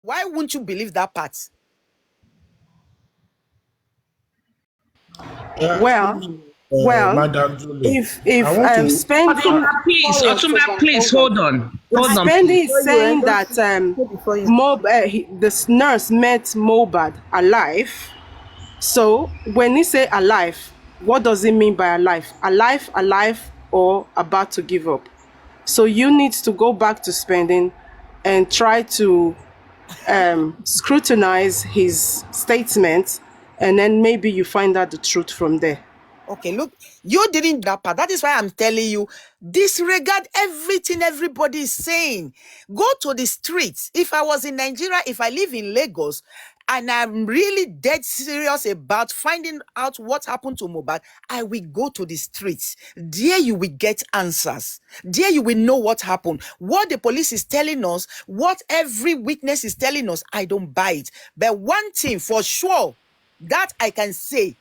Why wouldn't you believe that part? Well, well, Madam Julie, I if want to. spending Otumba, please hold on. if Hold on, spending please. is saying that this nurse met Mobad alive. So when he say alive, what does it mean by alive? Alive, or about to give up? So you need to go back to spending and try to scrutinize his statements, and then maybe you find out the truth from there. Okay, look, you didn't that part. That is why I'm telling you, disregard everything everybody is saying. Go to the streets. If I was in Nigeria, if I live in Lagos, and I'm really dead serious about finding out what happened to Mohbad, I will go to the streets. There you will get answers. There you will know what happened. What the police is telling us, what every witness is telling us, I don't buy it. But one thing for sure, that I can say,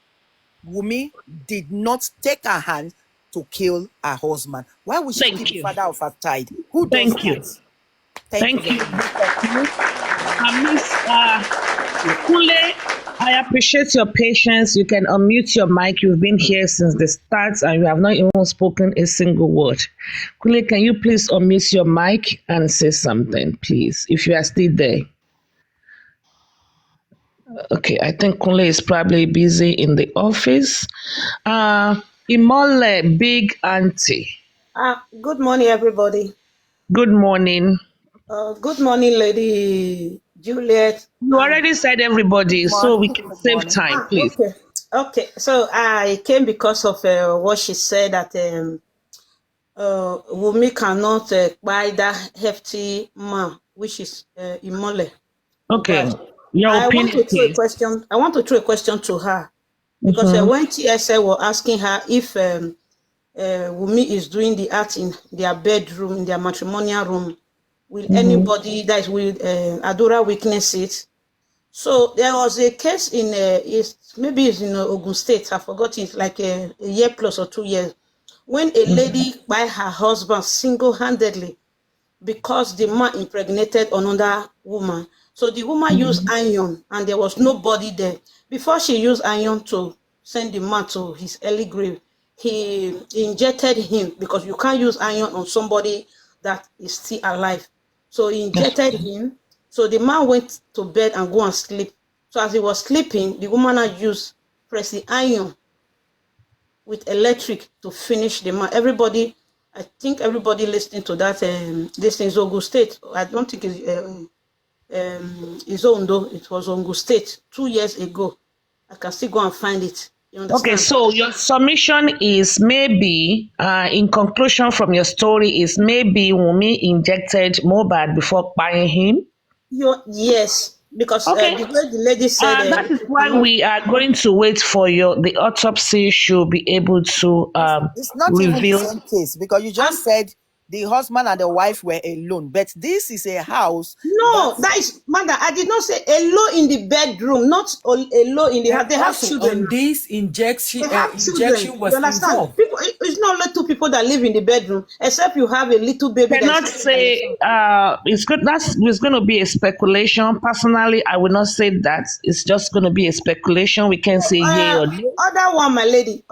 Wumi did not take her hand to kill her husband. Why would she kill the father of her child? Who does Thank you. that? Thank you. Miss Kule, I appreciate your patience. You can unmute your mic. You've been here since the start and you have not even spoken a single word. Kule, can you please unmute your mic and say something, please, if you are still there? Okay, I think Kule is probably busy in the office. Imole, big auntie. Good morning, everybody. Good morning. Good morning, Lady Juliet. You already said everybody, so we can save time, please. Okay. So I came because of what she said that Wumi cannot buy that hefty man, which is Imole. Okay. Your I opinion, want to throw a please. question. I want to throw a question to her because when TSA were asking her if Wumi is doing the art in their bedroom, in their matrimonial room, will anybody that will Adora witness it? So there was a case in maybe it's in Ogun State. I forgot it, like a year plus or 2 years, when a lady by her husband single-handedly because the man impregnated another woman. So the woman used iron, and there was nobody there. Before she used iron to send the man to his early grave, he injected him because you can't use iron on somebody that is still alive. So he injected him. So the man went to bed and go and sleep. So as he was sleeping, the woman had used press the iron with electric to finish the man. Everybody, I think everybody listening to that, this is Ogun State. I don't think it's Ondo. It was Ogun State 2 years ago. I can still go and find it. You understand? Okay, so your submission is maybe, in conclusion from your story, is maybe Wumi injected Mohbad before buying him? Yes, because Okay. the way the lady said... that is why we are going to wait for the autopsy should be able to It's not reveal. even the same case because you just said the husband and the wife were alone, but this is a house. No, that is, Mother, I did not say alone in the bedroom, not alone in the house. They have children. On this injection, They have injection was you understand? involved. People, it's not only two people that live in the bedroom, except you have a little baby. Cannot say it's good. It's going to be a speculation. Personally, I will not say that. It's just going to be a speculation. We can say yay or no. Other one, my lady.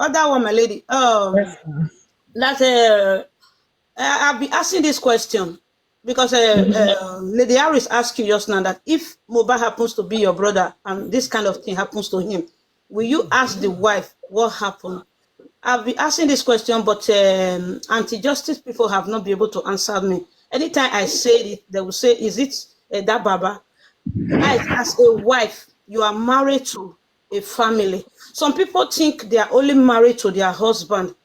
That I'll be asking this question because Lady Harris asked you just now that if Mohbad happens to be your brother and this kind of thing happens to him, will you ask the wife what happened? I'll be asking this question, but anti-justice people have not been able to answer me. Anytime I say it, they will say, is it that Baba? As a wife, you are married to a family. Some people think they are only married to their husband,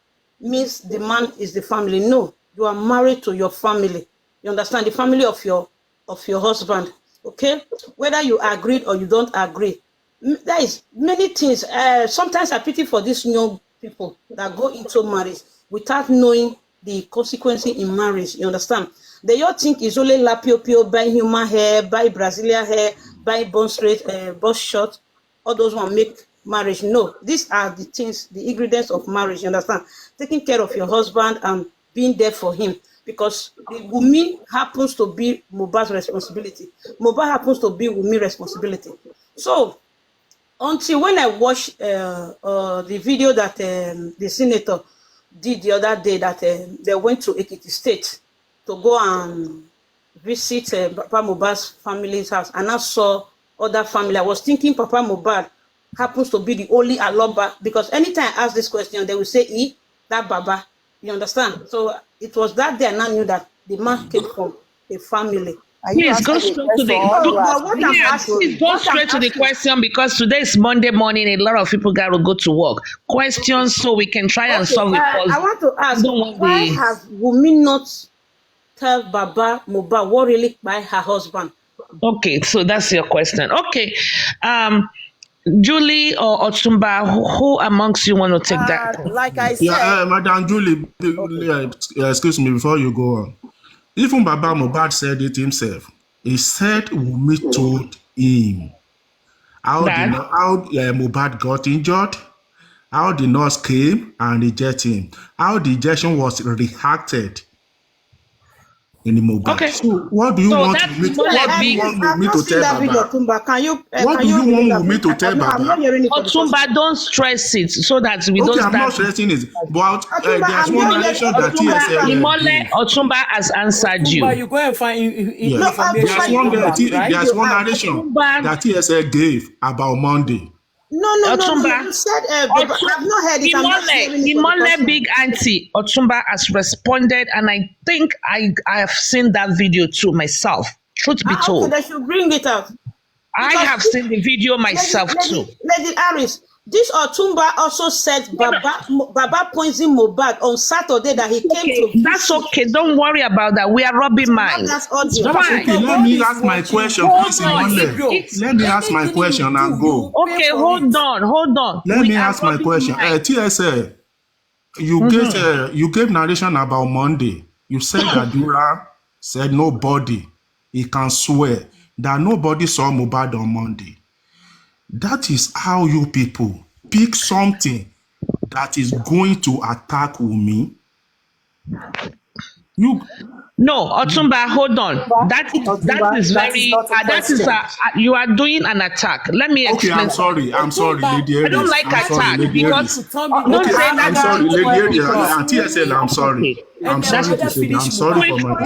means the man is the family. No, you are married to your family. You understand? The family of your husband. Okay? Whether you agreed or you don't agree. There is many things. Sometimes I pity for these young people that go into marriage without knowing the consequences in marriage. You understand? They all think it's only lapio, buy human hair, buy Brazilian hair, buy bone straight, bust short. All those one make marriage. No, these are the things, the ingredients of marriage. You understand? Taking care of your husband and being there for him. because the Wunmi happens to be Mohbad's responsibility. Mohbad happens to be Wunmi's responsibility. So until when I watched the video that the senator did the other day, that they went to Ekiti State to go and visit Papa Mohbad's family's house, and I saw other family. I was thinking Papa Mohbad happens to be the only Aloba, because anytime I ask this question, they will say, that Baba. You understand? So it was that day I now knew that the man came from a family. Please go straight to the question, because today is Monday morning. A lot of people got to go to work. Questions so we can try and solve it. I want to ask, why has Wunmi not tell Baba Mohbad what really by her husband? Okay, so that's your question. Okay, Julie or Otumba, who amongst you want to take that? Like I said, Madam Julie, excuse me before you go on. Even Baba Mohbad said it himself. He said Wunmi told him how Mohbad got injured, how the nurse came and rejected him, how the injection was reacted in the Mohbad. Okay. So what do you want Wunmi to tell Baba? What do you want Wunmi to tell Baba? Otumba, don't stress it so that we don't I'm not stressing it. But there's one narration that Imole Otumba has answered you. But you go and find information. There's one narration that TSL gave about Monday. No. You said, I've not heard it. Imole Big Auntie Otumba has responded, and I think I have seen that video too myself. Truth be told, they should bring it out. I have seen the video myself too. Lady Harris, this Otumba also said Baba poisoned Mohbad on Saturday that he came to. That's okay. Don't worry about that. We are rubbing minds. Okay, let me ask my question, please. Let me ask my question and go. Okay, hold on. Let me ask my question. TSA, you gave narration about Monday. You said that Dura said nobody, he can swear that nobody saw Mohbad on Monday. That is how you people pick something that is going to attack Wunmi. No, Otumba, hold on. That is very. You are doing an attack. Let me explain. Okay, I'm sorry, Lady Aries. I don't like attack because don't say that. I'm sorry, Lady Aries. TSL, I'm sorry. I'm sorry to say that. I'm sorry for my.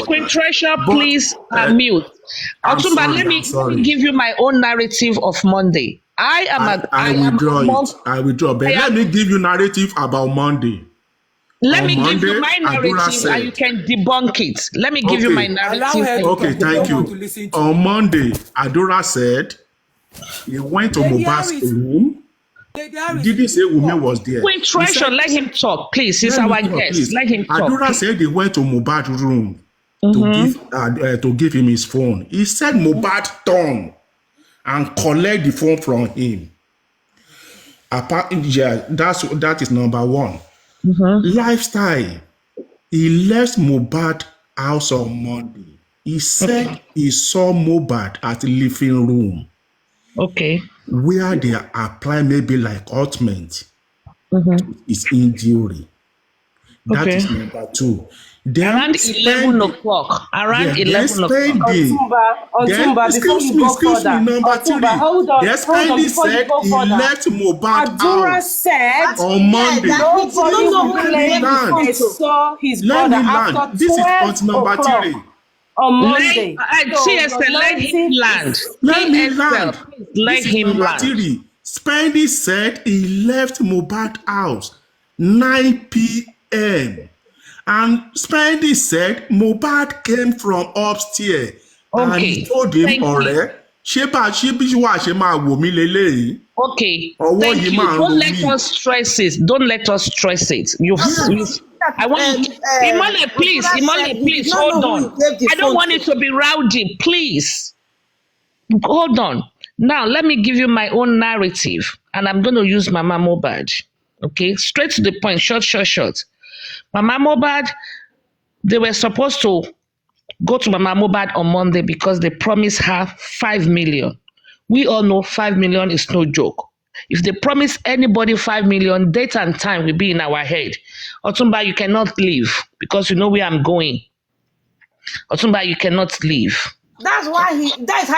Queen Treasure, please mute. Otumba, let me give you my own narrative of Monday. I withdraw. But let me give you narrative about Monday. Let me give you my narrative and you can debunk it. Let me give you my narrative. Okay, thank you. On Monday, Adura said he went to Mohbad's room. Didn't say Wunmi was there. Queen Treasure, let him talk, please. He's our guest. Let him talk. Adura said he went to Mohbad's room to give him his phone. He said Mohbad turned and collect the phone from him. That is number one. Lifestyle. He left Mohbad house on Monday. He said he saw Mohbad at the living room. Okay. Where they apply maybe like ointment. Is injury. That is number two. Around 11 o'clock. Around 11 o'clock. Excuse me, number three. The spending said he left Mohbad out on Monday. Let me land. This is point number three. On Monday. Let him land. Let him land. Spending said he left Mohbad house 9 p.m. And Spendy said Mohbad came from upstairs. And he told him, okay. Thank you. Don't let us stress it. Don't let us stress it. I want Imole, please, hold on. I don't want it to be rowdy, please. Hold on. Now, let me give you my own narrative, and I'm going to use Mama Mohbad. Okay, straight to the point, short. Mama Mohbad, they were supposed to go to Mama Mohbad on Monday because they promised her 5 million. We all know 5 million is no joke. If they promise anybody 5 million, date and time will be in our head. Otumba, you cannot leave because you know where I'm going. Otumba, you cannot leave. That's how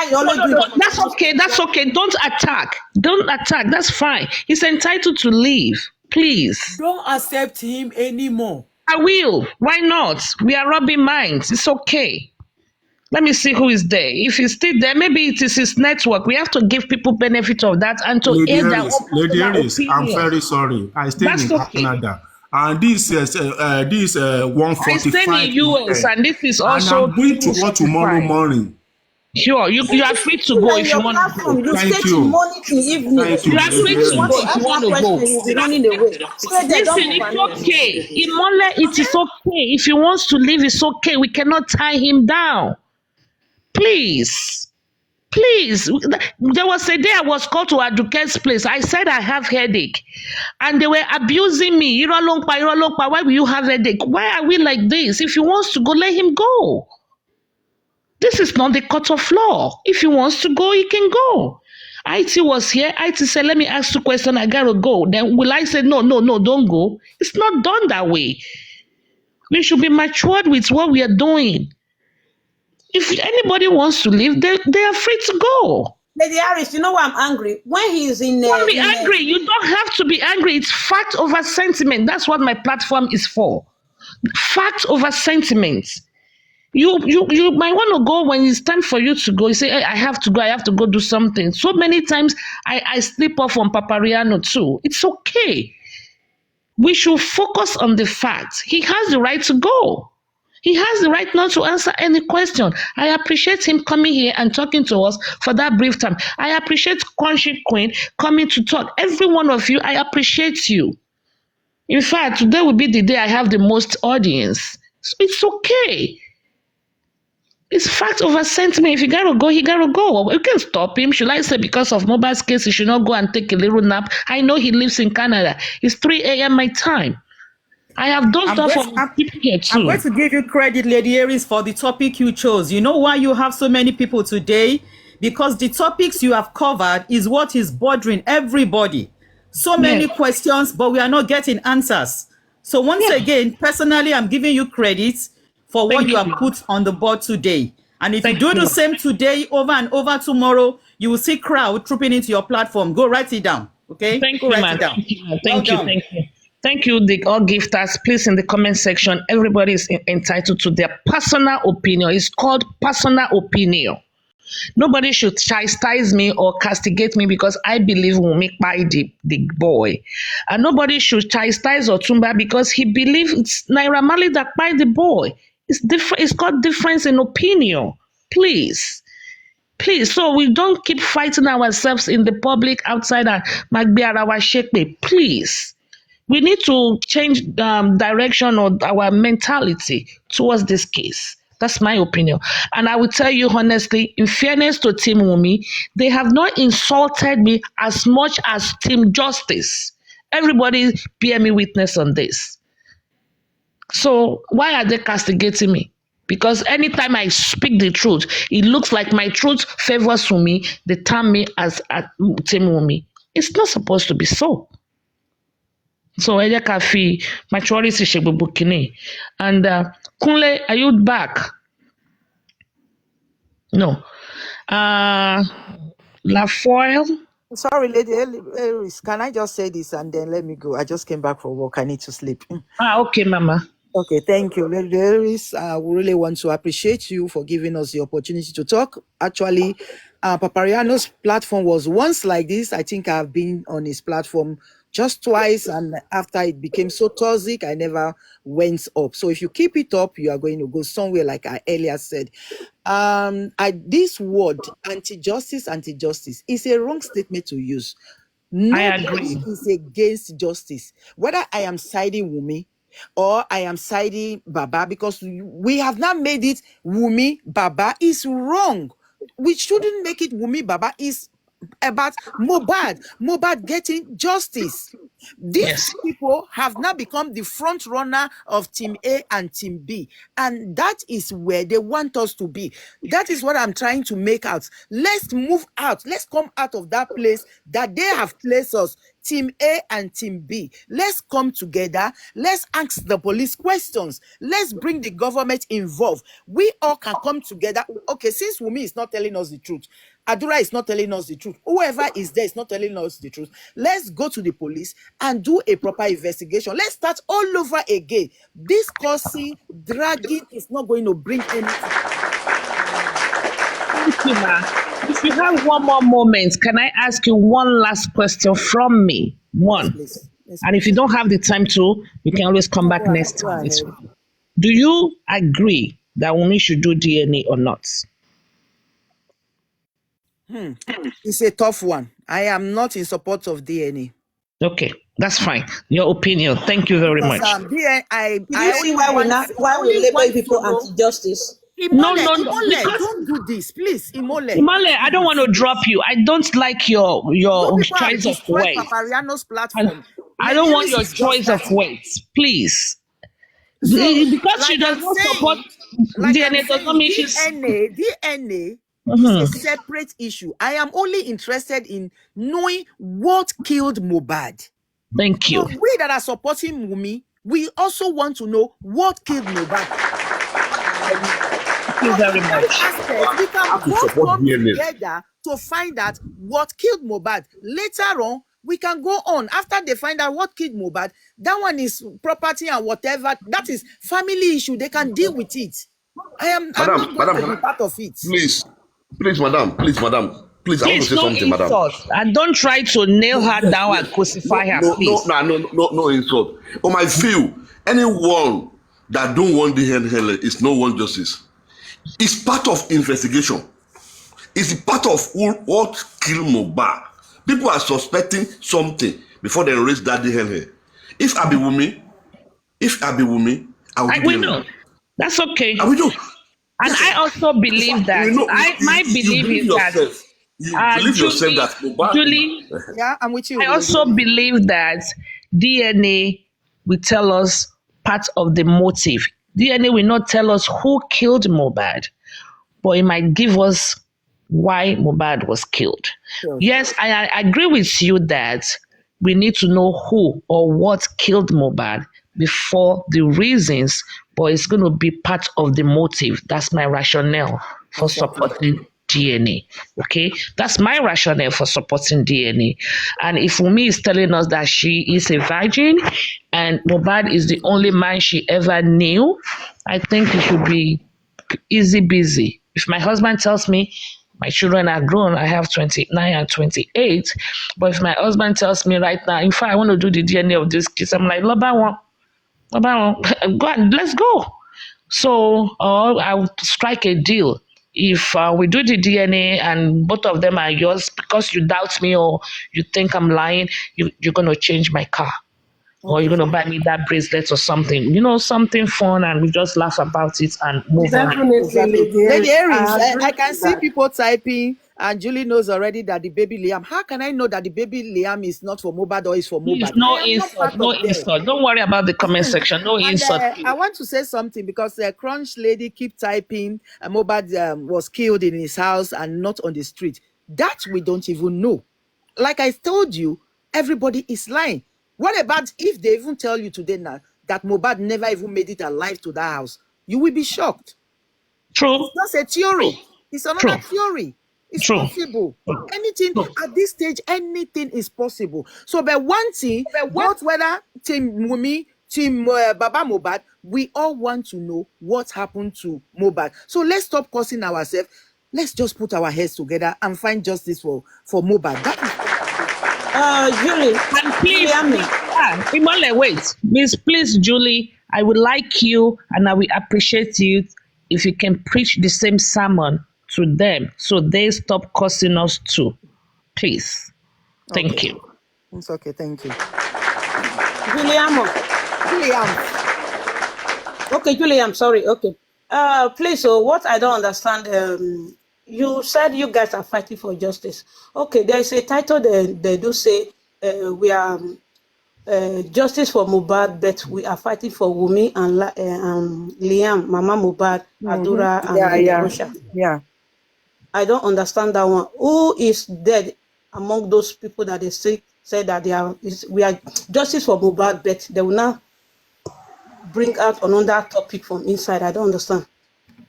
he always do it. That's okay. That's okay. Don't attack. Don't attack. That's fine. He's entitled to leave. Please. Don't accept him anymore. I will. Why not? We are rubbing minds. It's okay. Let me see who is there. If he's still there, maybe it is his network. We have to give people benefit of that and to Lady air their Harris, Lady Harris, I'm opinion. very sorry. I stay That's in okay. Canada. And this is I 145. stay in US and this is and also I'm going to work tomorrow 245. morning. Sure, you are free to go On if your you want to go. platform, you Thank stay you. till morning to evening. Thank you. You are free to go if you want to go. You'll be running away. Stay there, don't Listen, move it's anywhere. okay. Imole, it is okay. If he wants to leave, it's okay. We cannot tie him down. Please. Please. There was a day I was called to Aduke's place. I said I have headache. And they were abusing me. Irolongpa, Irolongpa, why will you have headache? Why are we like this? If he wants to go, let him go. This is not the court of law. If he wants to go, he can go. IT was here. IT said, let me ask you a question. I got to go. Then will I say, no, don't go? It's not done that way. We should be matured with what we are doing. If anybody wants to leave, they are free to go. Lady Harris, you know why I'm angry? When he's in Don't be angry. You don't have to be angry. It's fact over sentiment. That's what my platform is for. Fact over sentiment. You might want to go when it's time for you to go. You say, hey, I have to go do something. So many times I slip off on Papariano too. It's okay. We should focus on the facts. He has the right to go. He has the right not to answer any question. I appreciate him coming here and talking to us for that brief time. I appreciate Country Queen coming to talk. Every one of you, I appreciate you. In fact, today will be the day I have the most audience. So it's okay. It's fact over sentiment. If he gotta go, he gotta go. You can stop him. Should I say because of Mobile's case, he should not go and take a little nap? I know he lives in Canada. It's 3 a.m. my time. I have done stuff for people here too. I'm going to give you credit, Lady Aries, for the topic you chose. You know why you have so many people today? Because the topics you have covered is what is bothering everybody. So many questions, but we are not getting answers. So once again, personally, I'm giving you credit for what you have put on the board today. And if you do the same today, over and over tomorrow, you will see crowd trooping into your platform. Go write it down. Okay? Thank Go you, write man. it down. Thank you. Thank you, the all gifters. Please, in the comment section, everybody is entitled to their personal opinion. It's called personal opinion. Nobody should chastise me or castigate me because I believe we'll make by the boy. And nobody should chastise Otumba because he believes it's Naira Marley that by the boy. It's different. It's called difference in opinion. Please. So we don't keep fighting ourselves in the public outside and Magbiarawa Shekpe. Please. We need to change direction of our mentality towards this case. That's my opinion. And I will tell you honestly, in fairness to Team Wumi, they have not insulted me as much as Team Justice. Everybody bear me witness on this. So why are they castigating me? Because anytime I speak the truth, it looks like my truth favors Wumi. They term me as Team Wumi. It's not supposed to be so. So Eja Kafi, maturity Shebubukini. And Kunle, are you back? No. Lafoyle. Sorry, Lady Aries, can I just say this and then let me go? I just came back from work. I need to sleep. Okay, Mama. Okay, thank you. Lady Aries, we really want to appreciate you for giving us the opportunity to talk. Actually, Papariano's platform was once like this. I think I've been on his platform just twice, and after it became so toxic, I never went up. So if you keep it up, you are going to go somewhere, like I earlier said. This word, anti-justice, is a wrong statement to use. Nobody agree. is against justice. Whether I am siding Wumi or I am siding Baba, because we have not made it Wumi Baba is wrong. We shouldn't make it Wumi Baba is about Mohbad getting justice. These Yes. people have now become the front runner of Team A and Team B, and that is where they want us to be. That is what I'm trying to make out. Let's move out. Let's come out of that place that they have placed us, Team A and Team B. Let's come together. Let's ask the police questions. Let's bring the government involved. We all can come together. Okay, since Wunmi is not telling us the truth, Adura is not telling us the truth, whoever is there is not telling us the truth, let's go to the police and do a proper investigation. Let's start all over again. This causing, dragging is not going to bring anything. Thank you, ma. If you have one more moment, can I ask you one last question from me? One. Please. Yes, And if you don't have the time to, you can always come back next go time. ahead. Do you agree that Wunmi should do DNA or not? It's a tough one. I am not in support of DNA. Okay, that's fine. Your opinion. Thank you very much. DNA, Did you see why we label people anti-justice? No, Imole, because- don't do this, please. Imole. Imale, I don't want to drop you. I don't like your You people have choice of destroyed words. Papariano's platform. And I don't want Ladies your is just choice of starting. words, please. So, Because she like does I'm not saying- support Like DNA I'm does not mean saying, she's. DNA is a separate issue. I am only interested in knowing what killed Mohbad. Thank So you. we that are supporting Wunmi, we also want to know what killed Mohbad. Thank you very much. Aspect, we can have to both support come DNA. together to find out what killed Mohbad. Later on, we can go on. After they find out what killed Mohbad, that one is property and whatever. That is family issue. They can deal with it. I'm not going to be part of it. Please, madam, please, I want to Please say no something, madam. insult. And don't try to nail her down and crucify her, please. No insult. On my view, anyone that don't want the hand is no one justice. It's part of investigation. It's part of what killed Mohbad. People are suspecting something before they raise that hand. If I be Wunmi, I will do We DNA. know. That's okay. I will do. And I also believe that. My belief is that. You believe yourself that Mohbad. Julie, Yeah, I'm with you. I also believe that DNA will tell us part of the motive. DNA will not tell us who killed Mohbad, but it might give us why Mohbad was killed. Sure. Yes, I agree with you that we need to know who or what killed Mohbad before the reasons, but it's going to be part of the motive. That's my rationale for supporting DNA. Okay, that's my rationale for supporting DNA. And if Wunmi is telling us that she is a virgin and Mohbad is the only man she ever knew, I think it should be easy busy. If my husband tells me my children are grown, I have 29 and 28, but if my husband tells me right now, in fact, I want to do the DNA of this kids, I'm like, Loba, go on, let's go. So I'll strike a deal. If we do the DNA and both of them are yours, because you doubt me or you think I'm lying, you're going to change my car. Or you're going to buy me that bracelet or something. Something fun, and we just laugh about it and move on. Definitely, Lady Aries, agree I can with see that. people typing, and Julie knows already that the baby Liam. How can I know that the baby Liam is not for Mohbad or is for Please, Mohbad? no I am not insult, part no of them. insult. Don't worry about the comment section. No And insult. I want to say something because the Crunch lady keep typing Mohbad was killed in his house and not on the street. That we don't even know. Like I told you, everybody is lying. What about if they even tell you today now that Mohbad never even made it alive to that house? You will be shocked. True. It's not a theory. It's another theory. It's True. possible. Anything at this stage, anything is possible. So, but one thing, both whether Team Wunmi, Team Baba Mohbad, we all want to know what happened to Mohbad. So let's stop cursing ourselves. Let's just put our heads together and find justice for Mohbad. That is Julie, And please, hear me. Imole, wait. Please, Julie, I would like you and I will appreciate you if you can preach the same sermon to them so they stop cursing us too. Please. Thank you. it's okay. Thank you. Juliamo. Liam, Okay, Julie, I'm sorry. Okay. Please, so what I don't understand, You said you guys are fighting for justice. Okay, there is a title they do say we are justice for Mohbad, but we are fighting for Wunmi and Liam, Mama Mohbad, Adura, and Rosha. Yeah. I don't understand that one. Who is dead among those people that they say that we are justice for Mohbad, but they will now bring out another topic from inside? I don't understand.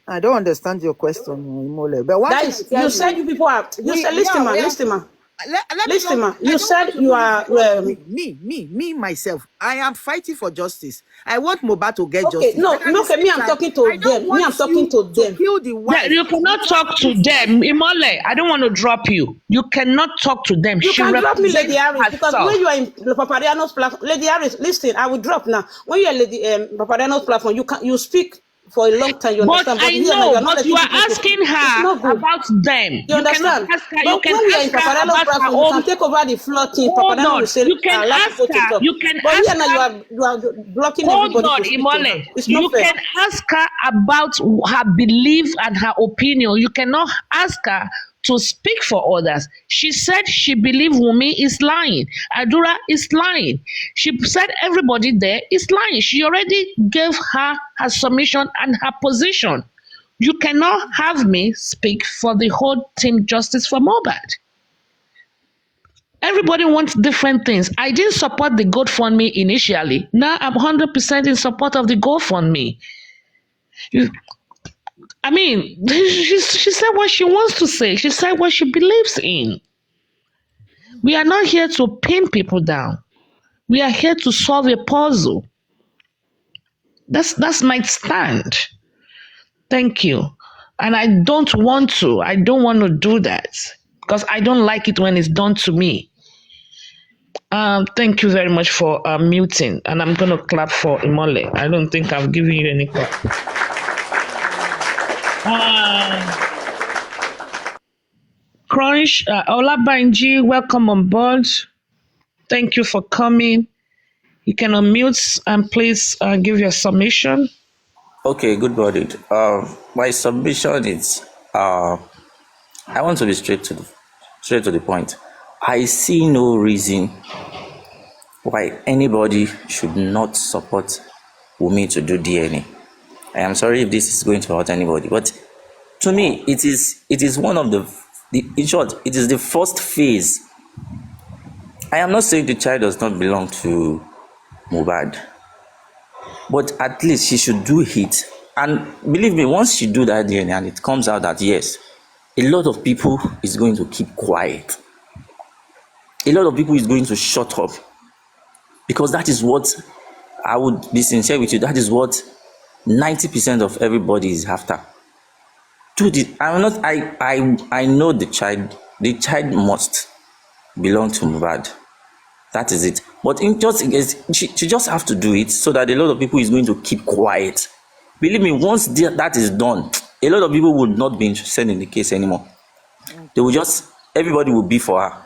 I don't understand your question, Imole. But what you said you people are. You said, listen, man. Listen, man. You said you are me myself. I am fighting for justice. I want Mohbad to get justice. Okay, me, I'm talking to them. Me, I'm talking to them. Yeah, you cannot talk to them, Imole. I don't want to drop you. You cannot talk to them. You can drop me, Lady Harris, because when you are in Papariano's platform, Lady Harris, listen, I will drop now. When you are Lady Papariano's platform, you speak for a long time, you understand? But I know, but you are asking her about them. You understand? You can ask her about her own. You can take over the floor team. Hold on. You can ask her. You can ask her. You are blocking Hold everybody. on, Imole. You can ask her about her belief and her opinion. You cannot ask her to speak for others. She said she believed Wunmi is lying. Adura is lying. She said everybody there is lying. She already gave her submission and her position. You cannot have me speak for the whole team Justice for Mohbad. Everybody wants different things. I didn't support the GoFundMe initially. Now I'm 100% in support of the GoFundMe. I mean, she said what she wants to say. She said what she believes in. We are not here to pin people down. We are here to solve a puzzle. That's my stand. Thank you. And I don't want to do that because I don't like it when it's done to me. Thank you very much for muting. And I'm going to clap for Imole. I don't think I've given you any clap. Crunch, Olabanji, welcome on board. Thank you for coming. You can unmute and please give your submission. Okay, good morning. My submission is I want to be straight to the point. I see no reason why anybody should not support Wunmi to do DNA. I am sorry if this is going to hurt anybody, but to me, it is one of the in short, it is the first phase. I am not saying the child does not belong to Mohbad, but at least she should do it. And believe me, once she do that DNA and it comes out that yes, a lot of people is going to keep quiet. A lot of people is going to shut up, because that is what, I would be sincere with you, that is what 90% of everybody is after. I know the child must belong to Mohbad. That is it. But she just have to do it so that a lot of people is going to keep quiet. Believe me, once that is done, a lot of people would not be interested in the case anymore. They will everybody will be for her.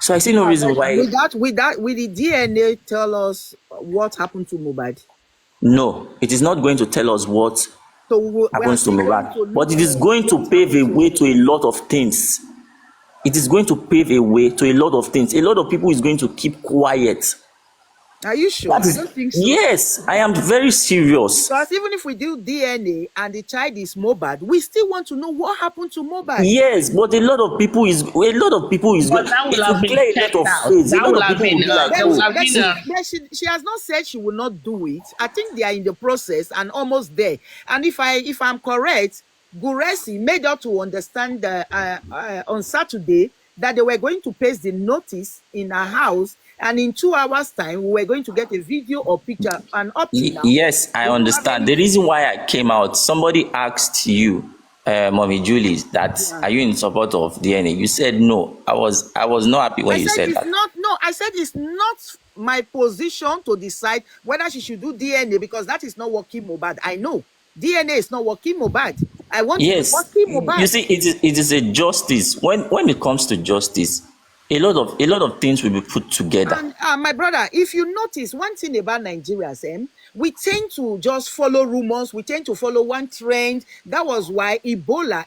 So I see no reason why. Will the DNA tell us what happened to Mohbad? No, it is not going to tell us what happens to Mohbad, but it is going to pave a way to a lot of things. It is going to pave a way to a lot of things. A lot of people is going to keep quiet. Are you sure? I don't think so. Yes, I am very serious. Because even if we do DNA and the child is Mohbad, we still want to know what happened to Mohbad. Yes, but a lot of people is But that will have been checked out. She has not said she will not do it. I think they are in the process and almost there. And if I'm correct, Guresi made her to understand on Saturday that they were going to paste the notice in her house, and in 2 hours' time, we were going to get a video or picture. And up to now, yes, I understand. The reason why I came out, somebody asked you, Mommy Julie, that are you in support of DNA? You said no. I was not happy when you said that. I said it's not my position to decide whether she should do DNA, because that is not working Mohbad. I know DNA is not working Mohbad. I want to work Mohbad. You see, it is a justice. When it comes to justice, a lot of things will be put together. And my brother, if you notice one thing about Nigerians, We tend to just follow rumors. We tend to follow one trend. That was why Ebola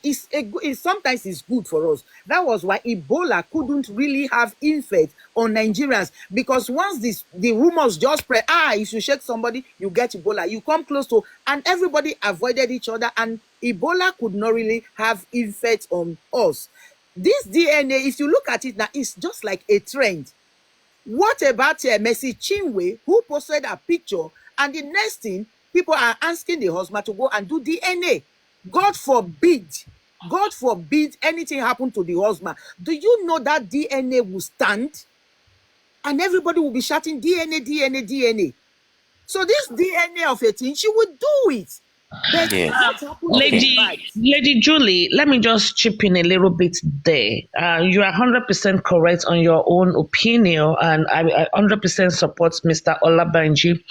sometimes is good for us. That was why Ebola couldn't really have effect on Nigerians, because once the rumors just spread, if you shake somebody, you get Ebola. You come close to, and everybody avoided each other, and Ebola could not really have effect on us. This DNA, if you look at it now, it's just like a trend. What about Mercy Chinwe, who posted a picture, and the next thing, people are asking the husband to go and do DNA. God forbid anything happen to the husband. Do you know that DNA will stand? And everybody will be shouting DNA, DNA, DNA. So this DNA of a thing, she would do it. But Yeah. what happened to Lady, the vibes? Lady Julie, let me just chip in a little bit there. You are 100% correct on your own opinion, and I 100% support Mr. Olabanji.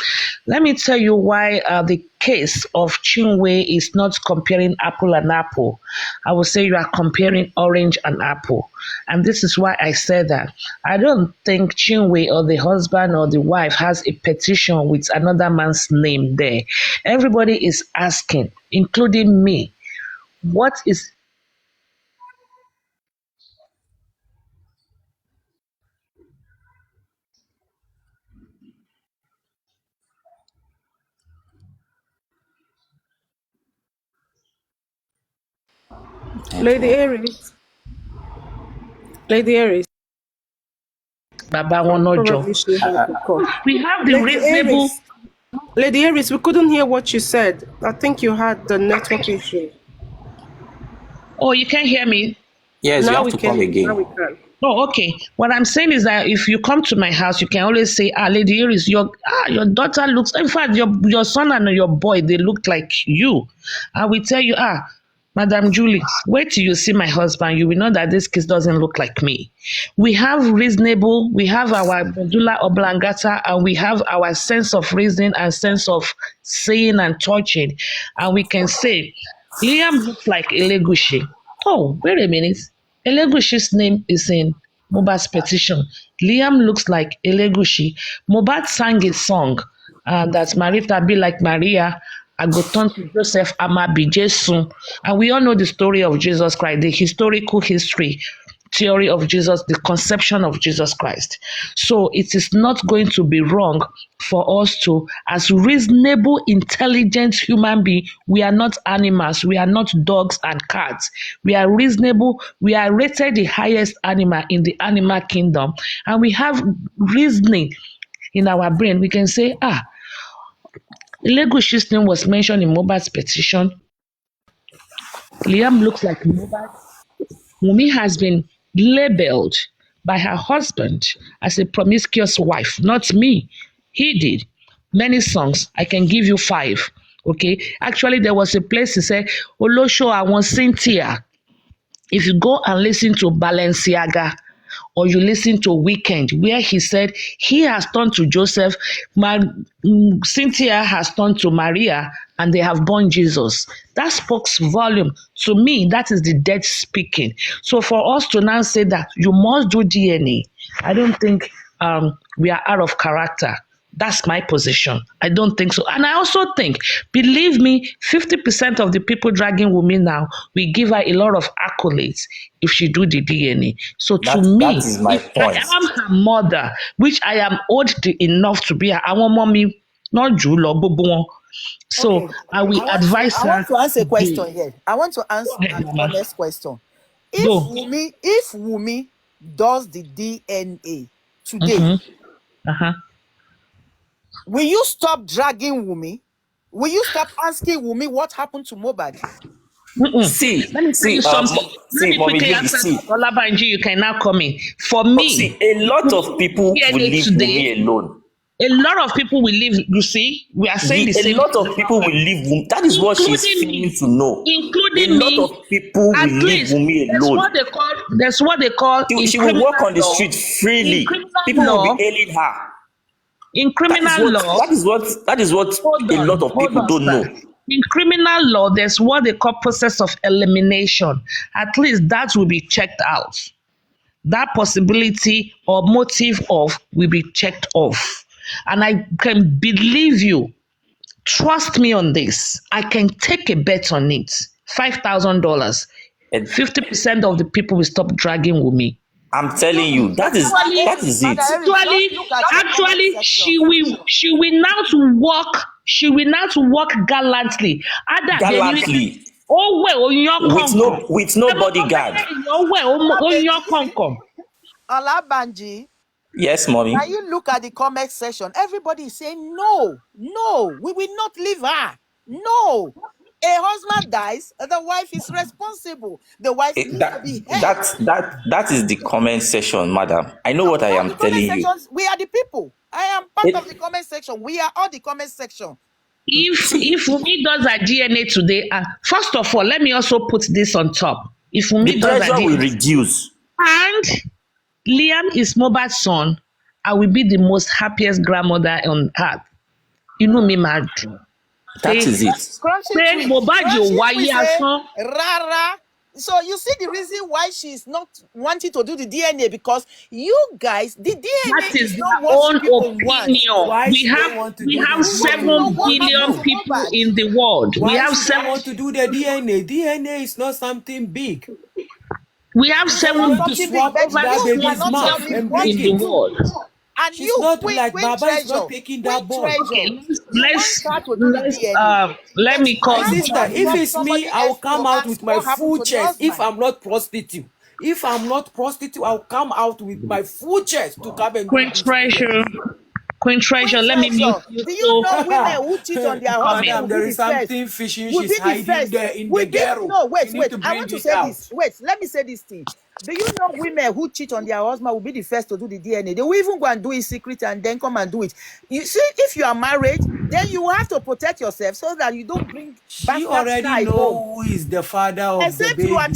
Let me tell you why the case of Chinwe is not comparing apple and apple. I would say you are comparing orange and apple. And this is why I said that. I don't think Chinwe or the husband or the wife has a petition with another man's name there. Everybody is asking, including me, what is Lady Aries. Lady Aries. Baba Wonojo? Probably she had to call. We have the Lady reasonable. Aries. Lady Aries, we couldn't hear what you said. I think you had the network issue. Oh, you can't hear me? Yes, you Now have we to can. come again. Now we can. Oh, okay. What I'm saying is that if you come to my house, you can always say, Lady Iris, your daughter looks, in fact, your son and your boy, they look like you. I will tell you, Madam Julie, wait till you see my husband. You will know that this kid doesn't look like me. We have we have our medulla oblongata, and we have our sense of reasoning and sense of seeing and touching. And we can say, Liam looks like Elegushi. Oh, wait a minute. Elegushi's name is in Mohbad's petition. Liam looks like Elegushi. Mohbad sang a song that Marita be like Maria. I go turn to Joseph Amabi Jesu. And we all know the story of Jesus Christ, the historical history, theory of Jesus, the conception of Jesus Christ. So it is not going to be wrong for us to, as reasonable, intelligent human beings, we are not animals, we are not dogs and cats. We are reasonable, we are rated the highest animal in the animal kingdom, and we have reasoning in our brain. We can say, Legushi's name was mentioned in Mohbad's petition. Liam looks like Mohbad. Wunmi has been labeled by her husband as a promiscuous wife, not me. He did. Many songs. I can give you 5. Okay. Actually, there was a place he said, Olosho, I want Cynthia. If you go and listen to Balenciaga, or you listen to Weekend, where he said he has turned to Joseph, Cynthia has turned to Maria, and they have born Jesus. That speaks volume. To me, that is the dead speaking. So for us to now say that you must do DNA, I don't think we are out of character. That's my position. I don't think so. And I also think, believe me, 50% of the people dragging Wunmi now, we give her a lot of accolades if she do the DNA. So to me, that is my if point. I am her mother, which I am old enough to be her, I want mommy, not Julo, Bobo. So Okay. I will advise her. I want to answer a do. question here. I want to answer Go ahead, an Mama. honest question. Go. If Wunmi does the DNA today, Uh-huh. will you stop dragging Wunmi? Will you stop asking Wunmi what happened to Mohbad? See, Let me tell you something. Let me Mommy quickly Julie, answer see. Olabanji. You can now come in. For me, See, a lot of people DNA will leave today, Wunmi alone. a lot of people will leave. You see, we are saying the A same. lot of people will leave Wunmi. That is what she's Including feeling me. to know. Including A me. lot of people At will leave least Wunmi that's alone. what they call. That's what they call. She will walk on the street freely. In criminal People will law. be hailing her. In criminal law. That is what Hold a on, lot of hold people on, don't sir. know. In criminal law, there's what they call process of elimination. At least that will be checked out. That possibility or motive of will be checked off. And I can believe you Trust me on this. I can take a bet on it. $5,000. And 50% of the people will stop dragging Wumi. I'm telling you, that is Actually, it. Mother Erin, Actually, just look at the comment actually, section. she will not walk. She will not walk gallantly. Gallantly, Oh well, on your with no bodyguard. Oh well, on your concom. Alabanji, Yes, mommy. can you look at the comment section? Everybody is saying, no, we will not leave her. No. A husband dies, the wife is responsible. The wife needs to be helped. That is the comment section, madam. I know what I All am the comment telling you. sections, we are the people. I am part It- of the comment section. We are all the comment section. If Wumi does her DNA today, first of all, let me also put this on top. If Wumi The does her pressure will DNA reduce. and Liam is Mohbad's son, I will be the most happiest grandmother on earth. You know me, mad. That is it. Scrunchy Say, tweet. Mohbad, Scrunchy you why tweet you say, son? Rara. So you see the reason why she's not wanting to do the DNA, because you guys, the DNA That is not their what own people want. opinion. Why We she don't have want to we do have the 7 know what billion happened to people Mohbad. in the world. Why We have she don't want seven. to do the DNA? DNA is not something big. We have It's She's not 7 going to something big, swap but in that you baby's cannot tell mouth me and what bring in to the it. do. world. And She's you, not Queen like Baba is Treasure, not taking that ball. Treasure, Okay, you want let's her to do the DNA. let But me you call My have to sister, if involve it's somebody me, I will else come to out ask with my what happened full to the chest. If husband. I'm not prostitute, if I'm not prostitute, I'll come out with my full chest to come and do Queen this Treasure. DNA. Queen Treasure, let me mute Treasure, you do you so know women who cheat on their husband Madam, will there be is the first? something fishing. Will She's be the hiding first. there in Will the be ghetto. no, She wait. need to I bring want to it say out. this. Wait, let me say this thing. Do you know women who cheat on their husband will be the first to do the DNA? They will even go and do it secret and then come and do it. You see, if you are married, then you have to protect yourself so that you don't bring She bastard already child home. know who is the father of the Except you are baby.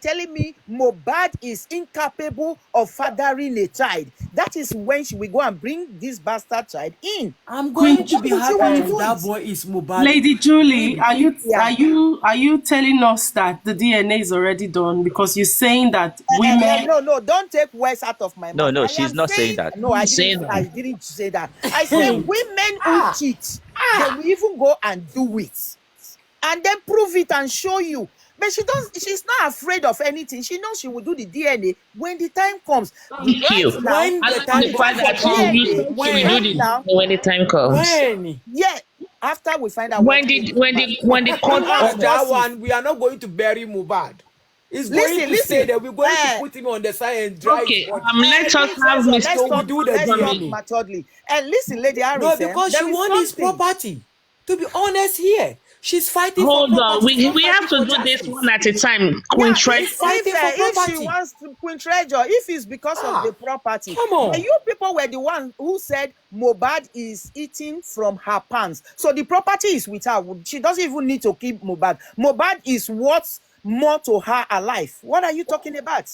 telling me Mohbad is incapable of fathering a child. That is when she will go and bring this bastard child in. I'm Queen, going to be Why would she want happy to if do that it? boy is Mohbad. Lady Julie, baby. are you telling us that the DNA is already done? Because you're saying that women. No, don't take words out of my mouth. No, I she's am not saying saying that. no. I say didn't. that. I didn't say that. I said women who cheat, they will even go and do it, and then prove it and show you. But she does. She's not afraid of anything. She knows she will do the DNA when the time comes. Thank Right you. now, When I the like time the fact comes that to come, you DNA. said she will do Right the now, when the time comes. when yeah. After we find out what killed Mohbad. When the court Ask that Joseph. one, we are not going to bury Mohbad. It's going to say Listen. that we're going to put him on the side and dry okay, his body. let us have Let's Mr. So we talk. do the Let's talk DNA. maturedly. And listen, Lady No, Harris, because she there is wants his something. property. To be honest here, she's fighting for Hold on, property. She's not we have fighting to for do this justice. one at a time. Queen Yeah, Treasure. fighting for if she property. wants to Queen Treasure, if it's because of the property, Come on. but you people were the one who said Mohbad is eating from her pants. So the property is with her. She doesn't even need to keep Mohbad. Mohbad is what's more to her alive. What are you talking about?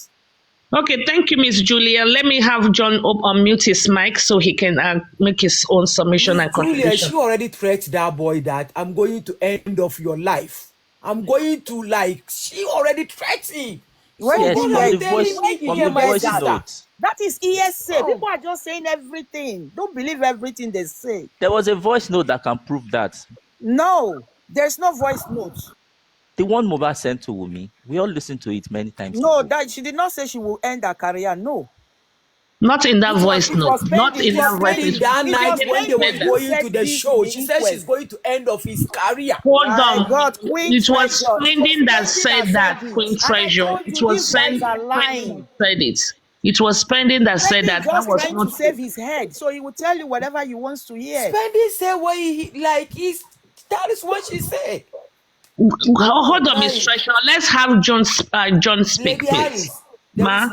Okay, thank you, Miss Julia. Let me have John unmute his mic so he can make his own submission and Julia, contribution. she already threatened that boy that I'm going to end of your life. I'm going to she already threatened. When Yes, did from you the hear- voice, when did you from hear the my voice sister? note. That is hearsay. Oh. People are just saying everything. Don't believe everything they say. There was a voice note that can prove that. No, there's no voice note. The one Mohbad sent to Wumi, we all listened to it many times. No, ago. that she did not say she will end her career. No. Not in that voice it note. was Not pending. in It was that voice pending. note. That It night was when they were pending. going Who said to the this show, in she the said she's inquest? going to end of his career. Hold My on. God, Queen It was Treasure. spending that It said that, it. Queen And I Treasure. told It you, was these guys are spending lying. that said it. It was spending that said Spending that. That just was trying not to save his head. So he will tell you whatever he wants to hear. Spending said what that is what she said. Hold on, Right. Miss Treasure. Let's have John speak, Lady please. Harris, Ma,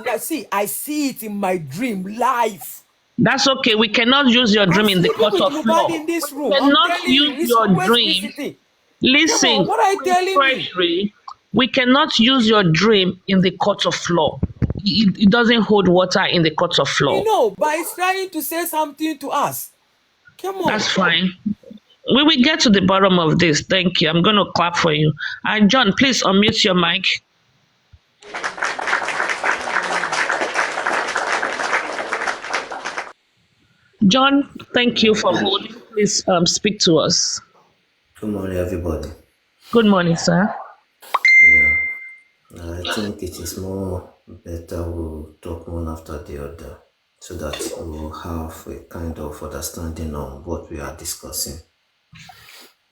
I see it in my dream live. that's okay. We cannot use your dream in the sleeping court with of Mohbad law. in this room. We I'm cannot telling you, use he's your always dream. visiting. Listen, Come on, what are you telling me? Treasury, we cannot use your dream in the court of law. It doesn't hold water in the court of law. You know, but he's trying to say something to us. Come on. That's fine. We will get to the bottom of this. Thank you. I'm going to clap for you. And John, please unmute your mic. John, thank you for holding. please speak to us? Good morning, everybody. Good morning, sir. Yeah, I think it is more better we'll talk one after the other so that we'll have a kind of understanding on what we are discussing.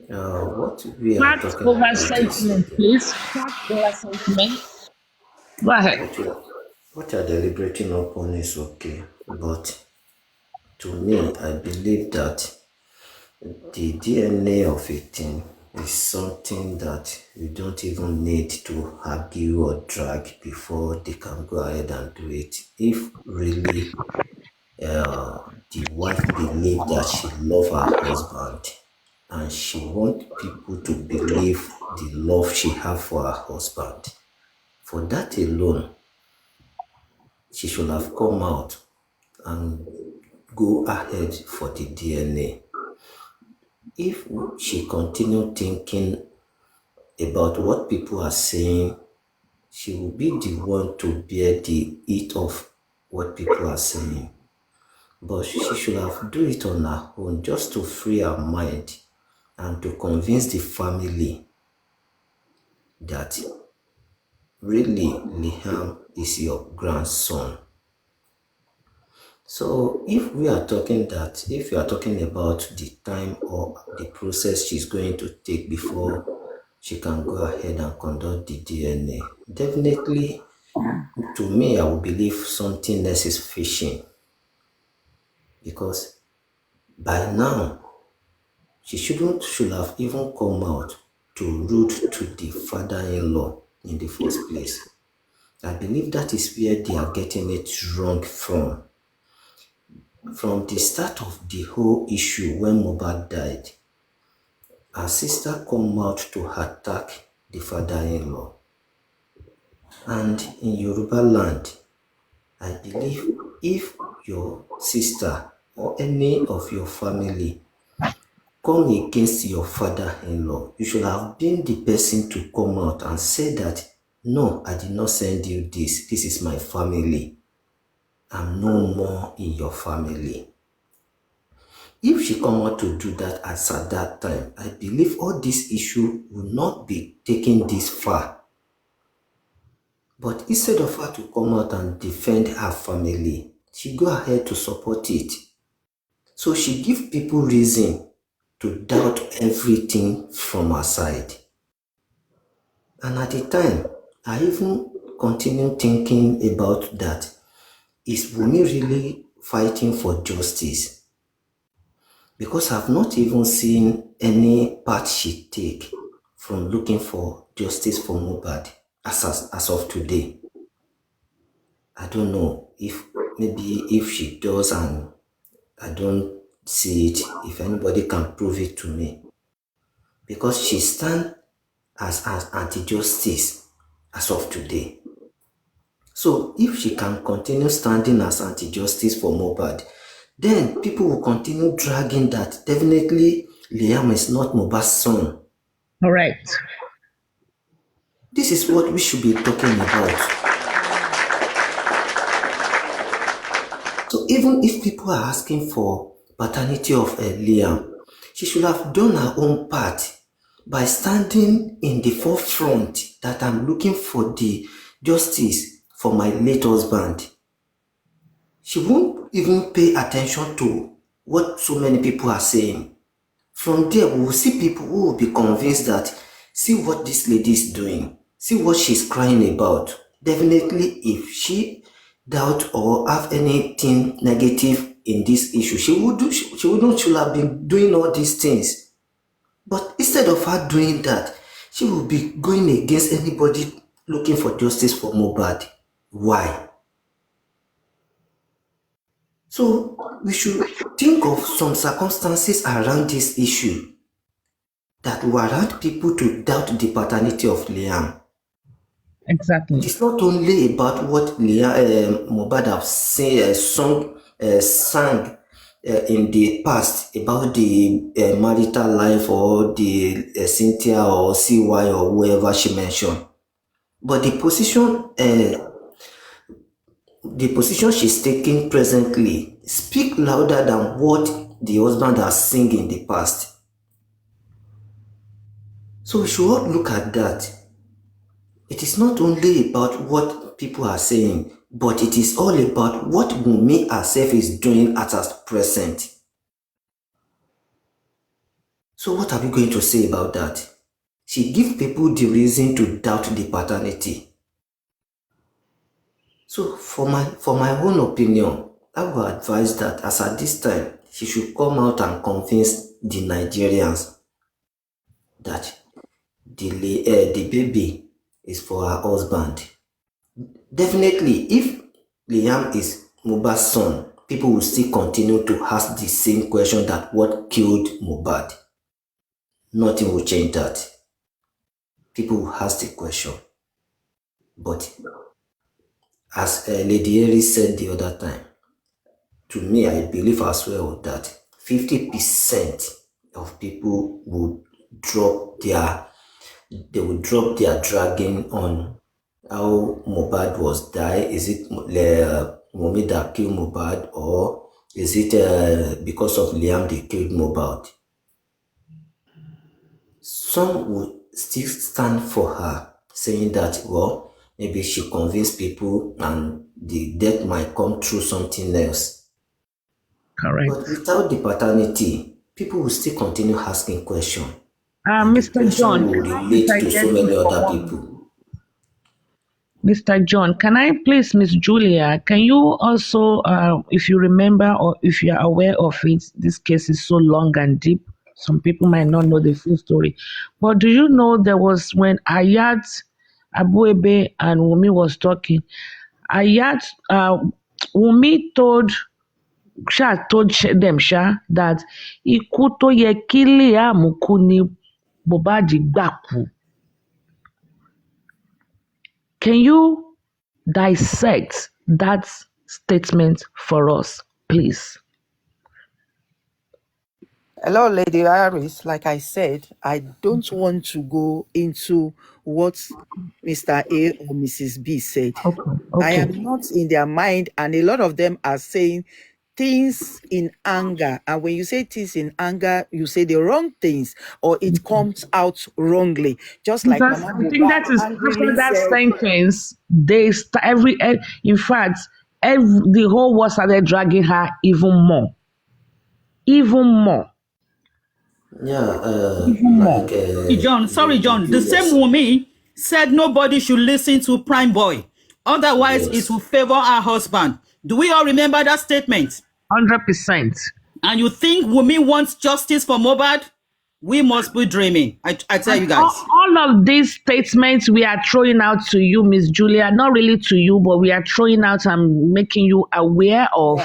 What we are Fact talking over about is sentiment, please. Fact over sentiment. Go ahead. what you are deliberating upon is okay, but to me, I believe that the DNA of a thing is something that you don't even need to argue or drag before they can go ahead and do it. If really the wife believes that she loves her husband and she wants people to believe the love she has for her husband, for that alone, she should have come out and go ahead for the DNA. If she continue thinking about what people are saying, she will be the one to bear the heat of what people are saying. But she should have do it on her own just to free her mind and to convince the family that really Liam is your grandson. So if you are talking about the time or the process she's going to take before she can go ahead and conduct the DNA, definitely to me, I would believe something else is fishing, because by now she should have even come out to rude to the father-in-law in the first place. I believe that is where they are getting it wrong from. From the start of the whole issue when Mohbad died, her sister come out to attack the father-in-law. And in Yoruba land, I believe if your sister or any of your family come against your father-in-law, you should have been the person to come out and say that, no, I did not send you this. This is my family. I'm no more in your family. If she come out to do that as at that time, I believe all this issue will not be taken this far. But instead of her to come out and defend her family, she go ahead to support it. So she give people reason to doubt everything from her side. And at the time, I even continue thinking about that. Is Wunmi really fighting for justice? Because I've not even seen any part she take from looking for justice for Mohbad as of today. I don't know if she does and I don't see it, if anybody can prove it to me. Because she stands as anti-justice as of today. So if she can continue standing as anti-justice for Mohbad, then people will continue dragging that definitely Liam is not Mohbad's son. All right. This is what we should be talking about. So even if people are asking for paternity of Liam, she should have done her own part by standing in the forefront that I'm looking for the justice for my late husband. She won't even pay attention to what so many people are saying. From there, we will see people who will be convinced that, see what this lady is doing, see what she's crying about. Definitely, if she doubt or have anything negative in this issue, she should have been doing all these things. But instead of her doing that, she will be going against anybody looking for justice for Mohbad. Why? So we should think of some circumstances around this issue that warrant people to doubt the paternity of Liam. Exactly. It's not only about what Mohbad have sang in the past about the marital life or the Cynthia or CY or whoever she mentioned, but the position she's taking presently speak louder than what the husband has sinned in the past. So we should all look at that. It is not only about what people are saying, but it is all about what Wunmi herself is doing at her present. So what are we going to say about that? She gives people the reason to doubt the paternity. So for my own opinion, I would advise that as at this time, she should come out and convince the Nigerians that the baby is for her husband. Definitely, if Liam is Mohbad's son, people will still continue to ask the same question that what killed Mohbad. Nothing will change that. People will ask the question. But as Lady Aries said the other time, to me, I believe as well that 50% of people would drop their dragging on how Mohbad was died. Is it Wunmi that killed Mohbad, or is it because of Liam they killed Mohbad? Some would still stand for her, saying that, well, maybe she convinced people and the death might come through something else. Correct. But without the paternity, people will still continue asking questions. Mr. John, will relate to so many other people. Mr. John, can I please, Miss Julia, can you also, if you remember or if you are aware of it, this case is so long and deep. Some people might not know the full story. But do you know there was when Ayat, Abuebe, and Wunmi was talking, Ayat, Wunmi told them that ikú tó yẹ kí Liam kú ni Mohbad gbà kú. Can you dissect that statement for us, please? Hello, Lady Iris. Like I said, I don't want to go into what Mr. A or Mrs. B said. I am not in their mind, and a lot of them are saying things in anger. And when you say things in anger, you say the wrong things, or it comes out wrongly. Just like Because Mama I think that is after that sentence, in fact, the whole world started dragging her even more. Even more. Yeah, John, the same Wunmi said nobody should listen to Prime Boy. Otherwise, it will favor our husband. Do we all remember that statement? 100%. And you think Wunmi wants justice for Mohbad? We must be dreaming. I tell you guys. All of these statements we are throwing out to you, Miss Julia, not really to you, but we are throwing out and making you aware of.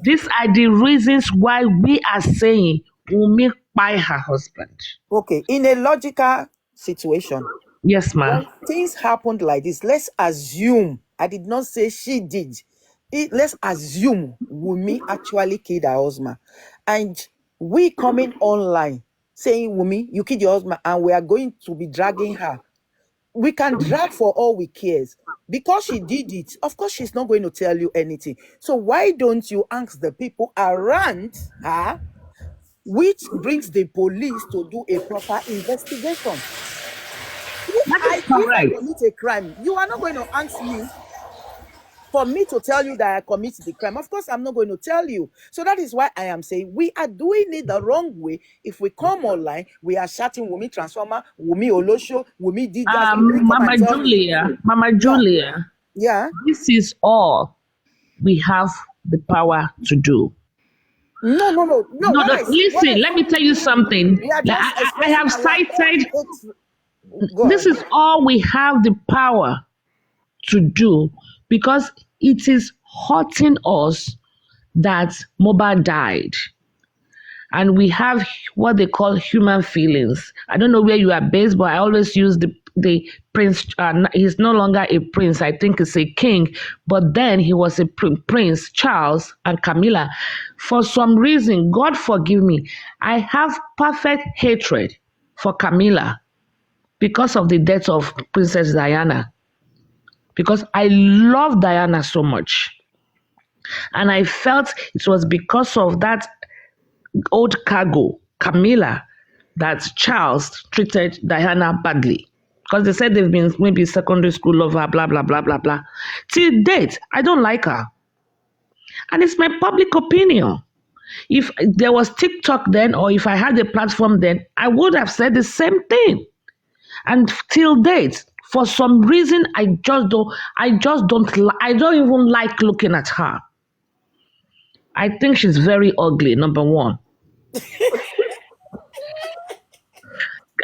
These are the reasons why we are saying Wunmi by her husband. Okay, in a logical situation. Yes, ma'am. When things happened like this, let's assume, I did not say she did. Let's assume Wunmi actually killed her husband. And we coming online saying, Wunmi, you killed your husband, and we are going to be dragging her. We can drag for all we cares. Because she did it, of course she's not going to tell you anything. So why don't you ask the people around her, which brings the police to do a proper investigation? If I commit a crime, you are not going to ask me for me to tell you that I committed the crime. Of course, I'm not going to tell you. So that is why I am saying we are doing it the wrong way. If we come online, we are shouting Wunmi Transformer, Wunmi Olosho, Wunmi did that. Mama Julia. Yeah. This is all we have the power to do. No. Listen, let me tell you something. I have cited. This is all we have the power to do, because it is hurting us that Mohbad died. And we have what they call human feelings. I don't know where you are based, but I always use the prince. He's no longer a prince. I think it's a king. But then he was a prince, Charles and Camilla. For some reason, God forgive me, I have perfect hatred for Camilla because of the death of Princess Diana. Because I love Diana so much. And I felt it was because of that old cargo, Camilla, that Charles treated Diana badly. Because they said they've been maybe secondary school lover, blah, blah, blah, blah, blah. Till date, I don't like her. And it's my public opinion. If there was TikTok then, or if I had a platform then, I would have said the same thing. And till date, for some reason, I don't even like looking at her. I think she's very ugly, number one.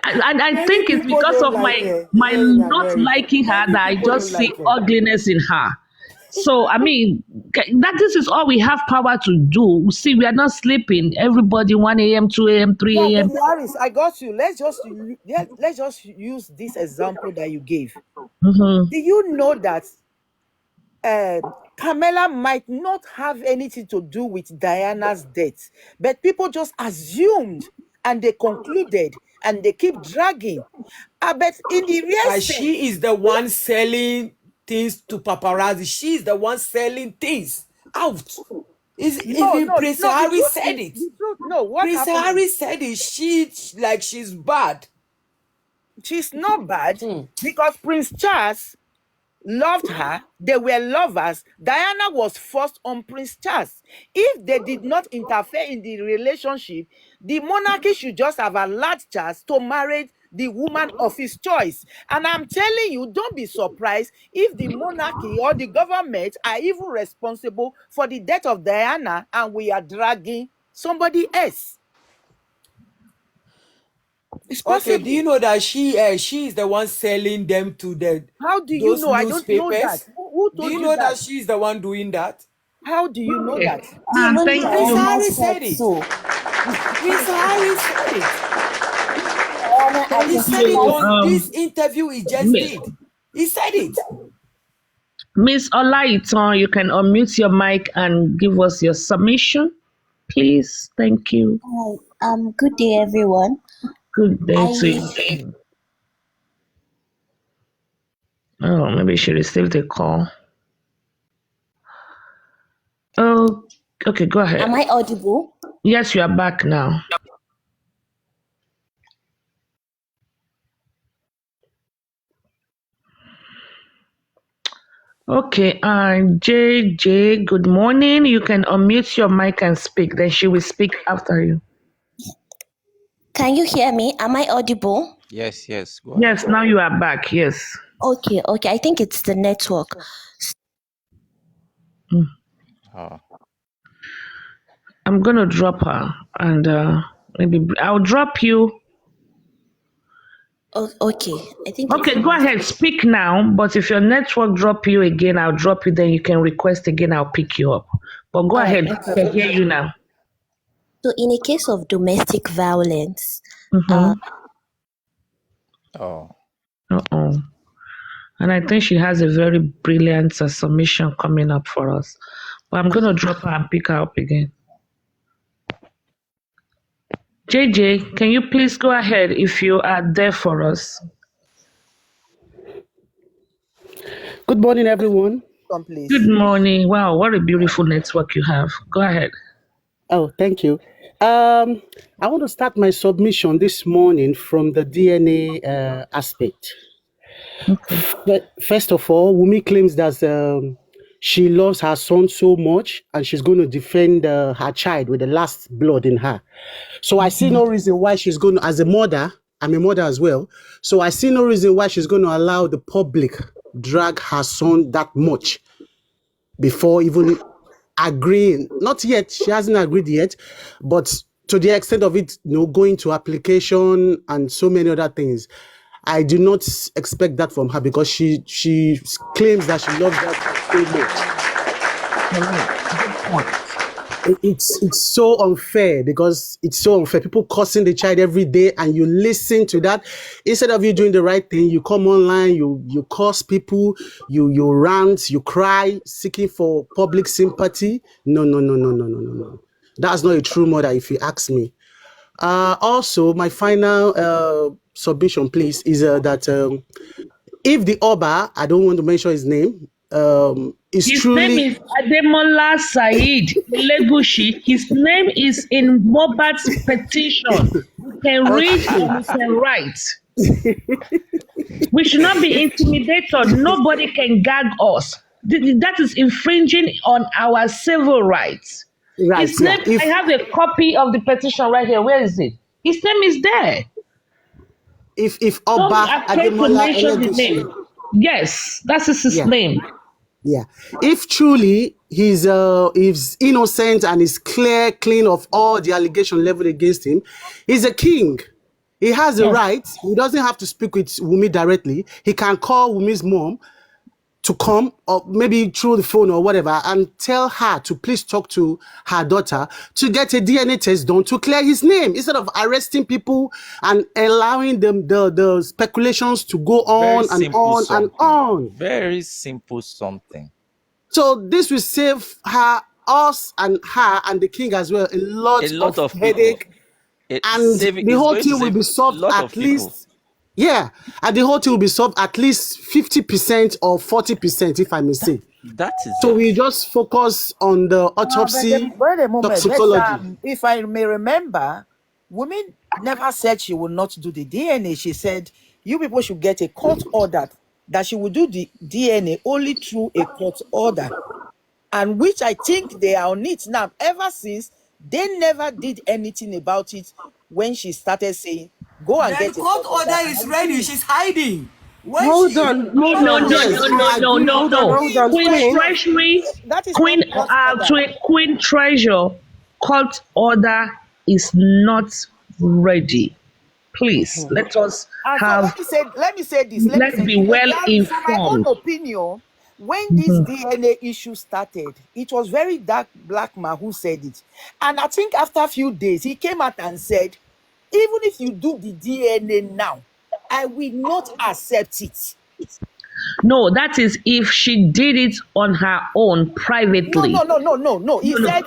And I think it's people because don't of like her my here in not America. liking her that I People just don't see like her. ugliness in her. So I mean, that this is all we have power to do. See, we are not sleeping. Everybody 1 a.m., 2 a.m., 3 Yeah, a.m. Lady Harris, I got you. Let's just use this example that you gave. Mhm. Do you know that Carmela might not have anything to do with Diana's death, but people just assumed and they concluded and they keep dragging. But in the real That sense, she is the one selling things to paparazzi. She is the one selling things out. Even Prince Harry said it. No, what Prince happened? Harry said it. She's bad. She's not bad Hmm. because Prince Charles loved her. They were lovers. Diana was forced on Prince Charles. If they did not interfere in the relationship, the monarchy should just have allowed Charles to marry the woman of his choice. And I'm telling you, don't be surprised if the monarchy or the government are even responsible for the death of Diana and we are dragging somebody else. It's possible. Okay, do you know that she is the one selling them to How do you those know? I don't know newspapers? that. Who Do told you you know that? that she's the one doing that? How do you know that? And thank Prince you. Harry said it. Prince Harry said it. He said it on this interview he just did. He said it. Miss Olaiton, you can unmute your mic and give us your submission, please. Thank you. Hi, good day, everyone. Good day to you. Oh, maybe she received a call. Oh, okay, go ahead. Am I audible? Yes, you are back now. Okay, JJ, good morning. You can unmute your mic and speak. Then she will speak after you. Can you hear me? Am I audible? Yes, go Yes, now you are back. Yes. Okay. I think it's the network. ahead. I'm going to drop her and maybe I'll drop you. Oh, okay. I think. Okay, go ahead, speak now. But if your network drop you again, I'll drop you. Then you can request again. I'll pick you up. But go ahead. no I problem. can hear you now. So, in a case of domestic violence, Mm-hmm. Oh, Uh-oh. And I think she has a very brilliant submission coming up for us. But I'm going to drop her and pick her up again. JJ, can you please go ahead if you are there for us? Good morning, everyone. Come, please. Good morning. Wow, what a beautiful network you have. Go ahead. Oh, thank you. I want to start my submission this morning from the DNA aspect. But first of all, Wumi claims that she loves her son so much and she's going to defend her child with the last blood in her. So I see no reason why she's going to, as a mother, I'm a mother as well. So I see no reason why she's going to allow the public drag her son that much before even agreeing. Not yet, she hasn't agreed yet, but to the extent of it, going to application and so many other things. I do not expect that from her because she claims that she loves that so much. It's so unfair because it's so unfair. People cursing the child every day and you listen to that. Instead of you doing the right thing, you come online, you curse people, you rant, you cry, seeking for public sympathy. No. That's not a true mother if you ask me. Also, my final submission, please, is that if the Oba, I don't want to mention his name, is His name truly is Ademola Said Legushi. His name is in Mohbad's petition. We can read and we can write. We should not be intimidated. Nobody can gag us. That is infringing on our civil rights. right. His Yeah. name, I have a copy of the petition right here. Where is it? His name is there. If Don't be Oba afraid to Ademola mention the Elegushi, name. Yes, that is his yeah, name. yeah. If truly he's innocent and is clean of all the allegation leveled against him, he's a king. He has the Yes. right. He doesn't have to speak with Wumi directly. He can call Wumi's mom to come, or maybe through the phone or whatever, and tell her to please talk to her daughter to get a DNA test done to clear his name, instead of arresting people and allowing them the speculations to go Very on and simple on and something. on. Very simple something. So this will save us and her and the king as well a lot A lot of of people. headache, It's and saving. the It's whole going to thing will save be a solved lot at of people. least. Yeah, and the whole thing will be solved at least 50% or 40%, if I may say. That is So it. we just focus on the But autopsy wait a moment. toxicology. If I may remember, women never said she would not do the DNA. She said you people should get a court order that she will do the DNA only through a court order, and which I think they are on it now. Ever since, they never did anything about it when she started saying, go and The get a court court order. order is ready. She's hiding. When Hold she on, No, hold no, on. no, Yes, no, I no, no, agree. no, Hold on, no. hold on, Queen Queen. Treasury, That is Queen, not court order. Queen Treasure, court order is not ready. Please, let us And so have, let me say this. let's be well From my own informed. opinion, when this DNA issue started, it was very dark black man who said it. And I think after a few days, he came out and said, even if you do the DNA now, I will not accept it. No, that is if she did it on her own No. privately. He No, no. said,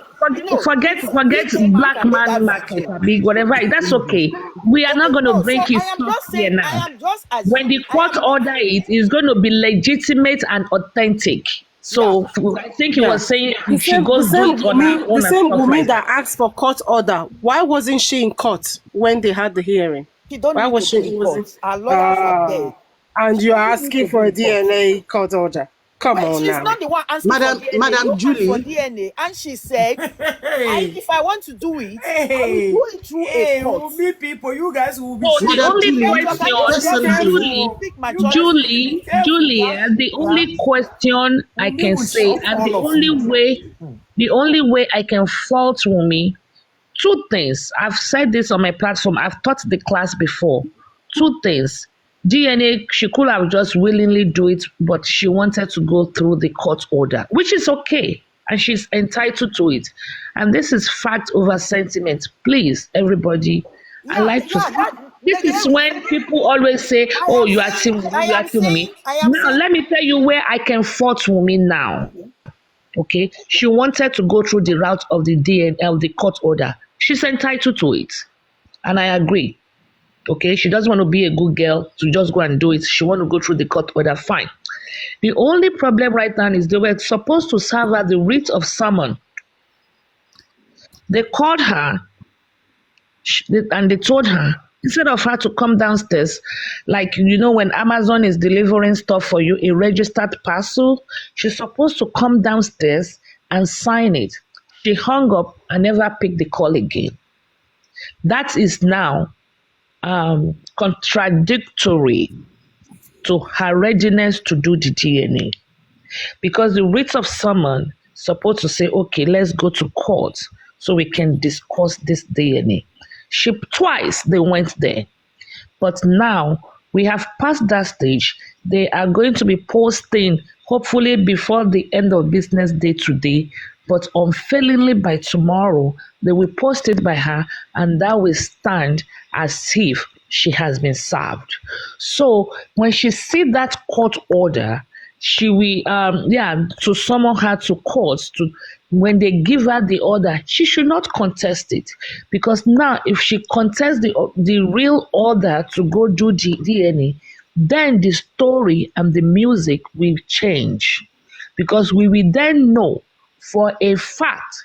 Forget he came out black and made that man market, big whatever. That's okay. We are not going to No, so break his I am stuff just here saying, now. I am just When the assuming, court order is going to be legitimate and authentic. So I think he Yeah. was saying The if she same, the goes do same it on her Wumi, the own and same stuff Wumi like that that. asked for court order. Why wasn't she in court when they had the hearing? she don't Why need was to she? be in Wasn't. court. Our lawyers are there. And She you're doesn't need asking to for be a in court. DNA court order. Come Well, on she's now. not the one asking for DNA. You Madam asked for Julie, DNA, and she said, if I want to do it, I will Hey, do it through a court. will be people. You guys will be So the Madam only Julie, Network, I just just a let little. Julie, speak my You choice. guys will be Julie, careful. Julia, the only question I Wumi can will say, shock and all of you. the only way I can fault Wumi, two things. I've said this on my platform. I've taught the class before. Two things. DNA, she could have just willingly do it, but she wanted to go through the court order, which is okay. And she's entitled to it. And this is fact over sentiment. Please, everybody, I like to. This is when people always say, "Oh, you are Team Wumi, you are Team Wumi." Now, let me tell you where I can fault Wumi now. Okay, she wanted to go through the route of the DNA, of the court order. She's entitled to it, and I agree. Okay, she doesn't want to be a good girl to just go and do it. She want to go through the court order. Fine. The only problem right now is they were supposed to serve her the writ of summon. They called her and they told her, instead of her to come downstairs, like, you know, when Amazon is delivering stuff for you, a registered parcel, she's supposed to come downstairs and sign it. She hung up and never picked the call again. That is now contradictory to her readiness to do the DNA. Because the writ of summon is supposed to say, okay, let's go to court so we can discuss this DNA. Twice they went there. But now we have passed that stage. They are going to be posting, hopefully before the end of business day today, but unfailingly by tomorrow, they will post it by her, and that will stand as if she has been served. So when she see that court order, she will to summon her to court. To when they give her the order, she should not contest it, because now if she contests the real order to go do the DNA, then the story and the music will change. because we will then know for a fact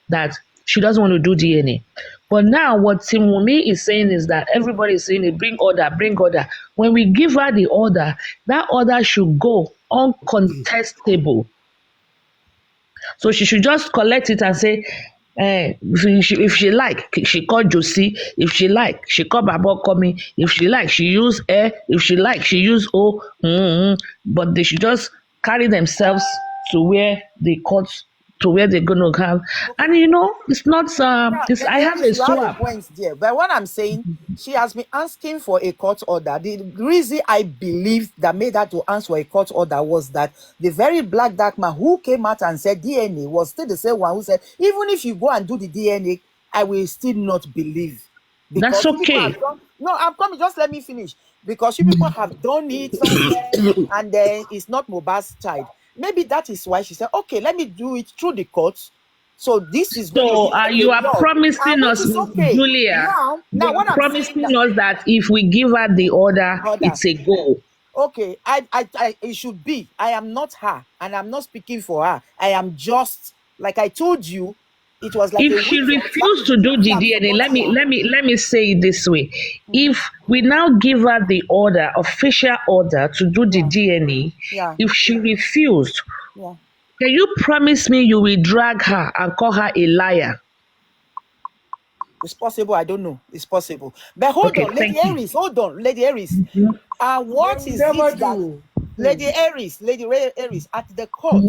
that she doesn't want to do DNA. But now what Tim Wumi is saying is that everybody is saying, bring order, bring order. When we give her the order, that order should go uncontestable. So she should just collect it and say, if she like, she call Josie. If she like, she call Babo Komi. If she like, she use A. If she like, she use O. But they should just carry themselves to where the courts, to where they're going to have. And it's not, I have a swap. There. But what I'm saying, she has been asking for a court order. The reason I believe that made her to ask for a court order was that the very black dark man who came out and said DNA was still the same one who said, even if you go and do the DNA, I will still not believe. Because that's okay. I'm coming, just let me finish. Because you people have done it somewhere, and then it's not Mohbad's child. Maybe that is why she said, okay, let me do it through the courts. So this is so you are promising us, Julia. Now what I'm promising us that if we give her the order, it's a go. Okay, it should be. I am not her, and I'm not speaking for her. I am just, like I told you, it was like if she refused to do the DNA, let me say it this way. If we now give her the order, official order to do the DNA, if she refused, can you promise me you will drag her and call her a liar? It's possible. I don't know. It's possible. But hold on, Lady Aries. Hold on, Lady Aries. What is it that Lady Aries at the court?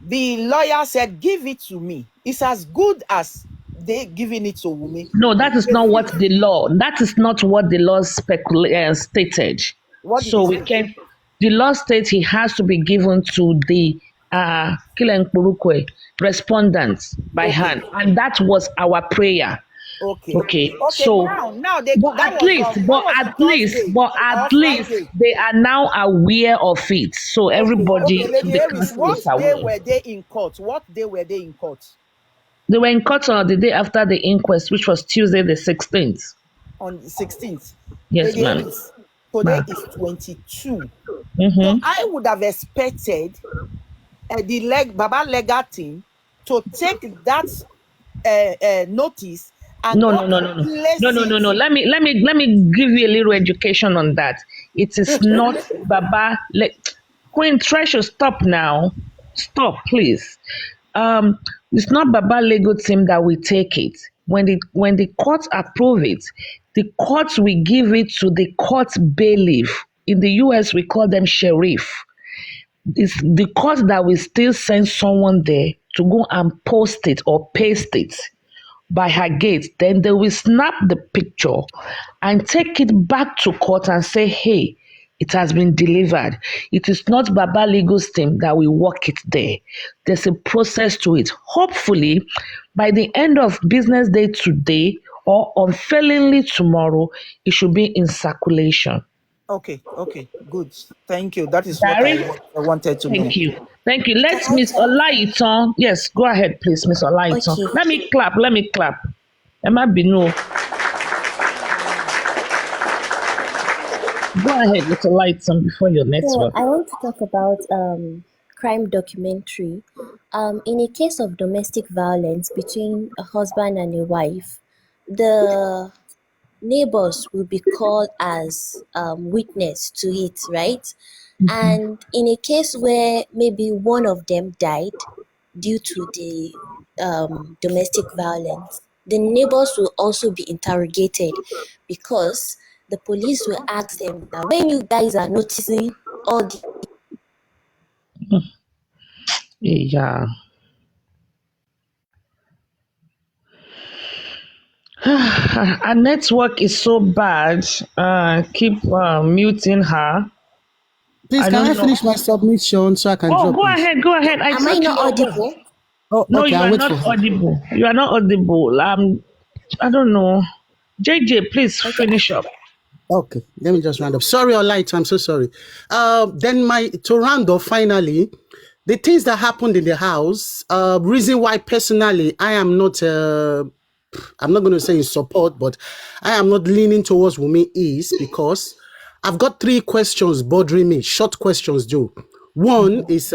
The lawyer said, give it to me. It's as good as they giving it to Wumi. No, that is not what the law. That is not what the law stated. So we can. The law states he has to be given to the respondents by hand, and that was our prayer. Okay. So now at least they are now aware of it. So everybody. What day were they in court? They were in court on the day after the inquest, which was Tuesday the 16th. On the 16th? Yes, ma'am. Today is 22. So I would have expected the Baba legal team to take that notice. No. Let me give you a little education on that. It is not Baba. Queen Treasure, stop now. Stop, please. It's not Baba legal team that will take it. When the courts approve it, the courts will give it to the court bailiff. In the US, we call them sheriff. It's the court that will still send someone there to go and post it or paste it by her gate. Then they will snap the picture and take it back to court and say, hey, it has been delivered. It is not Baba Legal's team that will work it there. There's a process to it. Hopefully, by the end of business day today or unfailingly tomorrow, it should be in circulation. Okay, good. Thank you. That is what I wanted to know. Thank you. Let Miss Olaitan. Yes, go ahead, please, Miss Olaitan. Okay. Let me clap. Emma Bino. Go ahead, Miss Olaitan, before your next one. I want to talk about crime documentary. In a case of domestic violence between a husband and a wife, the neighbors will be called as witness to it, right? And in a case where maybe one of them died due to the domestic violence, the neighbors will also be interrogated, because the police will ask them, when you guys are noticing all the... Yeah. Our network is so bad. Keep muting her. Please, can I finish my submission so I can drop go ahead. Am I not audible? No, you are not audible. You are not audible. I don't know. JJ, please finish up. Okay, let me just round up. Sorry, Olaitan, I'm so sorry. Then to round up, finally, the things that happened in the house, reason why personally I am not, I'm not going to say in support, but I am not leaning towards Wumi is because I've got 3 questions bothering me, short questions, Joe. One is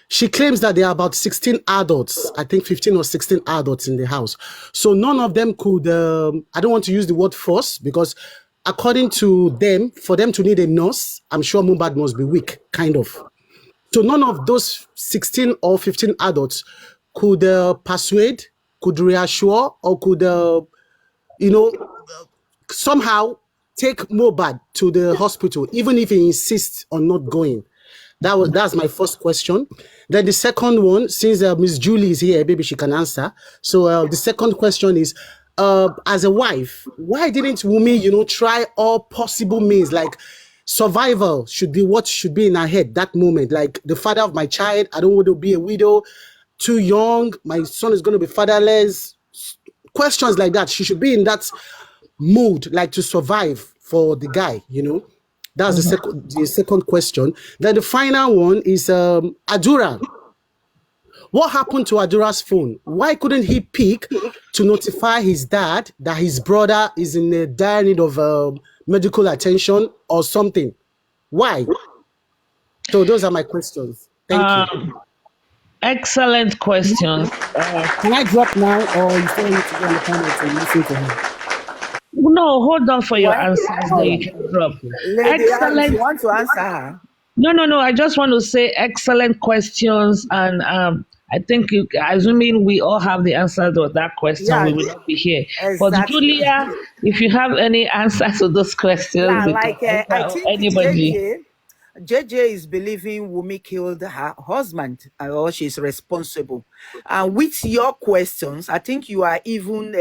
she claims that there are about 16 adults, I think 15 or 16 adults in the house. So none of them could, I don't want to use the word force, because according to them, for them to need a nurse, I'm sure Mohbad must be weak, kind of. So none of those 16 or 15 adults could persuade, could reassure, or could, somehow take Mohbad to the hospital, even if he insists on not going. That's my first question. Then the second one, since Miss Julie is here, maybe she can answer. So the second question is, as a wife, why didn't Wunmi, try all possible means? Like, survival should be what should be in her head that moment. Like, the father of my child, I don't want to be a widow, too young, my son is going to be fatherless. Questions like that. She should be in that mood, like, to survive for the guy, That's the second question. Then the final one is Adura. What happened to Adura's phone? Why couldn't he pick to notify his dad that his brother is in a dire need of medical attention or something? Why? So those are my questions. Thank you. Excellent questions. Can I drop now, or you still need to go on the panel to listen to him? No, hold on for your answers. Then you can drop. Lady Alice, you want to answer her? No. I just want to say excellent questions, and I think assuming we all have the answer to that question, we will not be here. Exactly. But Julia, if you have any answer to those questions, I think anybody. JJ is believing Wunmi killed her husband, or she's responsible. And with your questions, I think you are even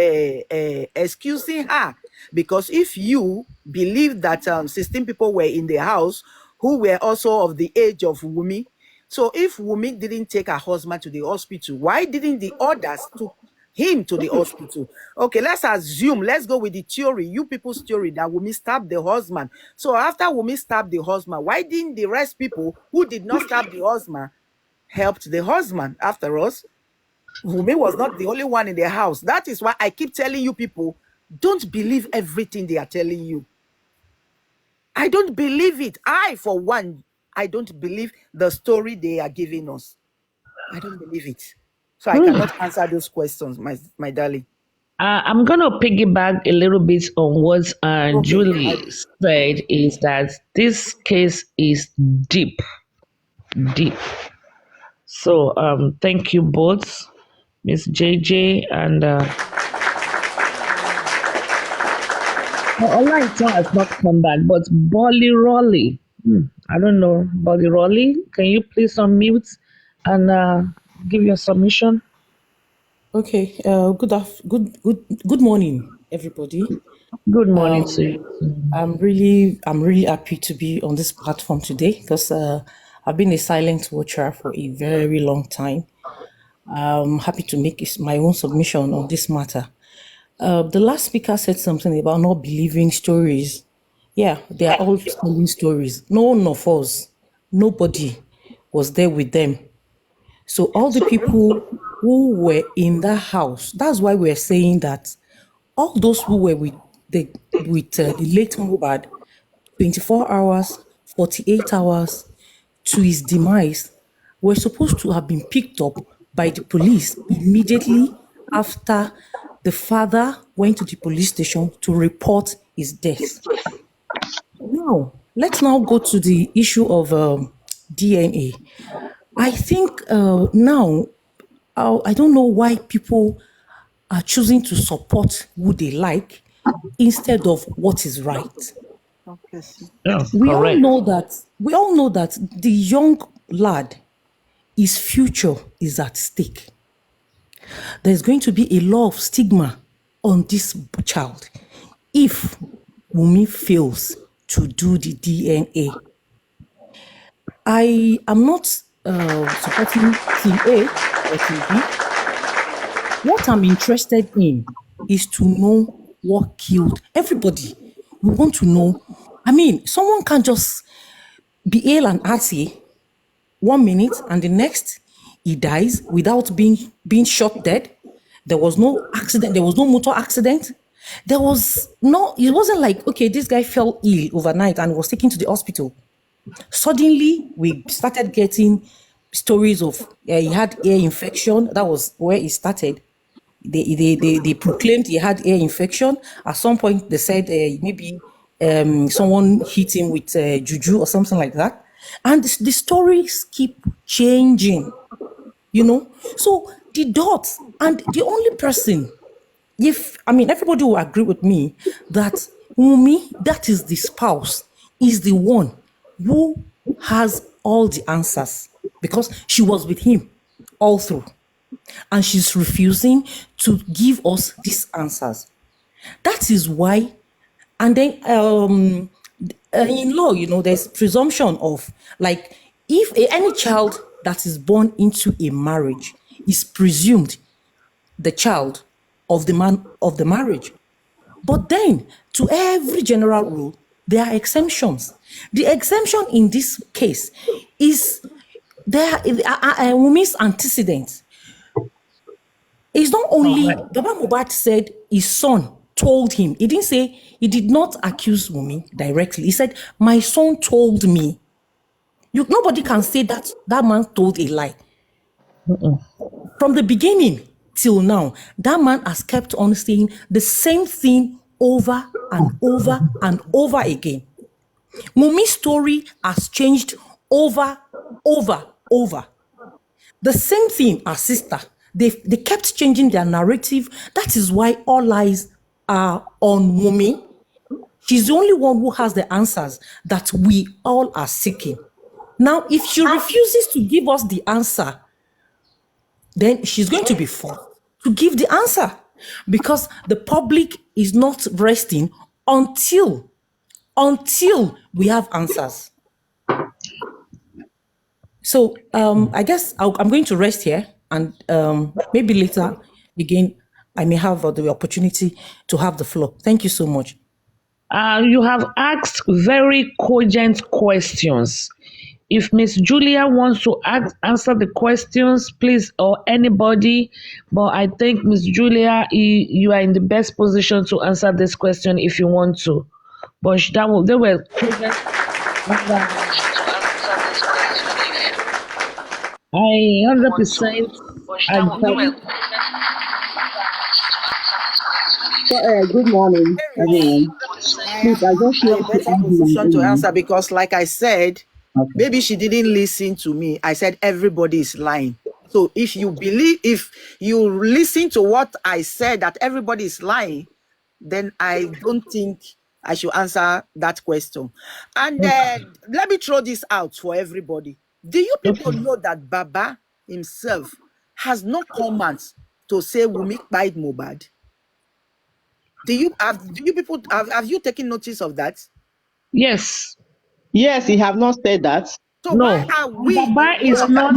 excusing her, because if you believe that 16 people were in the house who were also of the age of Wunmi, so if Wunmi didn't take her husband to the hospital, why didn't the others took him to the hospital? Okay, let's go with the theory, you people's theory, that Wunmi stabbed the husband. So after Wunmi stabbed the husband, why didn't the rest people who did not stab the husband helped the husband? After us, Wunmi was not the only one in the house. That is why I keep telling you people, don't believe everything they are telling you. I don't believe it. For one, I don't believe the story they are giving us. I don't believe it. So I cannot answer those questions, my darling. I'm going to piggyback a little bit on what Julie said, is that this case is deep. So thank you both, Miss JJ and Olaito has not come back, but Bolly Rolly. I don't know. Bolly Rolly, can you please unmute and give your submission? Okay. Good morning, everybody. Good morning to you. I'm really happy to be on this platform today, because I've been a silent watcher for a very long time. I'm happy to make my own submission on this matter. The last speaker said something about not believing stories. Yeah, they are all telling stories. No one of us, nobody was there with them. So all the people who were in that house, that's why we're saying that all those who were with the late Mohbad, 24 hours, 48 hours to his demise, were supposed to have been picked up by the police immediately after the father went to the police station to report his death. Now, let's now go to the issue of DNA. I think now, I don't know why people are choosing to support who they like instead of what is right. We all know that the young lad, his future is at stake. There's going to be a lot of stigma on this child if Wunmi fails to do the DNA. I am not supporting Team A or Team B. What I'm interested in is to know what killed everybody. We want to know. I mean, someone can't just be ill and hearty 1 minute and the next he dies without being shot dead. There was no accident. There was no motor accident. It wasn't like, okay, this guy fell ill overnight and was taken to the hospital. Suddenly, we started getting stories of he had ear infection. That was where it started. They proclaimed he had ear infection. At some point, they said maybe someone hit him with juju or something like that. And the stories keep changing, you know. So the dots, and the only person, if I mean everybody will agree with me that Wumi, that is the spouse, is the one who has all the answers because she was with him all through, and she's refusing to give us these answers. That is why, and then in law, you know, there's presumption of, like, if any child that is born into a marriage is presumed the child of the man of the marriage. But then, to every general rule, there are exemptions. The exemption in this case is there. Wumi's antecedents. It's not only Baba Mohbad said his son told him. He didn't say, he did not accuse Wumi directly. He said, my son told me. Nobody can say that that man told a lie. From the beginning till now, that man has kept on saying the same thing over and over and over again. Wumi's story has changed over. The same thing as sister. They kept changing their narrative. That is why all eyes are on Wumi. She's the only one who has the answers that we all are seeking. Now, if she refuses to give us the answer, then she's going to be forced to give the answer, because the public is not resting until we have answers. So I guess I'm going to rest here, and maybe later again I may have the opportunity to have the floor. Thank you so much. You have asked very cogent questions. If Miss Julia wants to answer the questions, please, or anybody, but I think Miss Julia, you are in the best position to answer this question if you want to. But they were cogent. I 100% agree. Good morning, everyone. Please, I just want to better position to answer, because like I said, maybe she didn't listen to me. I said everybody is lying. So if you listen to what I said, that everybody is lying, then I don't think I should answer that question. And let me throw this out for everybody. Do you people know that Baba himself has no comments to say Wumi kpai Mohbad? Have you taken notice of that? Yes. Yes, he have not said that. So why are we? Baba is not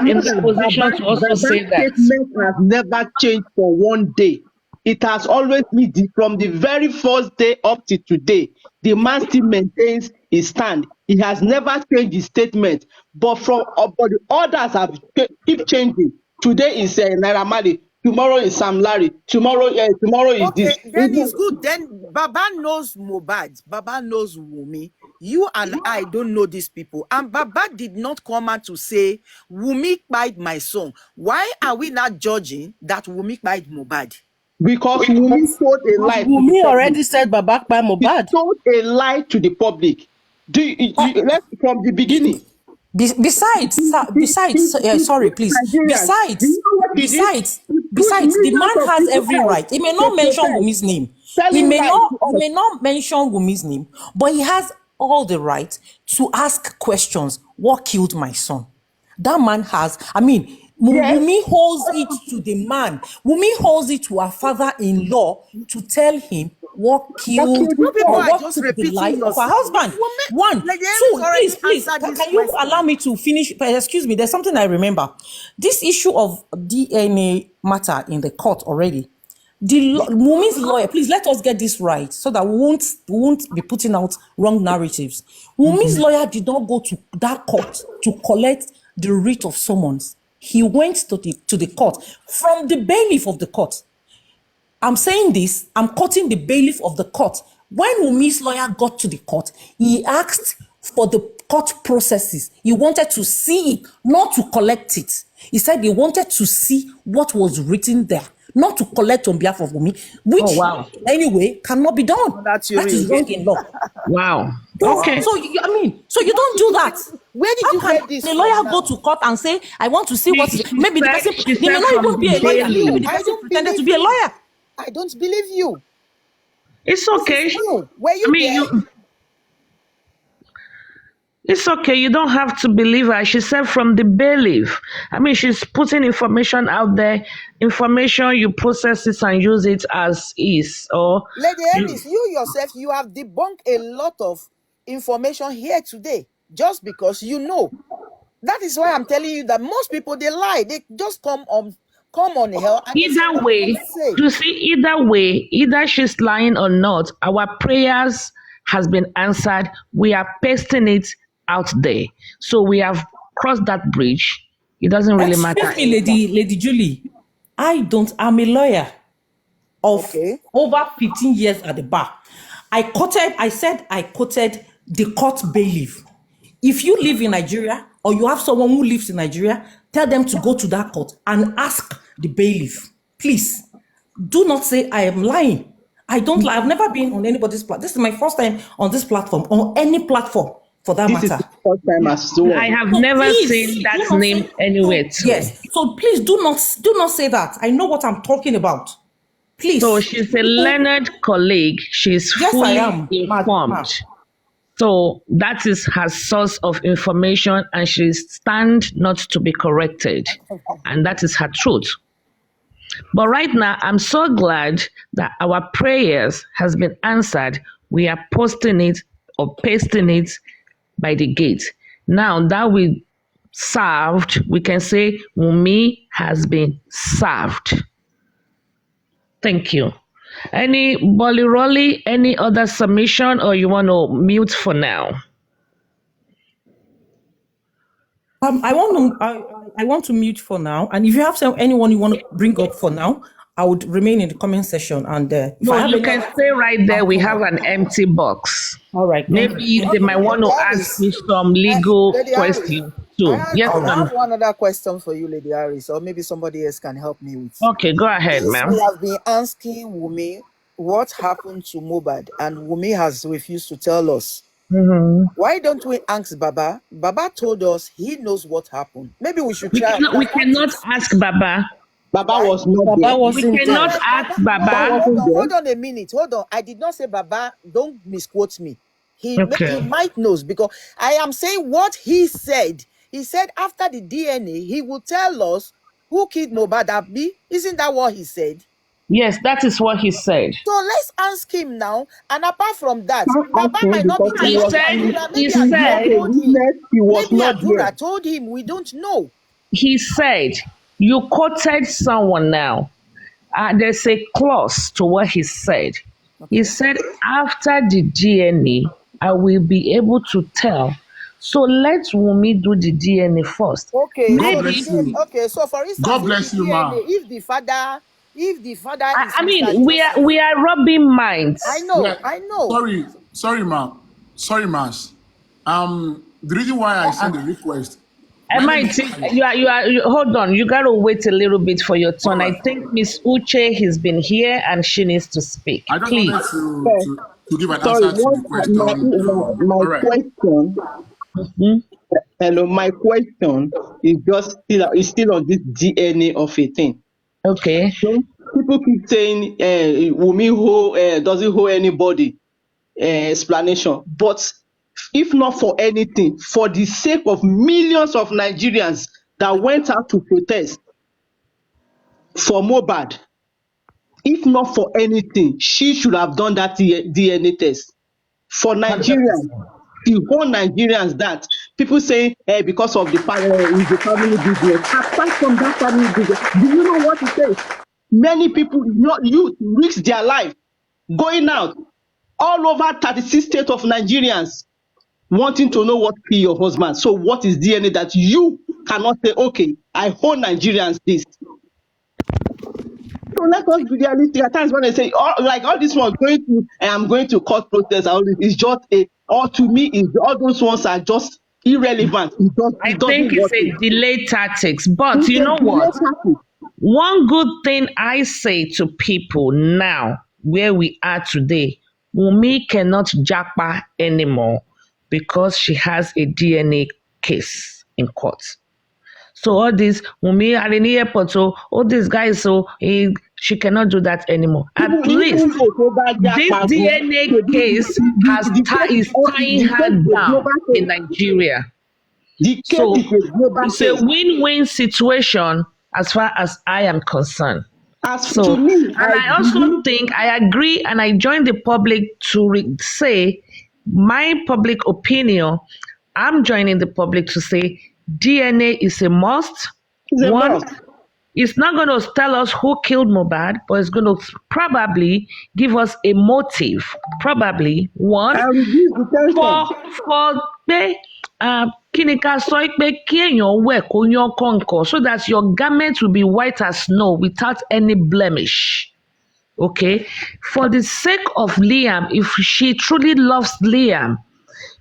in the position to also say that. Statement has never changed for one day. It has always been from the very first day up to today. The man still maintains his stand. He has never changed his statement. But the others have keep changing. Today is Naira Marley. Tomorrow is Sam Larry. Tomorrow is this. Then it's good. Then Baba knows Mohbad. Baba knows Wumi. You and I don't know these people. And Baba did not come out to say, Wumi kpai my son. Why are we not judging that Wumi kpai Mohbad? Because Wumi told a lie. Wumi already said Baba kpai Mohbad. He told a lie to the public. Let's from the beginning. Besides, sorry, please. Besides, the man has every right. He may not mention Wumi's name. He may not mention Wumi's name, but he has all the right to ask questions. What killed my son? That man has. I mean, Wumi holds it to the man. Wumi holds it to her father-in-law to tell him what killed or what took the life of her husband. One, two, please, can you allow me to finish? Excuse me, there's something I remember. This issue of DNA matter in the court already. Wumi's lawyer, please let us get this right so that we won't be putting out wrong narratives. Wumi's lawyer did not go to that court to collect the writ of summons. He went to the court from the bailiff of the court. I'm saying this, I'm quoting the bailiff of the court When Wumi's lawyer got to the court, he asked for the court processes. He wanted to see it, not to collect it. He said he wanted to see what was written there, not to collect on behalf of Wumi, which anyway cannot be done. That's That is wrong in law. Wow. So, Okay. so you don't do that. Where did you How get can this the from lawyer now? go to court and say, I want to see what She maybe the said- person she they may said not from even be a the lawyer. daily. Maybe the I person don't pretended to believe be a you. lawyer. I don't believe you. It's This okay. is new. Were you I mean, there? it's okay. You don't have to believe her. She said from the bailiff. I mean, she's putting information out there. Information, you process it and use it as is. Or Lady Ellis, you yourself, you have debunked a lot of information here today just because you know. That is why I'm telling you that most people, they lie. They just come on hell and they say either what way, they want to say. you see, either way, either she's lying or not, our prayers has been answered. We are pasting it out there. So we have crossed that bridge. It doesn't really matter. Excuse me, Lady Julie. I'm a lawyer of over 15 years at the bar. I said I quoted the court bailiff. If you live in Nigeria or you have someone who lives in Nigeria, tell them to go to that court and ask the bailiff. Please, do not say I am lying. I don't lie. I've never been on anybody's platform. This is my first time on this platform, on any platform for that This is matter. the first time as well. I have So never please, seen do that not name say- anywhere. too. Yes. So please do not say that. I know what I'm talking about. Please. So she's a learned colleague. She's Yes, I fully am. informed. So that is her source of information, and she stands not to be corrected. And that is her truth. But right now, I'm so glad that our prayers has been answered. We are posting it or pasting it by the gate. Now that we served, we can say Wumi has been served. Thank you. Any Bolly Rolly, any other submission, or you want to mute for now? I want to mute for now. And if you have anyone you want to bring up for now, I would remain in the comment section. And if I No, have you any can other- stay right there. We have an empty box. All right. Maybe they might want to ask me some legal Lady Harris, questions too. Yes, I ma'am. have one other question for you, Lady Harris, or maybe somebody else can help me with. Okay, go ahead, Since ma'am. we have been asking Wumi what happened to Mohbad, and Wumi has refused to tell us. Why don't we ask Baba? Baba told us he knows what happened. Maybe we should We try. cannot ask Baba. Baba was not there. We cannot ask Baba. Hold on a minute. Hold on. I did not say Baba. Don't misquote me. He might knows because I am saying what he said. He said after the DNA, he will tell us who killed Mohbad Abi. Isn't that what he said? Yes, that is what he said. So let's ask him now. And apart from that, Baba him might not be because telling he us. was- Maybe he said- He was maybe not Adura there. told him. We don't know. He said, you quoted someone now. There's a clause to what he said. He said, after the DNA, I will be able to tell. So let Wumi do the DNA first. Okay. Maybe. So for instance, God bless you, ma. if the father is I mean, we are rubbing minds. I know, Yeah. I know. Sorry, Mas. The reason why I sent the request. Hold on. You got to wait a little bit for your turn. I think Miss Uche has been here and she needs to speak. I just Please. wanted to give an Sorry, answer to the question. my All right. question. Hello, my question is still on this DNA of a thing. Okay. So people keep saying Wumi doesn't hold anybody explanation, but if not for anything, for the sake of millions of Nigerians that went out to protest for Mohbad, if not for anything, she should have done that DNA test. For Nigerians, the whole Nigerians that people say because of the family business. Apart from that family business, do you know what it says? Many people, youth, risk their life going out all over 36 states of Nigerians wanting to know what killed your husband. So what is DNA that you cannot say, okay, I hold Nigerians this? So let us be realistic. At times when they say, all this one going to, I'm going to court protest, all this is just or to me, all those ones are just irrelevant. I It think doesn't it's work. a delay tactics. But It's you a know delay what? tactic. One good thing I say to people now, where we are today, Wumi cannot japa anymore because she has a DNA case in court. So all this Wumi are in the airport, so all these guys, she cannot do that anymore. At least this DNA case is tying her down in Nigeria. So it's a win-win situation as far as I am concerned. So, and I also think I agree, and I join the public to say my public opinion. I'm joining the public to say DNA is a must. One, it's not going to tell us who killed Mohbad, but it's going to probably give us a motive. Probably one for kíníkà sọ pé kí èèyàn wẹ̀ kó yán kọ̀ǹkọ̀ so that your garment will be white as snow without any blemish. Okay, for the sake of Liam, if she truly loves Liam,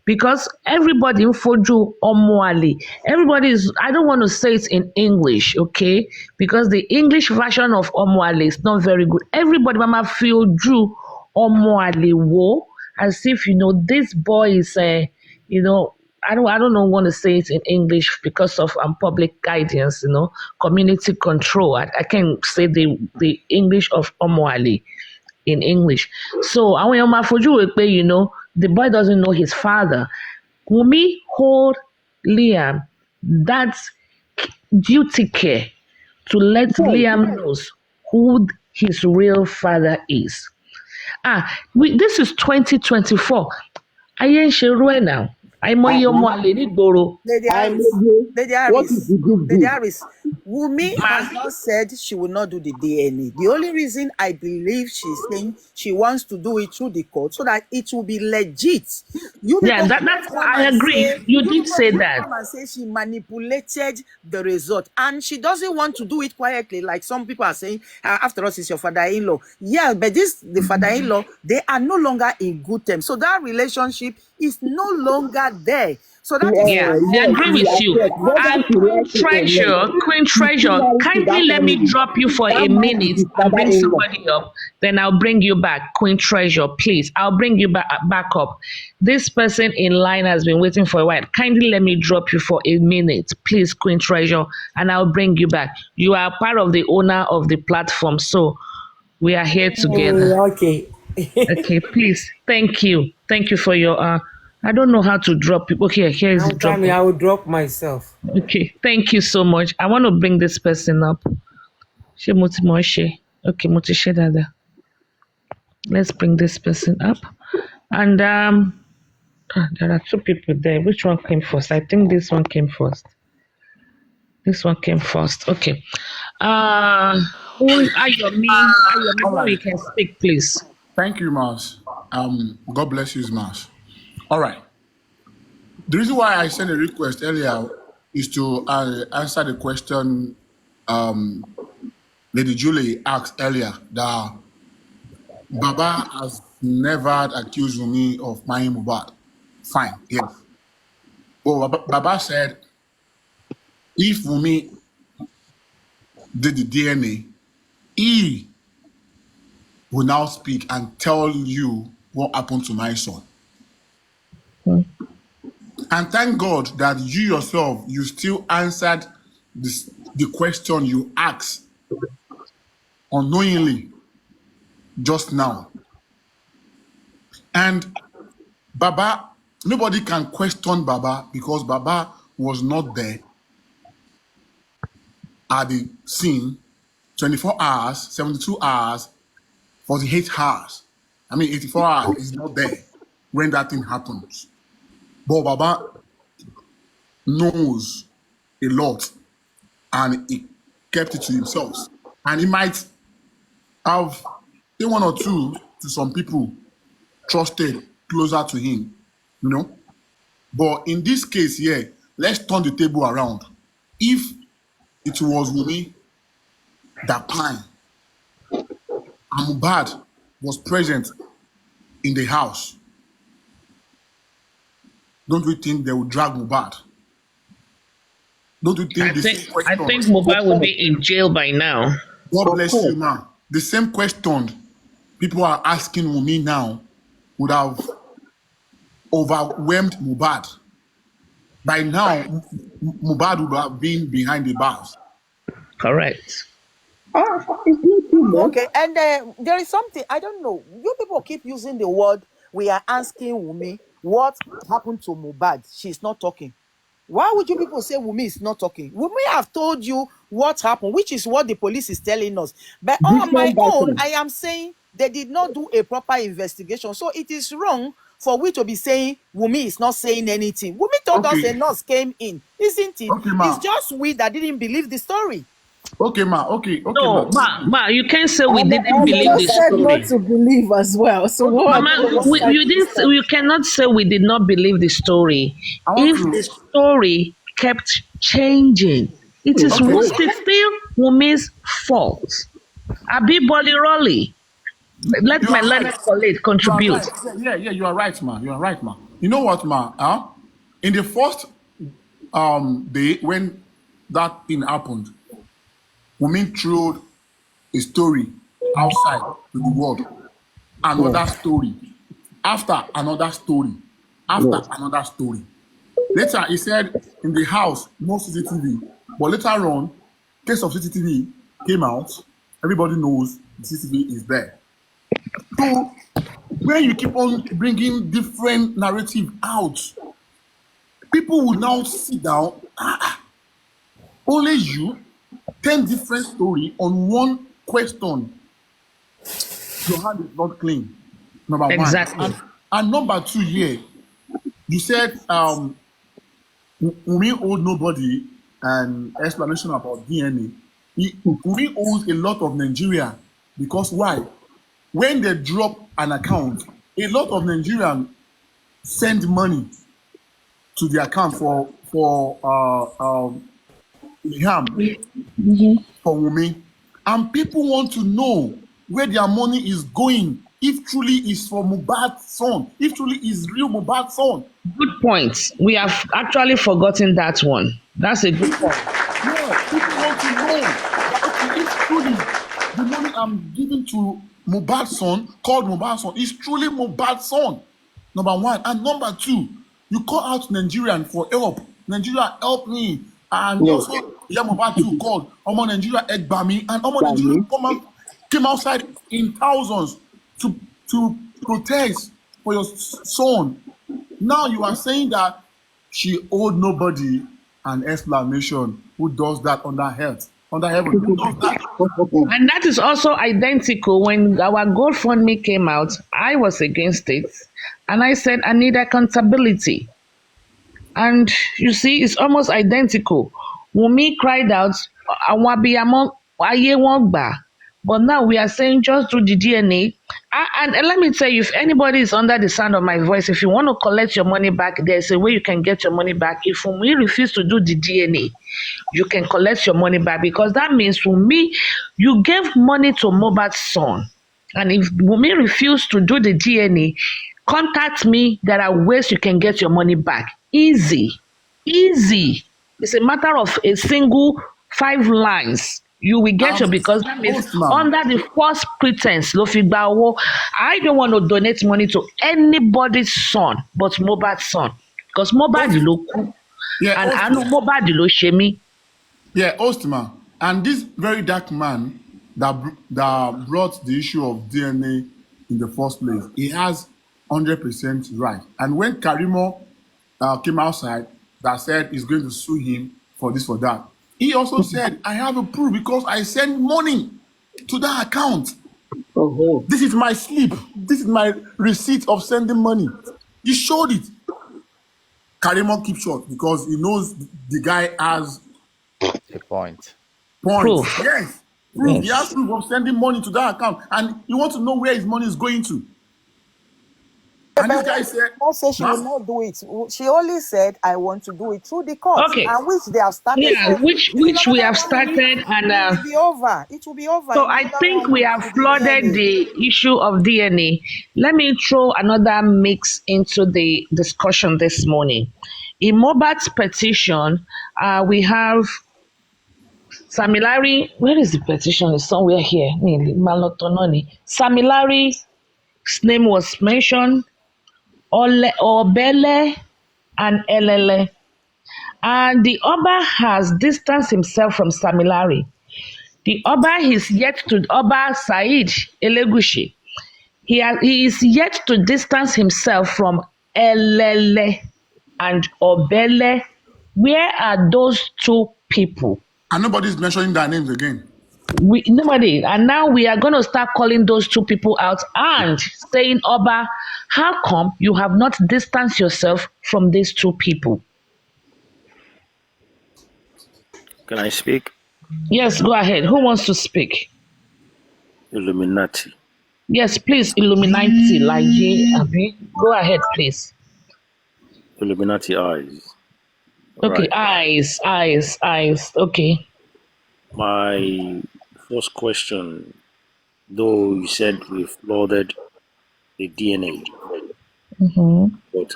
because everybody in Foju Omoali, everybody is, I don't want to say it in English, okay, because the English version of Omoali is not very good. Everybody mama feel Ju Omoali wo, as if, this boy is I don't know want to say it in English because of public guidance, community control. I can't say the English of Omoali in English. So I want to the boy doesn't know his father. Wumi hold Liam that's duty care to let Liam knows who his real father is. This is 2024. I ain't sure now. Lady Harris, Wumi has not said she will not do the DNA. The only reason I believe she's saying she wants to do it through the court so that it will be legit. That's I agree. You did say that. Come and say she manipulated the result, and she doesn't want to do it quietly, like some people are saying. After all, it's your father-in-law. Yeah, but the father-in-law, they are no longer in good terms. So that relationship is no longer there. So that I agree with you. And Queen Treasure, kindly let me drop you for a minute and bring somebody up. Then I'll bring you back. Queen Treasure, please. I'll bring you back up. This person in line has been waiting for a while. Kindly let me drop you for a minute, please, Queen Treasure, and I'll bring you back. You are part of the owner of the platform, so we are here together. Okay. Okay, please. Thank you. Thank you for your I don't know how to drop people. Okay, here is the drop. I will drop myself. Okay, thank you so much. I want to bring this person up. Okay, let's bring this person up. And there are two people there. Which one came first? I think this one came first. This one came first. Okay. Who are you? You can speak, please. Thank you, Mars. God bless you, Mars. All right. The reason why I sent a request earlier is to answer the question Lady Julie asked earlier that Baba has never accused me of buying Mohbad. Fine, yes. But Baba said if Wumi did the DNA, he will now speak and tell you what happened to my son. And thank God that you yourself, you still answered the question you asked unknowingly just now. And Baba, nobody can question Baba because Baba was not there at the scene 24 hours, 72 hours, 48 hours. 84 hours is not there when that thing happens. But Baba knows a lot and he kept it to himself. And he might have say one or two to some people trusted closer to him, But in this case here, let's turn the table around. If it was Wumi that pine and Mohbad was present in the house, don't we think they would drag Mohbad? Don't you think the same I question? think Mobile will be in jail by now. God bless you, man. The same question people are asking Wunmi now would have overwhelmed Mohbad. By now, Mohbad would have been behind the bars. Correct. Okay, and there is something, I don't know. You people keep using the word, we are asking Wunmi what happened to Mohbad. She's not talking. Why would you people say Wunmi is not talking? Wunmi have told you what happened, which is what the police is telling us. But on my own, I am saying they did not do a proper investigation. So it is wrong for we to be saying Wunmi is not saying anything. Wunmi told us a nurse came in, isn't it? Okay, ma. It's just we that didn't believe the story. Okay, ma. Okay, No, ma, you can't say we didn't And believe they the said story. not to believe as well. So what? Mama, you cannot say we did not believe the story. If the story kept changing, it is still Wumi's fault. Abi Boliroli. Let You my are learned right. colleague contribute. Yeah, you are right, ma. You are right, ma. You know what, ma? In the first day when that thing happened, Wunmi threw a story outside to the world. Another story. After another story. After another story. Later, he said in the house, no CCTV. But later on, case of CCTV came out. Everybody knows the CCTV is there. So, when you keep on bringing different narrative out, people will now sit down. Only you, 10 different stories on one question. Your hand is not clean. Number Exactly. one. And number two here, you said Wunmi owed nobody an explanation about DNA. Wunmi owes a lot of Nigeria because why? When they drop an account, a lot of Nigerians send money to the account for Liam, for Wunmi. And people want to know where their money is going, if truly is for Mohbad's son, if truly is real Mohbad's son. Good point. We have actually forgotten that one. That's a good point. Yeah, people want to know that, okay, if truly the money I'm giving to Mohbad's son, called Mohbad's son, is truly Mohbad's son. Number one. And number two, you call out Nigerian for help. Nigeria, help me. And also, Mohbad too called Omo Nigeria Egbami, and Omo Nigeria came outside in thousands to protest for your son. Now you are saying that she owed nobody an explanation. Who does that under health? Under heaven? Who does that? And that is also identical. When our GoFundMe came out, I was against it. And I said, I need accountability. And you see, it's almost identical. Wunmi cried out, but now we are saying just do the DNA. And let me tell you, if anybody is under the sound of my voice, if you want to collect your money back, there's a way you can get your money back. If Wunmi refuse to do the DNA, you can collect your money back, because that means Wunmi, you gave money to Mohbad's son. And if Wunmi refused to do the DNA, contact me. There are ways you can get your money back. Easy. It's a matter of a single 5 lines. You will get your, because that means under the false pretense, I don't want to donate money to anybody's son but Mohbad's son. Because Mohbad is local. Yeah, and I know Mohbad is shemi. Yeah, Ostma. And this very dark man that brought the issue of DNA in the first place, he has 100% right. And when Karimo came outside that said he's going to sue him for this, for that, he also said, I have a proof because I send money to that account. This is my slip. This is my receipt of sending money. He showed it. Karimo keeps short because he knows the guy has a point. Proof. Yes. Proof. Yes. He has proof of sending money to that account. And you want to know where his money is going to. And this guy said, Not say she will huh? not do it. She only said, I want to do it through the court, Okay. and which they have started. Yeah, So which in we another have 1 week, started, and it will be over. It will be over so in I another think 1 we week have with the flooded DNA. the issue of DNA. Let me throw another mix into the discussion this morning. In Mobat's petition, we have Samilari. Where is the petition? It's somewhere here. Samilari's name was mentioned. Obele and Elele. And the Oba has distanced himself from Samilari. The Oba is yet to, Oba Said Elegushi, he is yet to distance himself from Elele and Obele. Where are those two people? And nobody's mentioning their names again. Nobody. And now we are going to start calling those two people out and saying, Oba, how come you have not distanced yourself from these two people? Can I speak? Yes, go ahead. Who wants to speak? Illuminati. Yes, please, Illuminati, Abi. Go ahead, please. Illuminati eyes. Okay, Right. eyes. Okay. My first question, though you said we flooded the DNA, Mm-hmm. but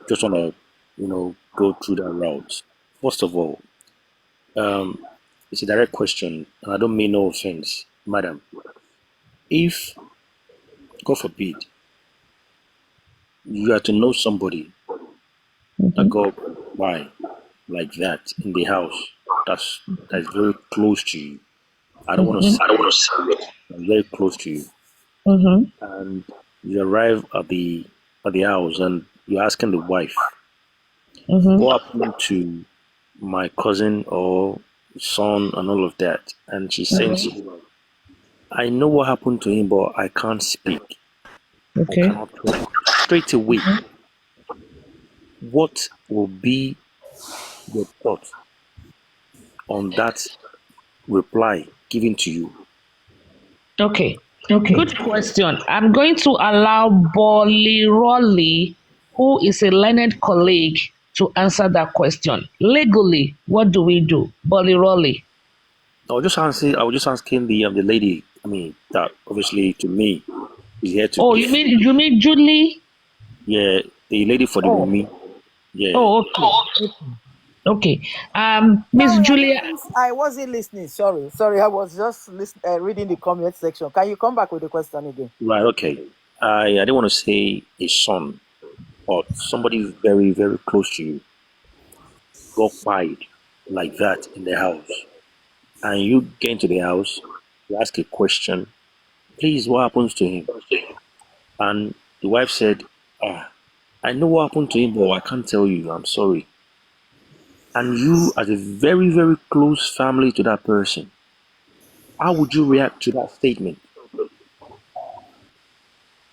just want to, go through that route. First of all, it's a direct question, and I don't mean no offense, madam. If, God forbid, you are to know somebody that got by like that in the house, that's very close to you. I don't want to say very close to you, Mm-hmm. and you arrive at the house and you're asking the wife, Mm-hmm. what happened to my cousin or son and all of that, and she's saying to you, I know what happened to him, but I can't speak. Okay. I cannot talk. Straight away, what will be your thought on that reply given to you? Okay. Good question. I'm going to allow Bolly Rolly, who is a learned colleague, to answer that question. Legally, what do we do? Bolly Rolly. I was just asking the lady. I mean, that obviously to me is here to. Oh, you mean Julie? Yeah, the lady for the Wumi. Yeah. Oh, okay. Okay. Miss Julia. I wasn't listening. Sorry. I was just reading the comment section. Can you come back with the question again? Right. Okay. I didn't want to say a son, but somebody very, very close to you got fired like that in the house, and you get into the house, you ask a question, please, what happens to him? And the wife said, I know what happened to him, but I can't tell you. I'm sorry. And you, as a very, very close family to that person, how would you react to that statement?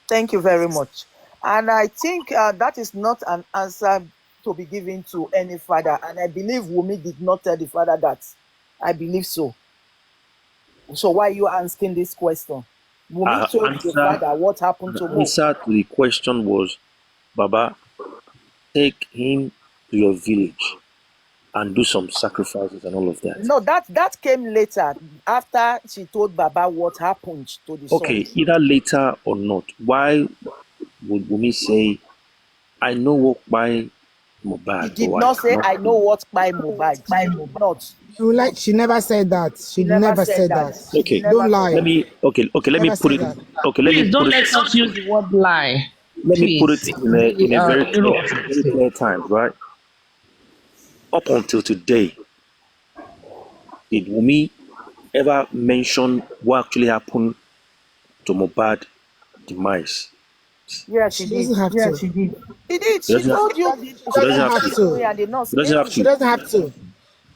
Thank you very much. And I think that is not an answer to be given to any father. And I believe Wumi did not tell the father that. I believe so. So why are you asking this question? Wumi told the father what happened to The Mo. answer to the question was, Baba, take him to your village and do some sacrifices and all of that. No, that came later after she told Baba what happened to the Okay, son. either later or not, why would Wumi say, I know what by Mohbad? He did not say, I know what by Mohbad. She did not. She never said that. She never said that. Okay, Don't lie. let me Never put said it. that. Okay, let me Please don't put let it. us use the word lie. Let me put it in a very Please. clear time, right? Up until today, did Wumi ever mention what actually happened to Mohbad demise? Yes, she did. doesn't have to. She did. She Doesn't told you. She doesn't have to. She doesn't have She to. doesn't have to.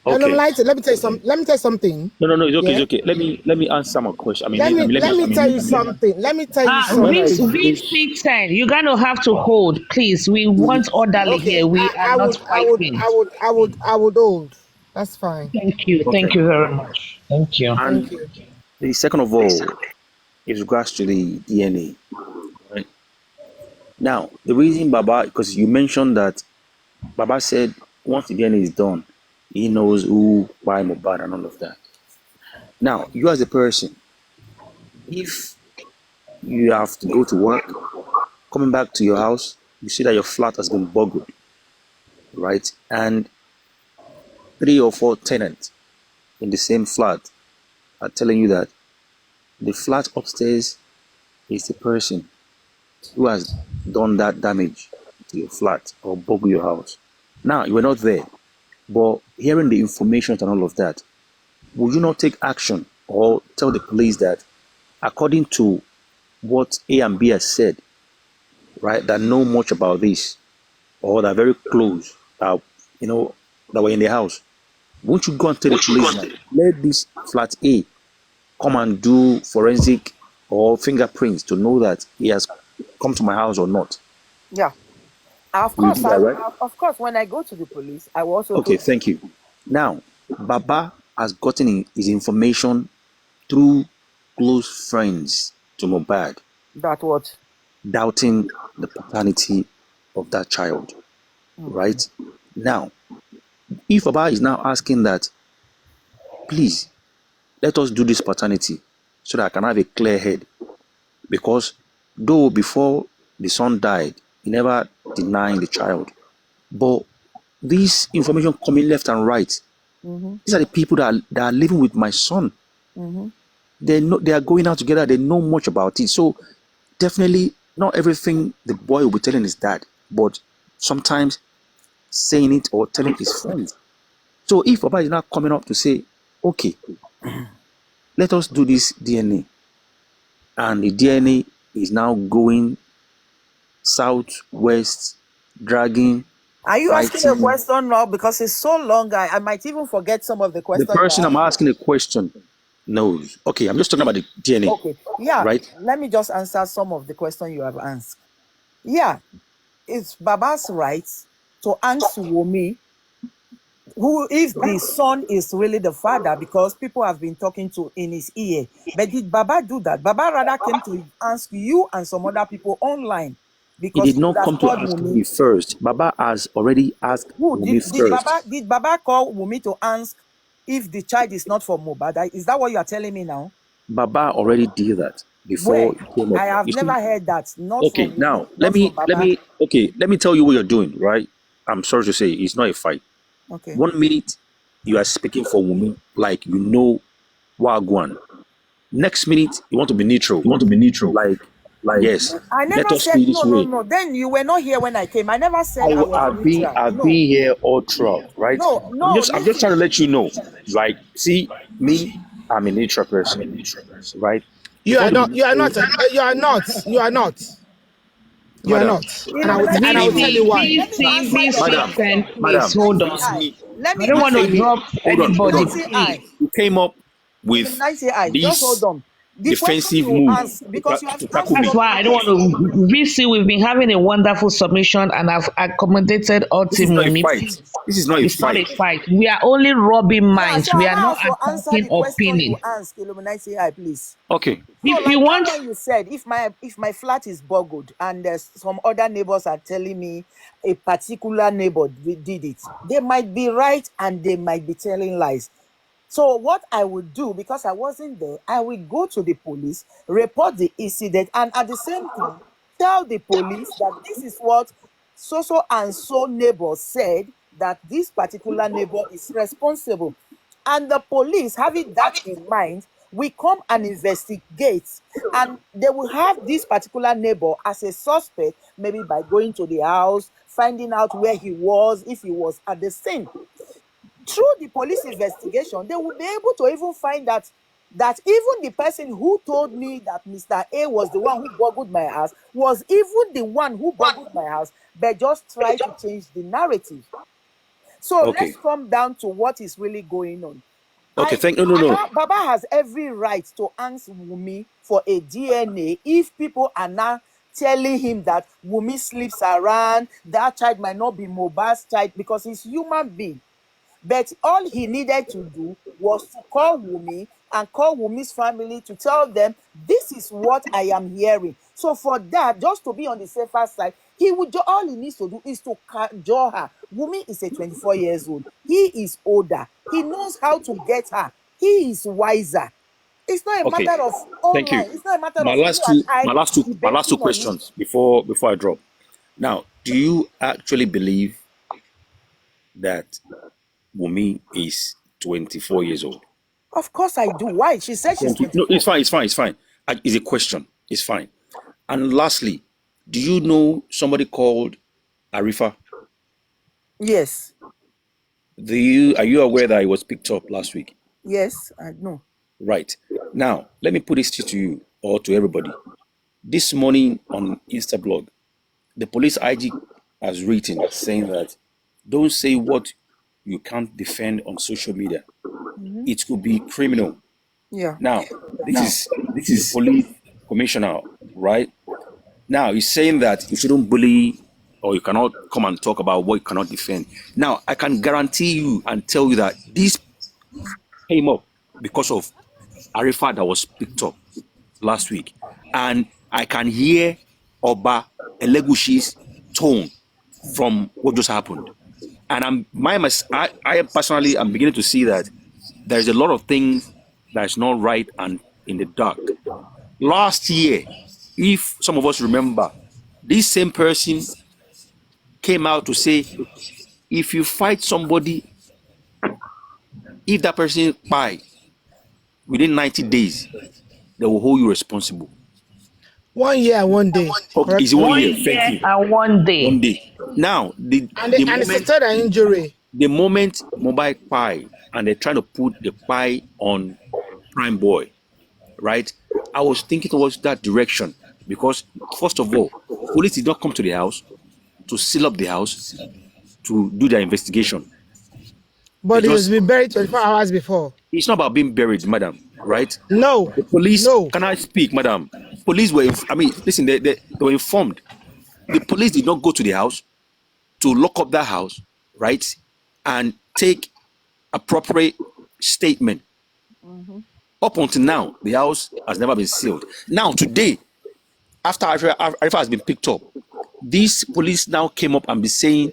Okay. Let me tell you something. No, it's okay. Yeah? It's okay. Let me answer my question. I mean, Let me tell you something. Let me tell you something. V10, you're gonna have to hold, please. We want orderly here. We are not fighting. I would hold. That's fine. Thank you. Okay. Thank you very much. Thank you. And the second of all, in regards to the DNA, right? Now, the reason Baba, because you mentioned that Baba said once the DNA is done, he knows who, why Mohbad and all of that. Now, you as a person, if you have to go to work, coming back to your house, you see that your flat has been burgled, right? And 3 or 4 tenants in the same flat are telling you that the flat upstairs is the person who has done that damage to your flat or burgled your house. Now, you were not there, but hearing the information and all of that, would you not take action or tell the police that according to what A and B has said, right, that know much about this or that are very close, that were in the house, won't you go and tell the police that let this flat A come and do forensic or fingerprints to know that he has come to my house or not? Yeah. Of You course, do that, right? of course, when I go to the police, I will also Okay, go. thank you. Now, Baba has gotten his information through close friends to Mohbad, That what? doubting the paternity of that child, right? Now, if Baba is now asking that, please, let us do this paternity so that I can have a clear head, because though before the son died, he never denied the child, but this information coming left and right, these are the people that are living with my son. They are going out together. They know much about it. So definitely not everything the boy will be telling his dad, but sometimes saying it or telling his friends. So if Baba is not coming up to say, okay, let us do this DNA, and the DNA is now going south, west, dragging, Are you asking a fighting. question now? Because it's so long, I might even forget some of the The questions. person I'm asking a question knows. Okay, I'm just talking about the DNA, Okay, yeah. right? Let me just answer some of the questions you have asked. Yeah, it's Baba's right to ask Wumi who, if the son is really the father, because people have been talking to in his ear. But did Baba do that? Baba rather came to ask you and some other people online, He because did he would not have come to called ask Wumi. me first. Baba has already asked Who me did first. Baba call Wumi to ask if the child is not for Mohbad? Is that what you are telling me now? Baba already did that Where? before he came up. I have You never see, heard that. Not okay, from Wumi, now not from Baba. let me tell you what you're doing, right? I'm sorry to say it's not a fight. Okay. 1 minute you are speaking for Wumi like you know Wagwan. Next minute you want to be neutral. You want to be neutral. Like, yes, I let never us said see this way. no. Then you were not here when I came. I never said I was I've been neutral. No. here all throughout, right? No, I'm just trying to listen. let you know. Like, see, me, I'm a neutral person, right? You If are want to not. be You are not. neutral, You are not. You are not. You are madam, not. And I will. madam, And I will excuse tell me, you why. madam, Please, madam, hold on. excuse me. Let me I don't want answer to You came, you. drop hold on, hold anybody, on. Illuminati, please. You came up with just hold this on. The question defensive you move ask, because you have to asked tackle That's me. so why many I don't questions. want to. VC, we've been having a wonderful submission, and I've accommodated all This is team not a Wumi. fight. Please, This is not a it's not a fight. fight. We are only rubbing Yeah, minds. so We are allow not us to answer attacking the question you opinion. asked, Illuminati, please. Okay. So, If you like that want, one you said, if my flat is boggled and there's some other neighbors are telling me a particular neighbor did it, they might be right and they might be telling lies. So what I would do, because I wasn't there, I will go to the police, report the incident, and at the same time tell the police that this is what so and so neighbor said, that this particular neighbor is responsible. And the police, having that in mind, we come and investigate, and they will have this particular neighbor as a suspect, maybe by going to the house, finding out where he was, if he was at the scene. Through the police investigation, they will be able to even find that even the person who told me that Mr. A was the one who boggled my house was even the one who boggled my house, but just try to change the narrative. So Okay. let's come down to what is really going on. Okay. No. Baba has every right to ask Wumi for a DNA if people are now telling him that Wumi sleeps around, that child might not be Mohbad's child, because he's human being. But all he needed to do was to call Wumi and call Wumi's family to tell them, this is what I am hearing. So for that, just to be on the safer side, all he needs to do is to cajole her. Wumi is a 24 years old. He is older. He knows how to get her. He is wiser. It's not a Okay. matter of Thank you. online. It's not a matter My of you last and two, I my last two debating on it. questions before I drop. Now, do you actually believe that Wumi is 24 years old? Of course I do. Why? She said she's 24. No, it's fine. It's fine. It's a question. It's fine. And lastly, do you know somebody called Arifa? Yes. Are you aware that he was picked up last week? Yes, I know. Right. Now, let me put this to you or to everybody. This morning on Instablog, the police IG has written saying that don't say what you can't defend on social media. It could be criminal. Yeah. Now, this is police commissioner, right? Now, he's saying that you shouldn't bully or you cannot come and talk about what you cannot defend. Now, I can guarantee you and tell you that this came up because of Arifa that was picked up last week. And I can hear Oba Elegushi's tone from what just happened. And I personally am beginning to see that there's a lot of things that's not right and in the dark. Last year, if some of us remember, this same person came out to say, if you fight somebody, if that person dies within 90 days, they will hold you responsible. 1 year, 1 day. Okay, is it 1 year? Thank you. And 1 day. 1 day. Now, And it's a an injury. the moment mobile pie and they're trying to put the pie on Prime Boy, right? I was thinking towards that direction because, first of all, police did not come to the house to seal up the house to do their investigation. But it has been buried 24 hours before. It's not about being buried, madam, right? No. The police, can I speak, madam? Police were, listen, they were informed. The police did not go to the house to lock up that house, right? And take appropriate statement. Up until now, the house has never been sealed. Now, today, after Arifa has been picked up, these police now came up and be saying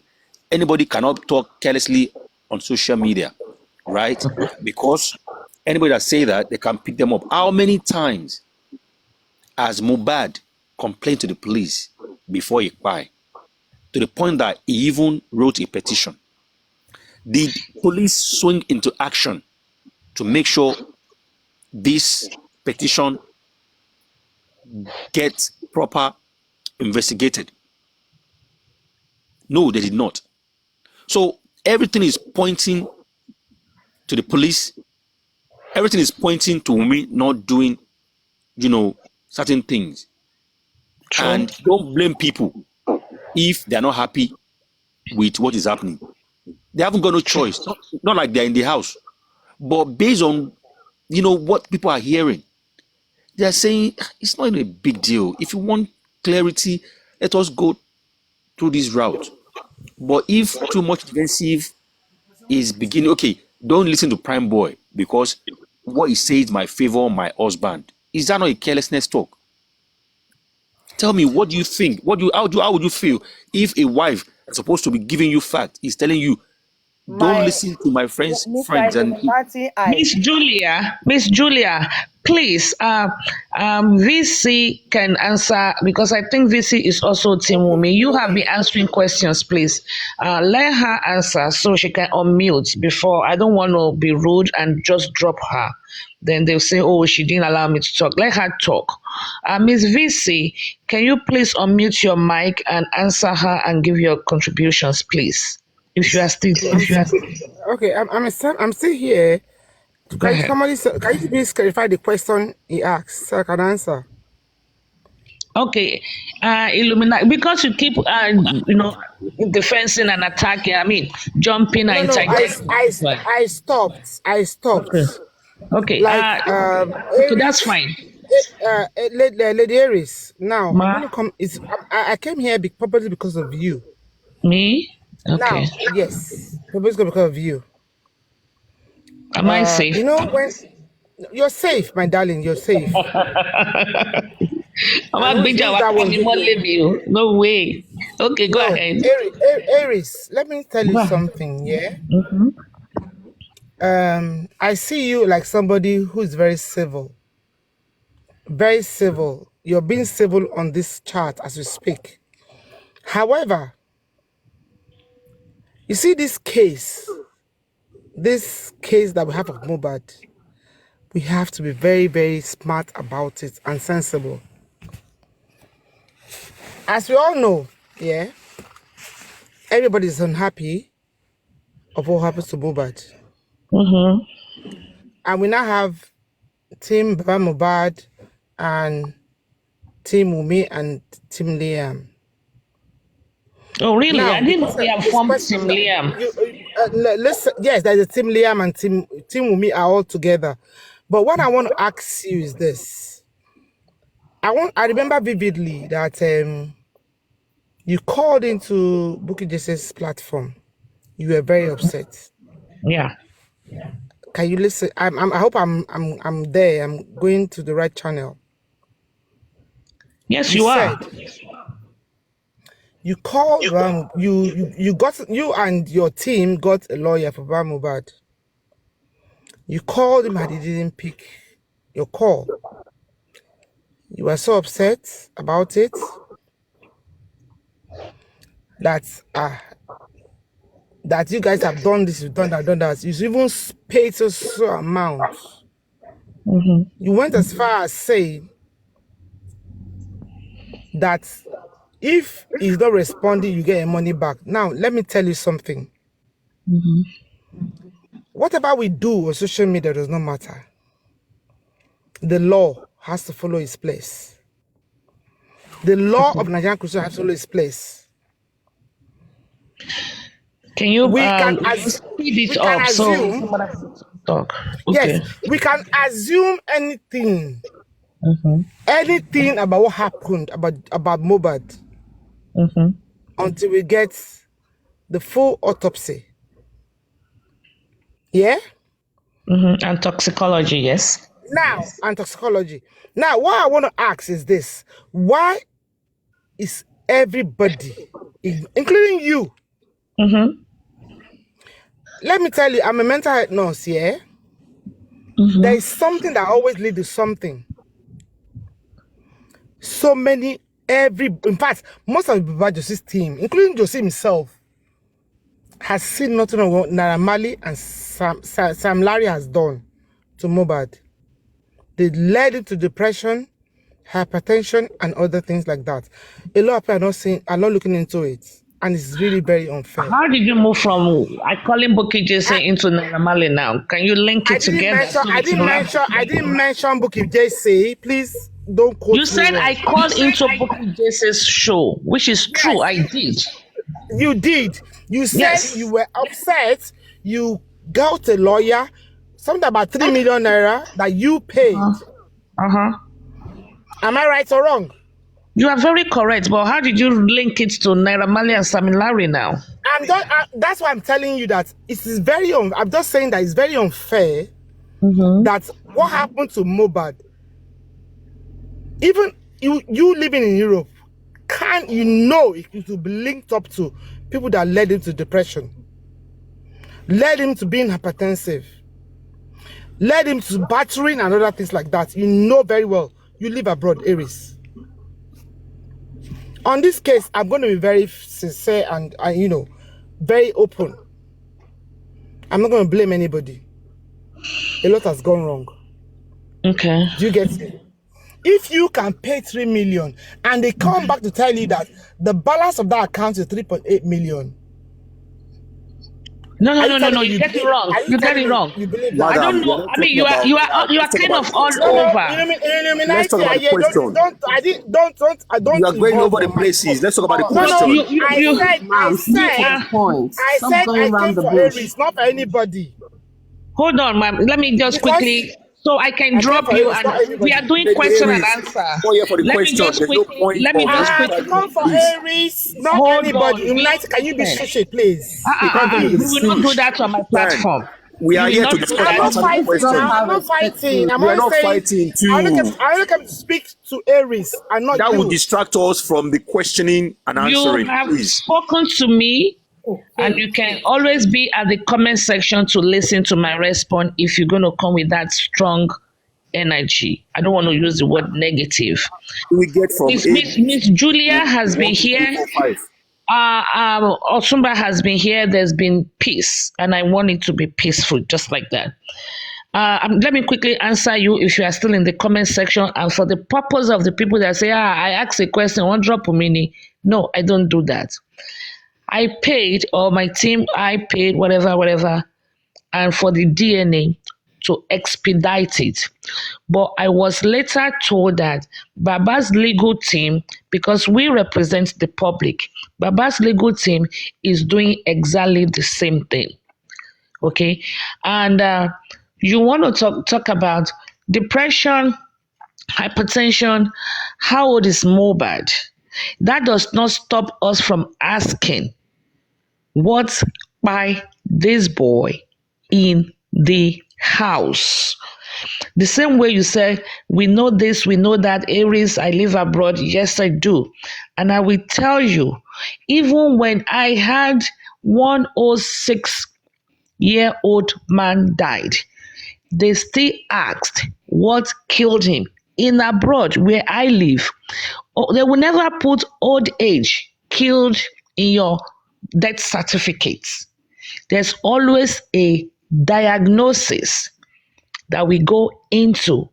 anybody cannot talk carelessly on social media, right? Because anybody that say that, they can pick them up. How many times has Mohbad complained to the police before he died? To the point that he even wrote a petition. Did police swing into action to make sure this petition gets proper investigated? No, they did not. So everything is pointing to the police. Everything is pointing to me not doing, certain things. True. And don't blame people if they're not happy with what is happening. They haven't got no choice. Not like they're in the house. But based on, what people are hearing, they are saying it's not even a big deal. If you want clarity, let us go through this route. But if too much defensive is beginning, okay, don't listen to Prime Boy because what he says might favor my husband. Is that not a carelessness talk? Tell me, what do you think? How would you feel if a wife is supposed to be giving you facts is telling you, don't listen to my friends and Miss Julia, please, VC can answer because I think VC is also Team Wumi. You have been answering questions, please. Let her answer so she can unmute before. I don't want to be rude and just drop her. Then they'll say, oh, she didn't allow me to talk. Let her talk. Miss VC, can you please unmute your mic and answer her and give your contributions, please? If you are still Okay, I'm still here. Can you please clarify the question he asked so I can answer? Okay, Illuminati, because you keep defending and attacking. Jumping and interjecting. I stopped. Okay. Like, okay, that's fine. Lady Aries. Now, I came here probably because of you. Me? Okay. Now, yes, because of you. Am I safe? When you're safe, my darling, you're safe. Ọmọ gbéjà wá that ká one mi mọ́lé mi o. No way. Okay, go No, ahead. Aries, let me tell you something, yeah? I see you like somebody who's very civil. Very civil. You're being civil on this chat as we speak. However, you see this case that we have of Mohbad, we have to be very, very smart about it and sensible. As we all know, yeah, everybody's unhappy of what happens to Mohbad. And we now have Team Baba Mohbad and Team Wunmi and Team Liam. Oh, really? Now, I didn't know because they have this formed question Team that Liam. listen, yes, there's a Team Liam and Team Wunmi are all together. But what I want to ask you is this. I remember vividly that you called into Bukky Jese's platform. You were very upset. Yeah. Can you listen? I hope I'm there. I'm going to the right channel. Yes, you are. You called you and your team got a lawyer for Baba Mohbad. You called him and he didn't pick your call. You were so upset about it that you guys have done this, you've done that. You even paid so amount. You went as far as saying that if he's not responding, you get your money back. Now, let me tell you something. Whatever we do on social media does not matter. The law has to follow its place. The law of Nigerian Christian has to follow its place. Can you we speed it can up assume, talk? Okay. yes, we can assume anything about what happened about Mohbad until we get the full autopsy. Yeah? And toxicology, yes. Now, and toxicology. Now, what I want to ask is this. Why is everybody, including you, let me tell you, I'm a mental health nurse, yeah? There is something that always leads to something. So many, in fact, most of the Jose's team, including Jose himself, has seen nothing of what Naira Marley and Sam Larry has done to Mohbad. They led him to depression, hypertension, and other things like that. A lot of people are not looking into it, and it's really very unfair. How did you move from I call him Bukky Jesse into Naira Marley now? Can you link it together? I didn't mention Bukky Jesse. Please don't quote me. You said I called into Bukky Jesse's show, which is true. I did. You did. You said you were upset. You got a lawyer, something about 3 million naira that you paid. Am I right or wrong? You are very correct, but how did you link it to Naira Marley and Sam Larry now? That's why I'm telling you that it is very I'm just saying that it's very unfair that what happened to Mohbad, even you living in Europe, it will be linked up to people that led him to depression, led him to being hypertensive, led him to battering and other things like that. You know very well. You live abroad, Aries. On this case, I'm going to be very sincere and very open. I'm not going to blame anybody. A lot has gone wrong. Okay. Do you get it? If you can pay 3 million and they come back to tell you that the balance of that account is 3.8 million. No, you get it wrong. You get it wrong. I don't know. I mean, you are kind of all over. Let's talk about the question. You are going over the places. Let's talk about the question. I said I came for Aries, not for anybody. Hold on, ma'am. Let me just quickly, so I can drop you. And we are doing question and answer. Let me just quickly. I come for Aries, not anybody. Can you be shushy, please? We will not do that on my platform. We You are will here not to do discuss I'm and not that. answer the fighting. question. I'm not fighting. I'm We are only not saying fighting I only came to speak to Aries and not that would you. distract us from the questioning and You answering, have please. spoken to me, and you can always be at the comment section to listen to my response if you're going to come with that strong energy. I don't want to use the word negative. We get from Miss Julia has been 1, 2, 3, here. 4, 5. Otumba has been here. There's been peace, and I want it to be peaceful, just like that. Let me quickly answer you if you are still in the comment section. And for the purpose of the people that say, I asked a question, one drop of mini. No, I don't do that. I paid, or my team, I paid whatever, and for the DNA to expedite it. But I was later told that Baba's legal team, because we represent the public, Baba's legal team is doing exactly the same thing. Okay? And you want to talk about depression, hypertension, how old is Mohbad? That does not stop us from asking what by this boy in the house. The same way you say, we know this, we know that, Aries, I live abroad. Yes, I do. And I will tell you, even when I had 106-year-old man died, they still asked what killed him in abroad where I live. They will never put old age killed in your death certificates. There's always a diagnosis that we go into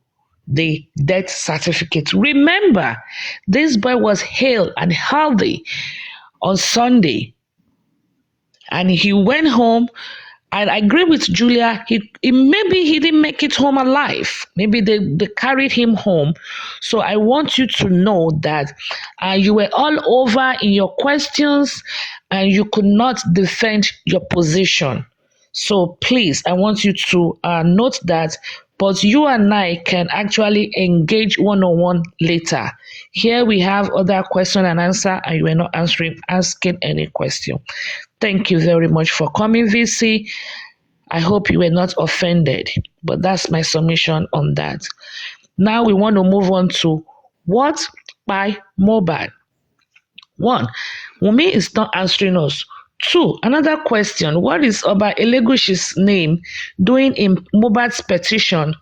the death certificate. Remember, this boy was hale and healthy on Sunday, and he went home. And I agree with Julia. Maybe he didn't make it home alive. Maybe they carried him home. So I want you to know that you were all over in your questions and you could not defend your position. So please, I want you to note that. But you and I can actually engage one-on-one later. Here we have other question and answer, and you are not asking any question. Thank you very much for coming, VC. I hope you were not offended, but that's my submission on that. Now we want to move on to what by Mohbad. 1, Wunmi is not answering us. 2, another question. What is Oba Elegush's name doing in Mohbad's petition?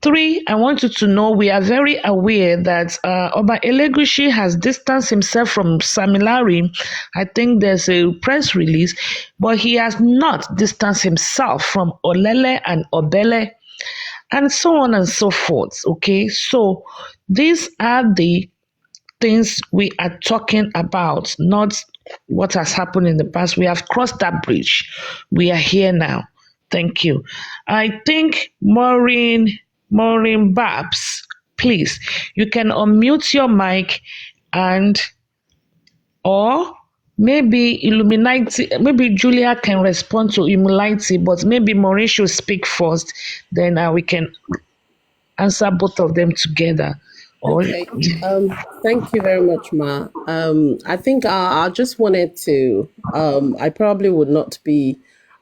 3, I want you to know we are very aware that Oba Elegushi has distanced himself from Samilari. I think there's a press release, but he has not distanced himself from Olele and Obele, and so on and so forth. Okay, so these are the things we are talking about, not what has happened in the past. We have crossed that bridge. We are here now. Thank you. I think Maureen Babs, please, you can unmute your mic, and or maybe Illuminati, maybe Julia can respond to Illuminati, but maybe Maureen should speak first, then we can answer both of them together. Okay. Thank you very much, Ma. I think I just wanted to. I probably would not be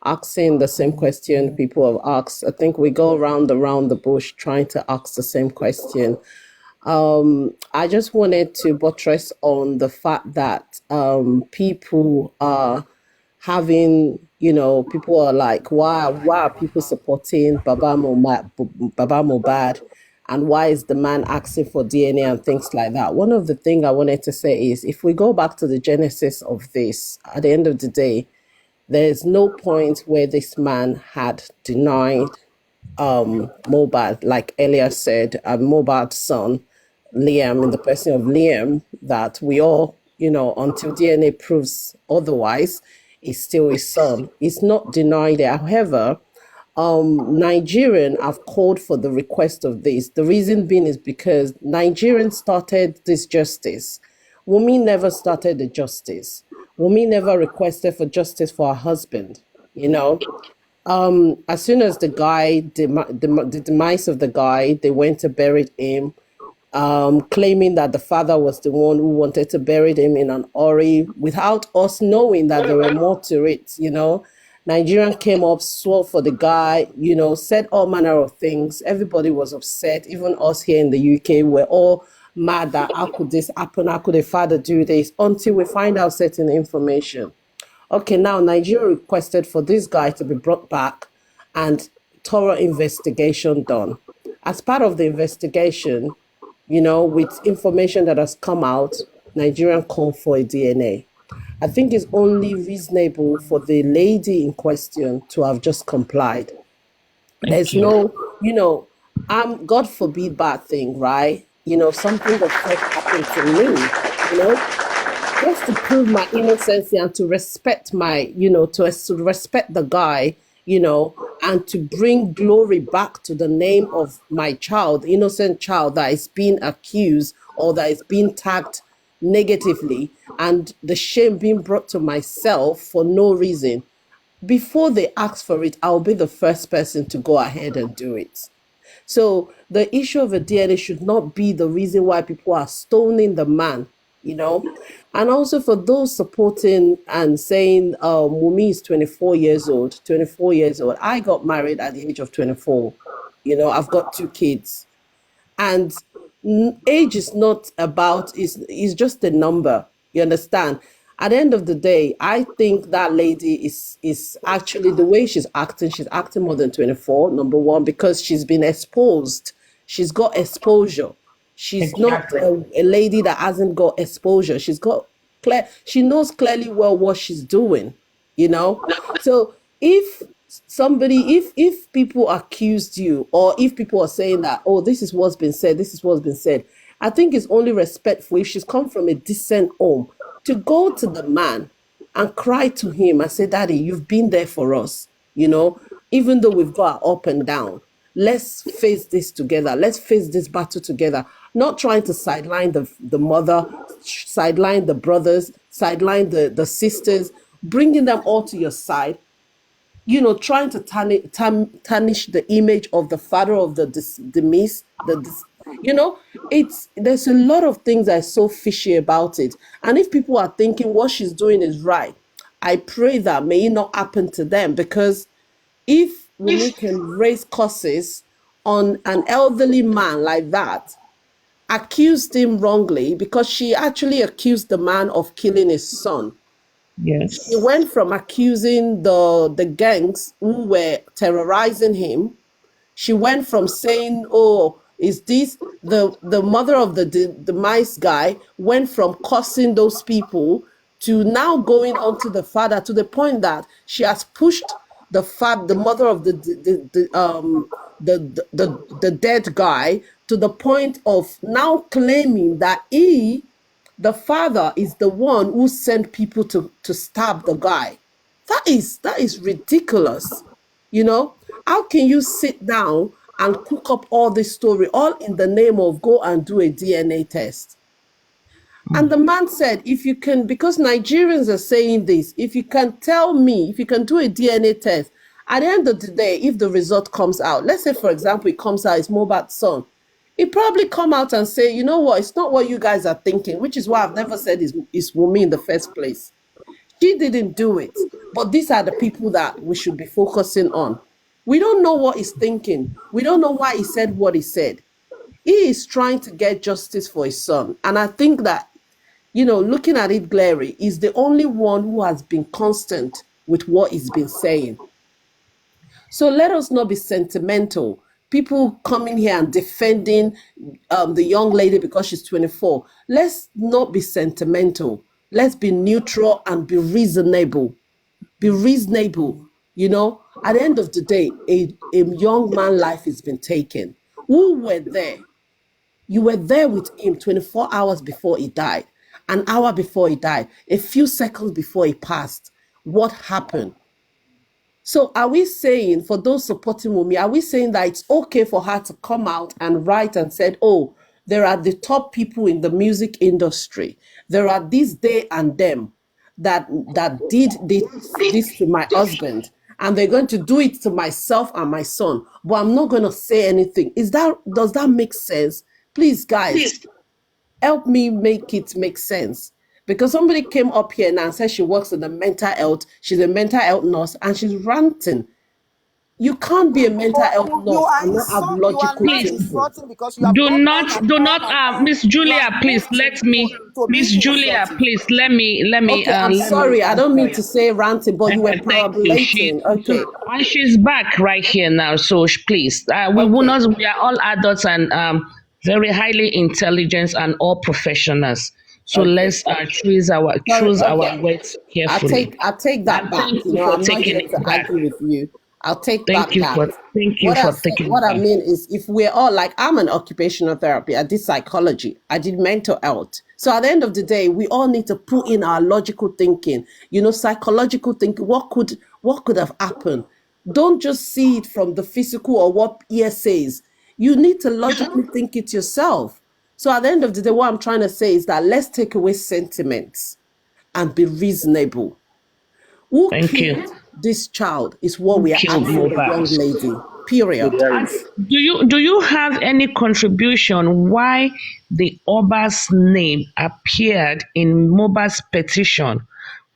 asking the same question people have asked. I think we go around the bush trying to ask the same question. I just wanted to buttress on the fact that people are having, people are like, why are people supporting Baba Mohbad? And why is the man asking for DNA and things like that? One of the things I wanted to say is, if we go back to the genesis of this, at the end of the day, there's no point where this man had denied Mohbad, like Elia said, Mohbad's son, Liam, in the person of Liam, that we all, until DNA proves otherwise, is still his son. It's not denied it. However, Nigerian have called for the request of this. The reason being is because Nigerians started this justice. Wunmi never started the justice. Wunmi never requested for justice for her husband. As soon as the guy, the demise of the guy, they went to bury him, claiming that the father was the one who wanted to bury him in an ori, without us knowing that there were more to it. Nigerian came up, swore for the guy, said all manner of things. Everybody was upset. Even us here in the UK were all mad that how could this happen? How could a father do this? Until we find out certain information. Okay, now Nigeria requested for this guy to be brought back and thorough investigation done. As part of the investigation, with information that has come out, Nigerian called for a DNA. I think it's only reasonable for the lady in question to have just complied. There's no, God forbid bad thing, right? Something that happened to me, just to prove my innocence and to respect to respect the guy, and to bring glory back to the name of my child, the innocent child that is being accused or that is being tagged negatively, and the shame being brought to myself for no reason. Before they ask for it, I'll be the first person to go ahead and do it. So the issue of a DNA should not be the reason why people are stoning the man, And also for those supporting and saying Wunmi is 24 years old. I got married at the age of 24. I've got 2 kids. And age is not about, is just a number. You understand? At the end of the day, I think that lady is actually, the way she's acting more than 24, number one, because she's been exposed. She's got exposure. She's not a lady that hasn't got exposure. She knows clearly well what she's doing, So if people accused you, or if people are saying that, oh, this is what's been said, I think it's only respectful if she's come from a decent home to go to the man and cry to him and say, Daddy, you've been there for us, even though we've got our up and down. Let's face this together. Let's face this battle together. Not trying to sideline the mother, sideline the brothers, sideline the sisters, bringing them all to your side, trying to tarnish the image of the father of the deceased, there's a lot of things that are so fishy about it. And if people are thinking what she's doing is right, I pray that may it not happen to them, because if we can raise curses on an elderly man like that, accused him wrongly, because she actually accused the man of killing his son. Yes. She went from accusing the gangs who were terrorizing him. She went from saying, oh, is this the mother of the mice guy, went from cursing those people to now going on to the father, to the point that she has pushed the mother of the dead guy to the point of now claiming that the father is the one who sent people to stab the guy. That is ridiculous. How can you sit down and cook up all this story, all in the name of go and do a DNA test? And the man said, if you can, because Nigerians are saying this, if you can tell me, if you can do a DNA test, at the end of the day, if the result comes out, let's say, for example, it comes out, it's Mohbad's son, it probably come out and say, you know what, it's not what you guys are thinking, which is why I've never said it's Wunmi in the first place. She didn't do it, but these are the people that we should be focusing on. We don't know what he's thinking. We don't know why he said what he said. He is trying to get justice for his son. And I think that, looking at it, Glary is the only one who has been constant with what he's been saying. So let us not be sentimental. People coming here and defending the young lady because she's 24. Let's not be sentimental. Let's be neutral and be reasonable. Be reasonable. At the end of the day, a young man's life has been taken. Who were there? You were there with him 24 hours before he died, an hour before he died, a few seconds before he passed. What happened? So are we saying, for those supporting Wunmi, are we saying that it's okay for her to come out and write and said, oh, there are the top people in the music industry. There are these they and them that did this to my husband, and they're going to do it to myself and my son, but I'm not going to say anything. Does that make sense? Please, guys, help me make it make sense. Because somebody came up here now and said she works in the mental health, she's a mental health nurse, and she's ranting. You can't be a mental health nurse and not have logical thinking. Because you have Do gone not, do not, Miss Julia, please let me, Miss Julia, please let me. Okay, I'm sorry. I don't mean to say ranting, but you were parabolating. Okay. And she's back right here now, so please, we will not. We are all adults and very highly intelligent and all professionals. So let's choose our words carefully. I'll take that back. Thank You you know, for I'm not taking here to it back. argue with you. I'll take Thank that you back. for taking What it I back. mean is, if we're all like, I'm an occupational therapy, I did psychology, I did mental health. So at the end of the day, we all need to put in our logical thinking, you know, psychological thinking. What could have happened? Don't just see it from the physical or what ear says. You need to logically think it yourself. So at the end of the day, what I'm trying to say is that let's take away sentiments and be reasonable. Who killed this child is what we are asking the young lady. Period. Do you have any contribution why the Oba's name appeared in Mohbad's petition?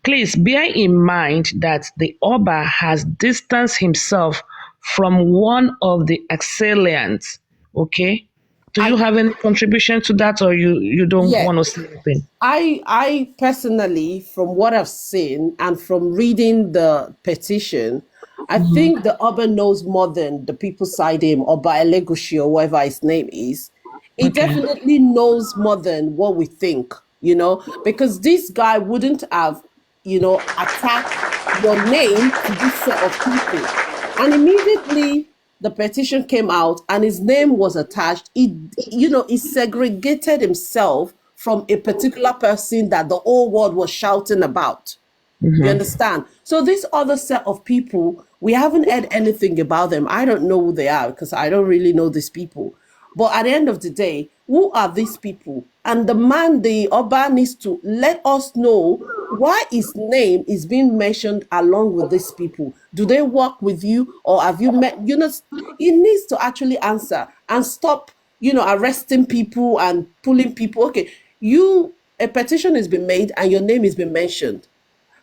Please bear in mind that the Oba has distanced himself from one of the assailants. Okay? Do you have any contribution to that, or you don't want to say anything? I personally, from what I've seen and from reading the petition, I think the Oba knows more than the people side him, or by Elegushi or whatever his name is. He definitely knows more than what we think, you know, because this guy wouldn't have, you know, attacked your name to this set of people. And immediately the petition came out and his name was attached, he segregated himself from a particular person that the whole world was shouting about. You understand? So this other set of people, we haven't heard anything about them. I don't know who they are because I don't really know these people. But at the end of the day, who are these people? And the Oba needs to let us know why his name is being mentioned along with these people. Do they work with you or have you met? You know, he needs to actually answer and stop, you know, arresting people and pulling people. Okay, a petition has been made and your name has been mentioned.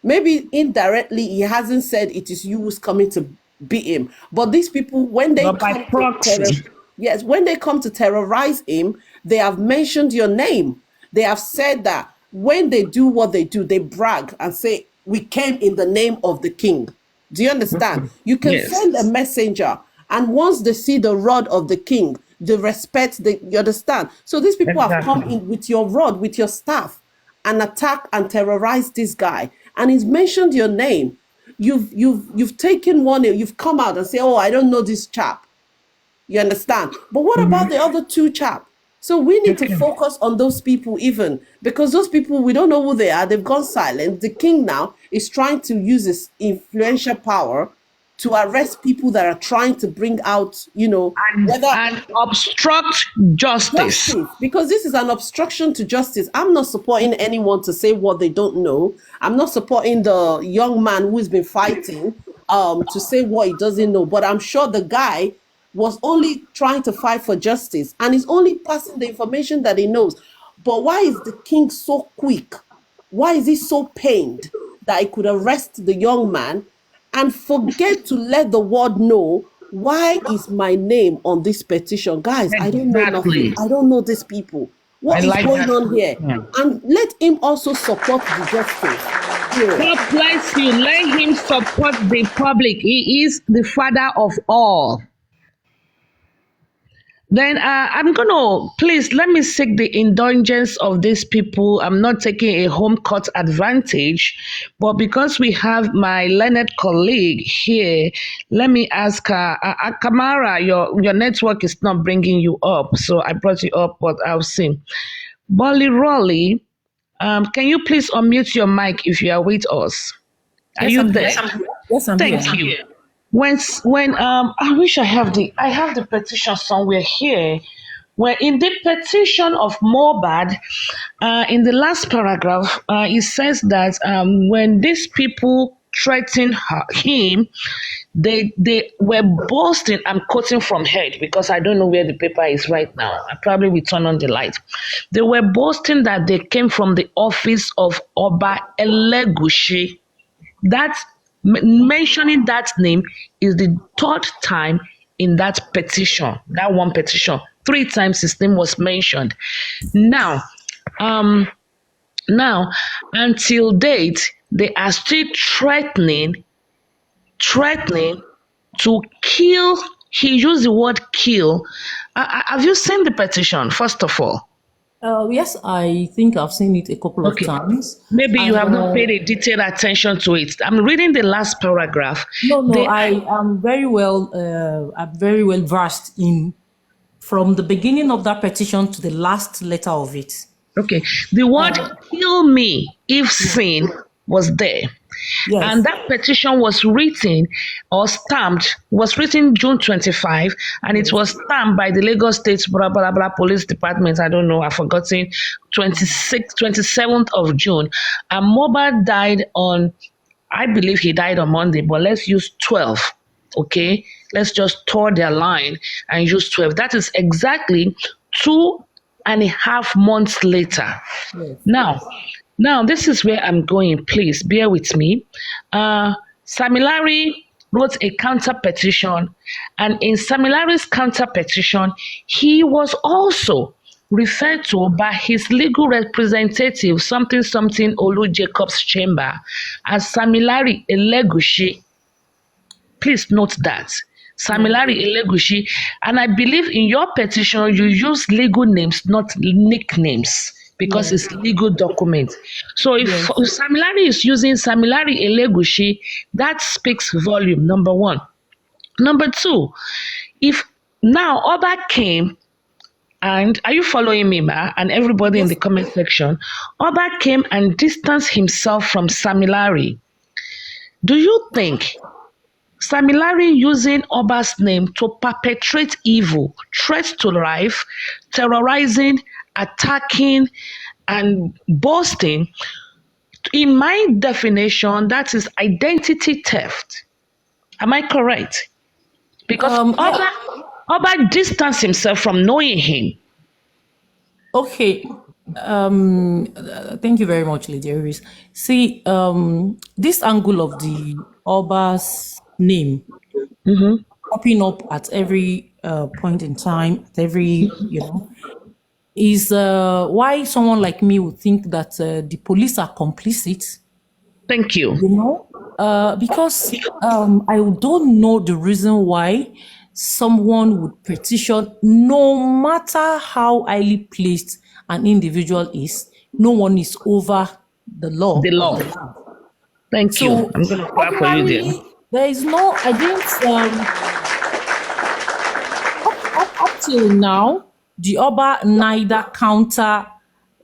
Maybe indirectly he hasn't said it is you who's coming to beat him. But these people, when they when they come to terrorize him, they have mentioned your name. They have said that when they do what they do, they brag and say, we came in the name of the king. Do you understand? You can send a messenger, and once they see the rod of the king, they respect, you understand? So these people have come in with your rod, with your staff, and attack and terrorize this guy. And he's mentioned your name. You've taken one, you've come out and say, oh, I don't know this chap. You understand? But what about the other two chap? So we need to focus on those people even, because those people, we don't know who they are. They've gone silent. The king now is trying to use his influential power to arrest people that are trying to bring out, you know, and obstruct justice. Because this is an obstruction to justice. I'm not supporting anyone to say what they don't know. I'm not supporting the young man who's been fighting to say what he doesn't know. But I'm sure the guy was only trying to fight for justice and he's only passing the information that he knows. But why is the king so quick? Why is he so pained that he could arrest the young man and forget to let the world know why is my name on this petition? Guys, I don't know nothing. I don't know these people. What is going on here? And let him also support the justice. God bless you. Let him support the public. He is the father of all. Then I'm going to, please, let me seek the indulgence of these people. I'm not taking a home court advantage, but because we have my learned colleague here, let me ask her, Kamara, your network is not bringing you up, so I brought you up, but I'll see. Bolly Rolly, can you please unmute your mic if you are with us? Are you there? Yes, I'm here. Thank you. When I wish I have the petition somewhere here, where in the petition of Mohbad, in the last paragraph, it says that when these people threatened him, they were boasting. I'm quoting from head because I don't know where the paper is right now. I probably will turn on the light. They were boasting that they came from the office of Oba Elegushi. That mentioning that name is the third time in that petition, that one petition. 3 times his name was mentioned. Now, until date, they are still threatening to kill. He used the word kill. Have you seen the petition, first of all? Yes, I think I've seen it a couple of times. Maybe you have not paid a detailed attention to it. I'm reading the last paragraph. No, I am very well. I'm very well versed in from the beginning of that petition to the last letter of it. Okay, the word "kill me if sin" was there. Yes. And that petition was written or stamped, June 25, and it was stamped by the Lagos State blah, blah, blah, Police Department. I don't know, I've forgotten, 27th of June. And Mohbad died on, I believe he died on Monday, but let's use 12, okay? Let's just tour their line and use 12. That is exactly 2.5 months later. Yes. Now, this is where I'm going. Please bear with me. Sammy Larry wrote a counter petition, and in Sammy Larry's counter petition, he was also referred to by his legal representative, something Olu Jacobs Chamber, as Sammy Larry Elegushi. Please note that. Sammy Larry Elegushi. And I believe in your petition, you use legal names, not nicknames, because it's legal document. So if Sammy Larry is using Sammy Larry Elegushi, that speaks volume, number one. Number two, if now Oba came, and are you following me, Ma? And everybody in the comment section, Oba came and distanced himself from Sammy Larry. Do you think Sammy Larry using Oba's name to perpetrate evil, threats to life, terrorizing, attacking, and boasting, in my definition, that is identity theft. Am I correct? Because Oba distanced himself from knowing him. Okay. Thank you very much, Lady Iris. See, this angle of the Oba's name popping up at every point in time, at every, is why someone like me would think that the police are complicit. Thank you. Because I don't know the reason why someone would petition, no matter how highly placed an individual is, no one is over the law. The law. Thank you. I'm going to clap for you there. There is no, I didn't, up till now, the Oba neither counter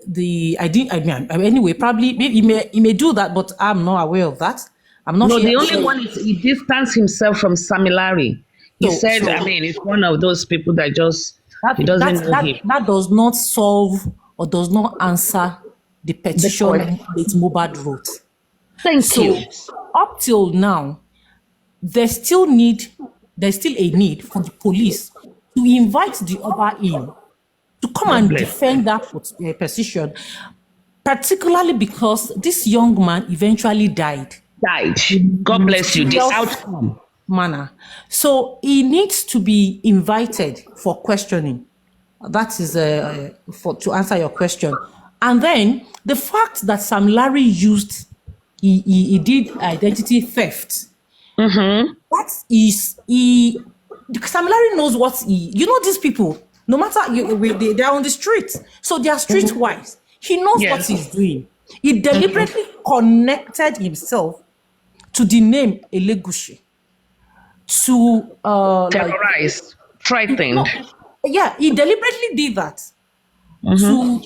the, anyway, probably, he may do that, but I'm not aware of that. I'm not sure. The only one is he distanced himself from Sammy Larry. He said, it's one of those people that just, he doesn't know him. That does not solve or does not answer the petition that Mohbad wrote. Thank you. Up till now, there's still a need for the police to invite the Oba in to come and defend that position, particularly because this young man eventually died. God bless you. The outcome manner. So he needs to be invited for questioning. That is to answer your question. And then the fact that Sam Larry used, he did identity theft. That is, Sam Larry knows what these people, no matter, they're on the street. So they are streetwise. He knows what he's doing. He deliberately connected himself to the name Elegushi to terrorize, threatened. He deliberately did that to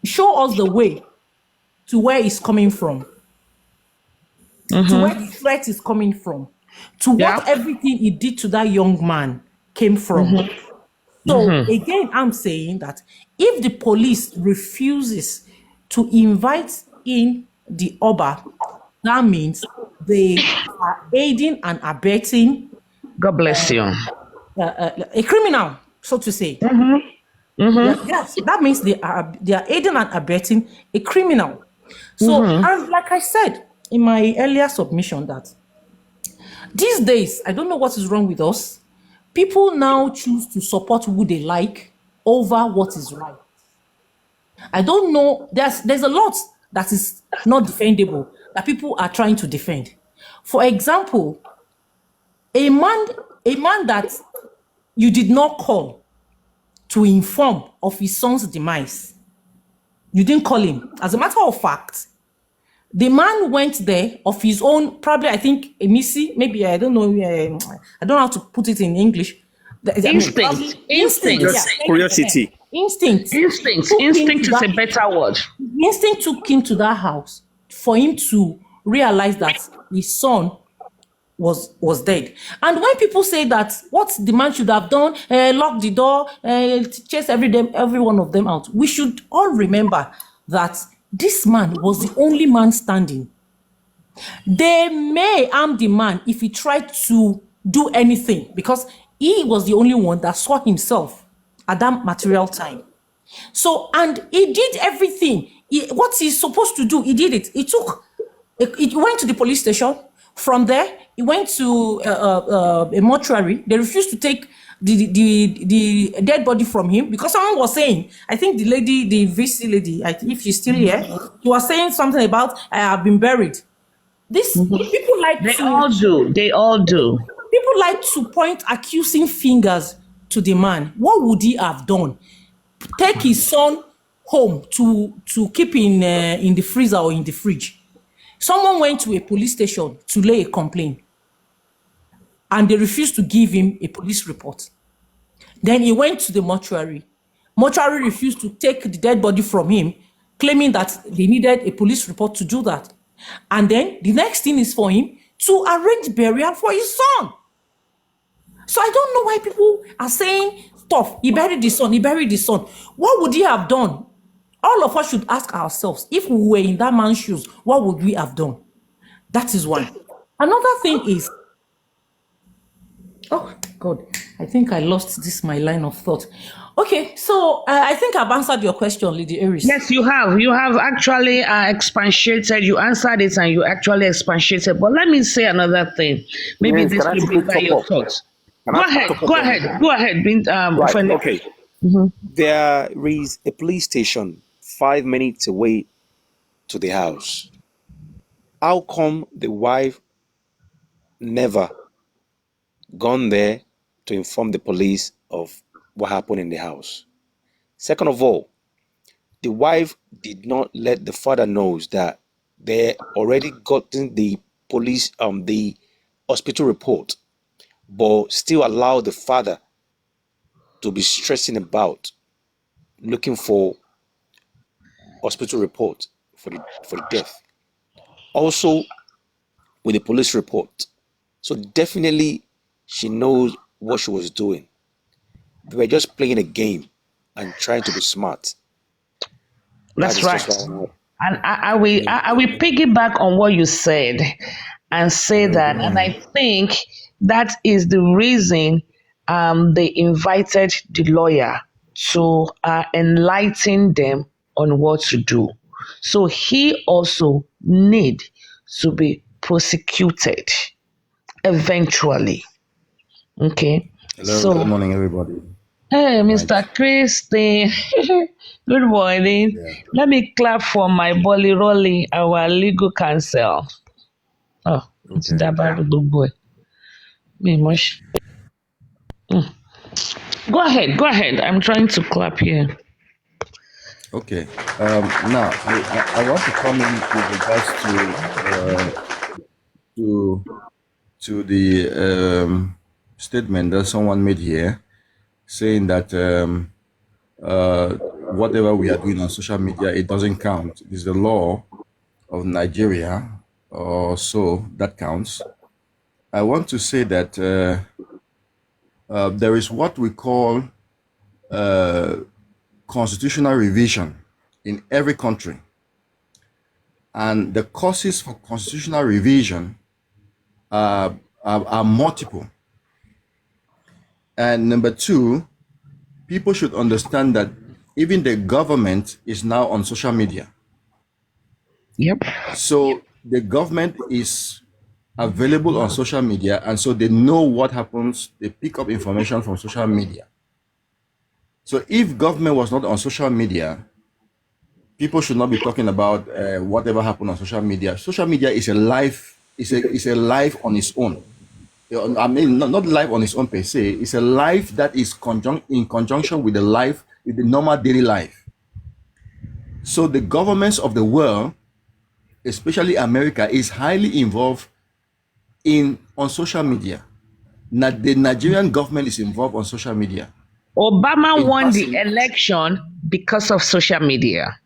show us the way to where it's coming from, to where the threat is coming from, to what everything he did to that young man came from. So again, I'm saying that if the police refuses to invite in the Oba, that means they are aiding and abetting. God bless you. A criminal, so to say. Yes, that means they are aiding and abetting a criminal. So, and like I said in my earlier submission, that these days, I don't know what is wrong with us. People now choose to support who they like over what is right. I don't know. There's a lot that is not defendable that people are trying to defend. For example, a man that you did not call to inform of his son's demise. You didn't call him. As a matter of fact, the man went there of his own, probably, I think, a missy, maybe, I don't know, I don't know how to put it in English. Instinct. Curiosity. Instinct. Instinct is a better word. Instinct took him to that house for him to realize that his son was dead. And when people say that what the man should have done, lock the door, chase every one of them out, we should all remember that this man was the only man standing. They may harm the man if he tried to do anything, because he was the only one that saw himself at that material time. So, and he did everything. What he's supposed to do, he did it. He went to the police station. From there, he went to a mortuary. They refused to take the dead body from him because someone was saying, I think the VC lady, if she's still here, she was saying something about, I have been buried. People like They all do. People like to point accusing fingers to the man. What would he have done? Take his son home to keep in the freezer or in the fridge. Someone went to a police station to lay a complaint, and they refused to give him a police report. Then he went to the mortuary. Mortuary refused to take the dead body from him, claiming that they needed a police report to do that. And then the next thing is for him to arrange burial for his son. So I don't know why people are saying stuff. He buried his son. What would he have done? All of us should ask ourselves, if we were in that man's shoes, what would we have done? That is one. Another thing is, oh God, I think I lost my line of thought. Okay, so I think I've answered your question, Lady Aries. Yes, you have. You have actually expatiated. You answered it and you actually expatiated. But let me say another thing. Maybe Yes, this can I will quickly bring your top up? thoughts. Go ahead. Right, Fene. okay. There is a police station 5 minutes away to the house. How come the wife never gone there to inform the police of what happened in the house? Second of all, the wife did not let the father know that they already gotten the police the hospital report, but still allow the father to be stressing about looking for hospital report for the death. Also with the police report. So definitely she knows what she was doing. They were just playing a game and trying to be smart. That's right. And I will piggyback on what you said and say that, and I think that is the reason they invited the lawyer to enlighten them on what to do. So he also need to be prosecuted eventually. Okay. Hello, So good morning, everybody. hey, Mr. Christie. Good morning. Let me clap for my Bolly Rolly, our legal counsel. Oh, it's that bad good boy. Me much. Go ahead. I'm trying to clap here. Okay. Now I want to come in with regards to the statement that someone made here, saying that whatever we are doing on social media, it doesn't count. It is the law of Nigeria, or so that counts. I want to say that there is what we call constitutional revision in every country. And the causes for constitutional revision are multiple. And number two, people should understand that even the government is now on social media. Yep. So the government is available on social media, and so they know what happens. They pick up information from social media. So if government was not on social media, people should not be talking about whatever happened on social media. Social media is a life, is a life on its own. I mean, not life on its own per se. It's a life that is in conjunction with the life, with the normal daily life. So the governments of the world, especially America, is highly involved on social media. Now, the Nigerian government is involved on social media. Obama won the election because of social media.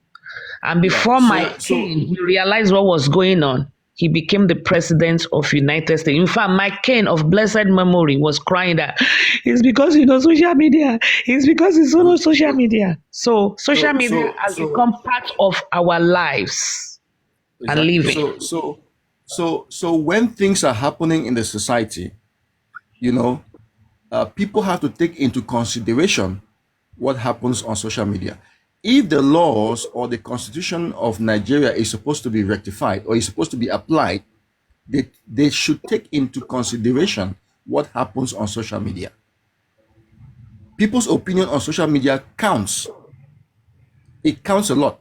And before Mike Cain realized what was going on, he became the president of United States. In fact, Mike Cain of blessed memory was crying that it's because social media. It's because it's on social media. So social media has become part of our lives and living. So when things are happening in the society, people have to take into consideration what happens on social media. If the laws or the constitution of Nigeria is supposed to be rectified or is supposed to be applied, they should take into consideration what happens on social media. People's opinion on social media counts. It counts a lot.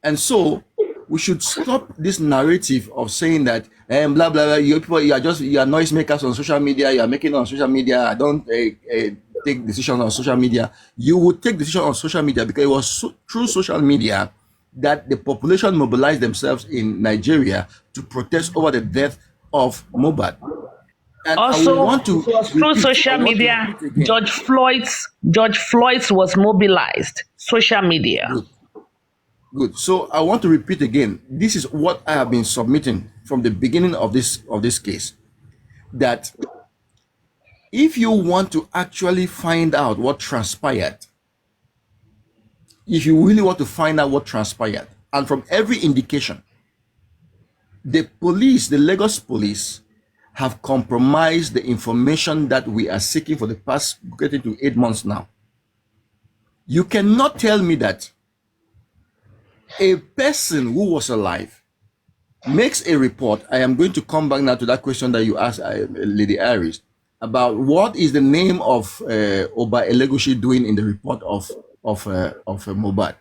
And so we should stop this narrative of saying that blah blah blah, you are noisemakers on social media, you are making it on social media. I don't take decisions on social media. You would take decisions on social media because it was through social media that the population mobilized themselves in Nigeria to protest over the death of Mohbad. And also, it was through social media. George Floyd was mobilized. Social media. Good. So I want to repeat again. This is what I have been submitting from the beginning of this case. That if you want to actually find out what transpired, if you really want to find out what transpired, and from every indication, the police, the Lagos police, have compromised the information that we are seeking for the past getting to 8 months now. You cannot tell me that a person who was alive makes a report. I am going to come back now to that question that you asked Lady Iris about what is the name of Oba Elegushi doing in the report of Mohbad.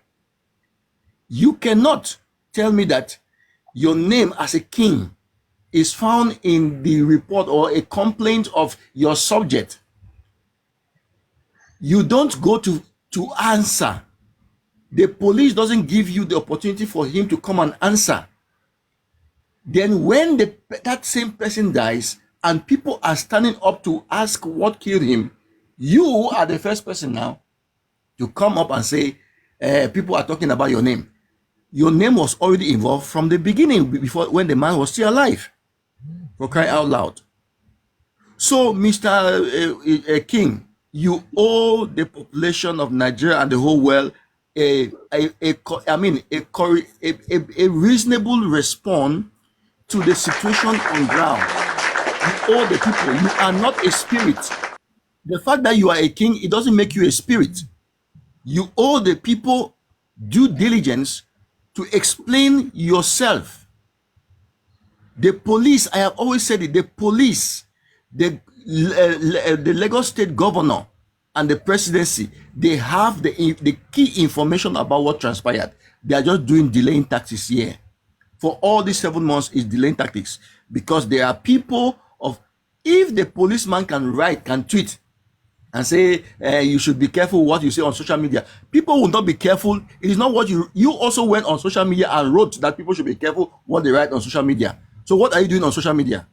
You cannot tell me that your name as a king is found in the report or a complaint of your subject. You don't go to answer. The police doesn't give you the opportunity for him to come and answer. Then when that same person dies and people are standing up to ask what killed him, you are the first person now to come up and say, people are talking about your name. Your name was already involved from the beginning, before, when the man was still alive, for crying out loud. So, Mr. King, you owe the population of Nigeria and the whole world a reasonable response to the situation on ground. You owe the people. You are not a spirit. The fact that you are a king, it doesn't make you a spirit. You owe the people due diligence to explain yourself. The police, I have always said it, the police, the Lagos State governor and the presidency, they have the key information about what transpired. They are just doing delaying tactics here. For all these 7 months is delaying tactics, because there are people if the policeman can tweet and say, you should be careful what you say on social media, people will not be careful. It is not what you also went on social media and wrote that people should be careful what they write on social media. So what are you doing on social media?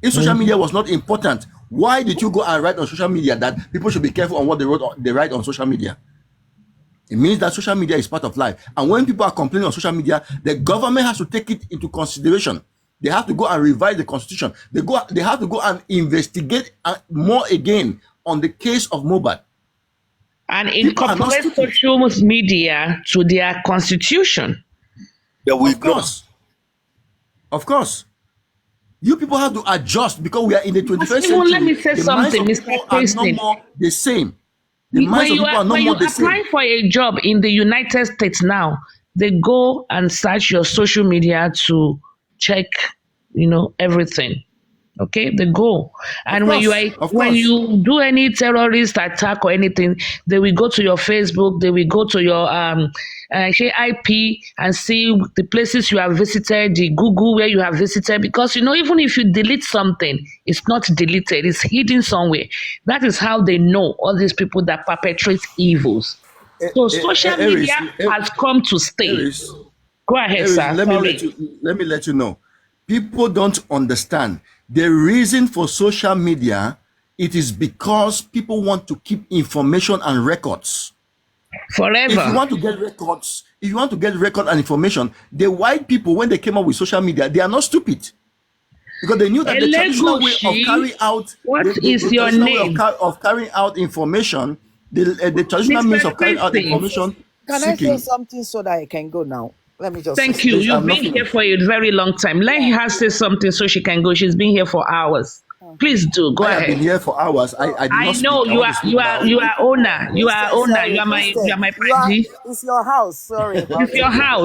If social media was not important, why did you go and write on social media that people should be careful on what they write on social media? It means that social media is part of life. And when people are complaining on social media, the government has to take it into consideration. They have to go and revise the constitution. They have to go and investigate more again on the case of Mohbad. And incorporate social media to their constitution. They will Of course. Of course. You people have to adjust because we are in the 21st Even century. let me say The minds something, of Mr. people are no Christian. more the same. The minds of people are no When more you the apply same. for a job in the United States now, they go and search your social media to check, everything. Okay, they go. And when Of when course. you do any terrorist attack or anything, they will go to your Facebook, they will go to your say IP and see the places you have visited, the Google where you have visited, because even if you delete something, it's not deleted, it's hidden somewhere. That is how they know all these people that perpetrate evils. So social Aries, media has come to stay. Aries, Go ahead, Aries, sir. Sorry. let me let you know. People don't understand the reason for social media. It is because people want to keep information and records. Forever. If you want to get record and information, the white people, when they came up with social media, they are not stupid. Because they knew that the traditional way of carrying out your name? Of carrying out information, the traditional means of carrying out information Can I say seeking. something so that I can go now? Let me just Thank say you. Please, You've I'm not been here finished. for a very long time. Let her say something so she can go. She's been here for hours. Please do. Go I have ahead. been here for hours. I did I not speak. know I you want are to speak you now. are you are owner. You are owner. Sorry, You are my Christian. party. It's your house. Sorry about It's your house.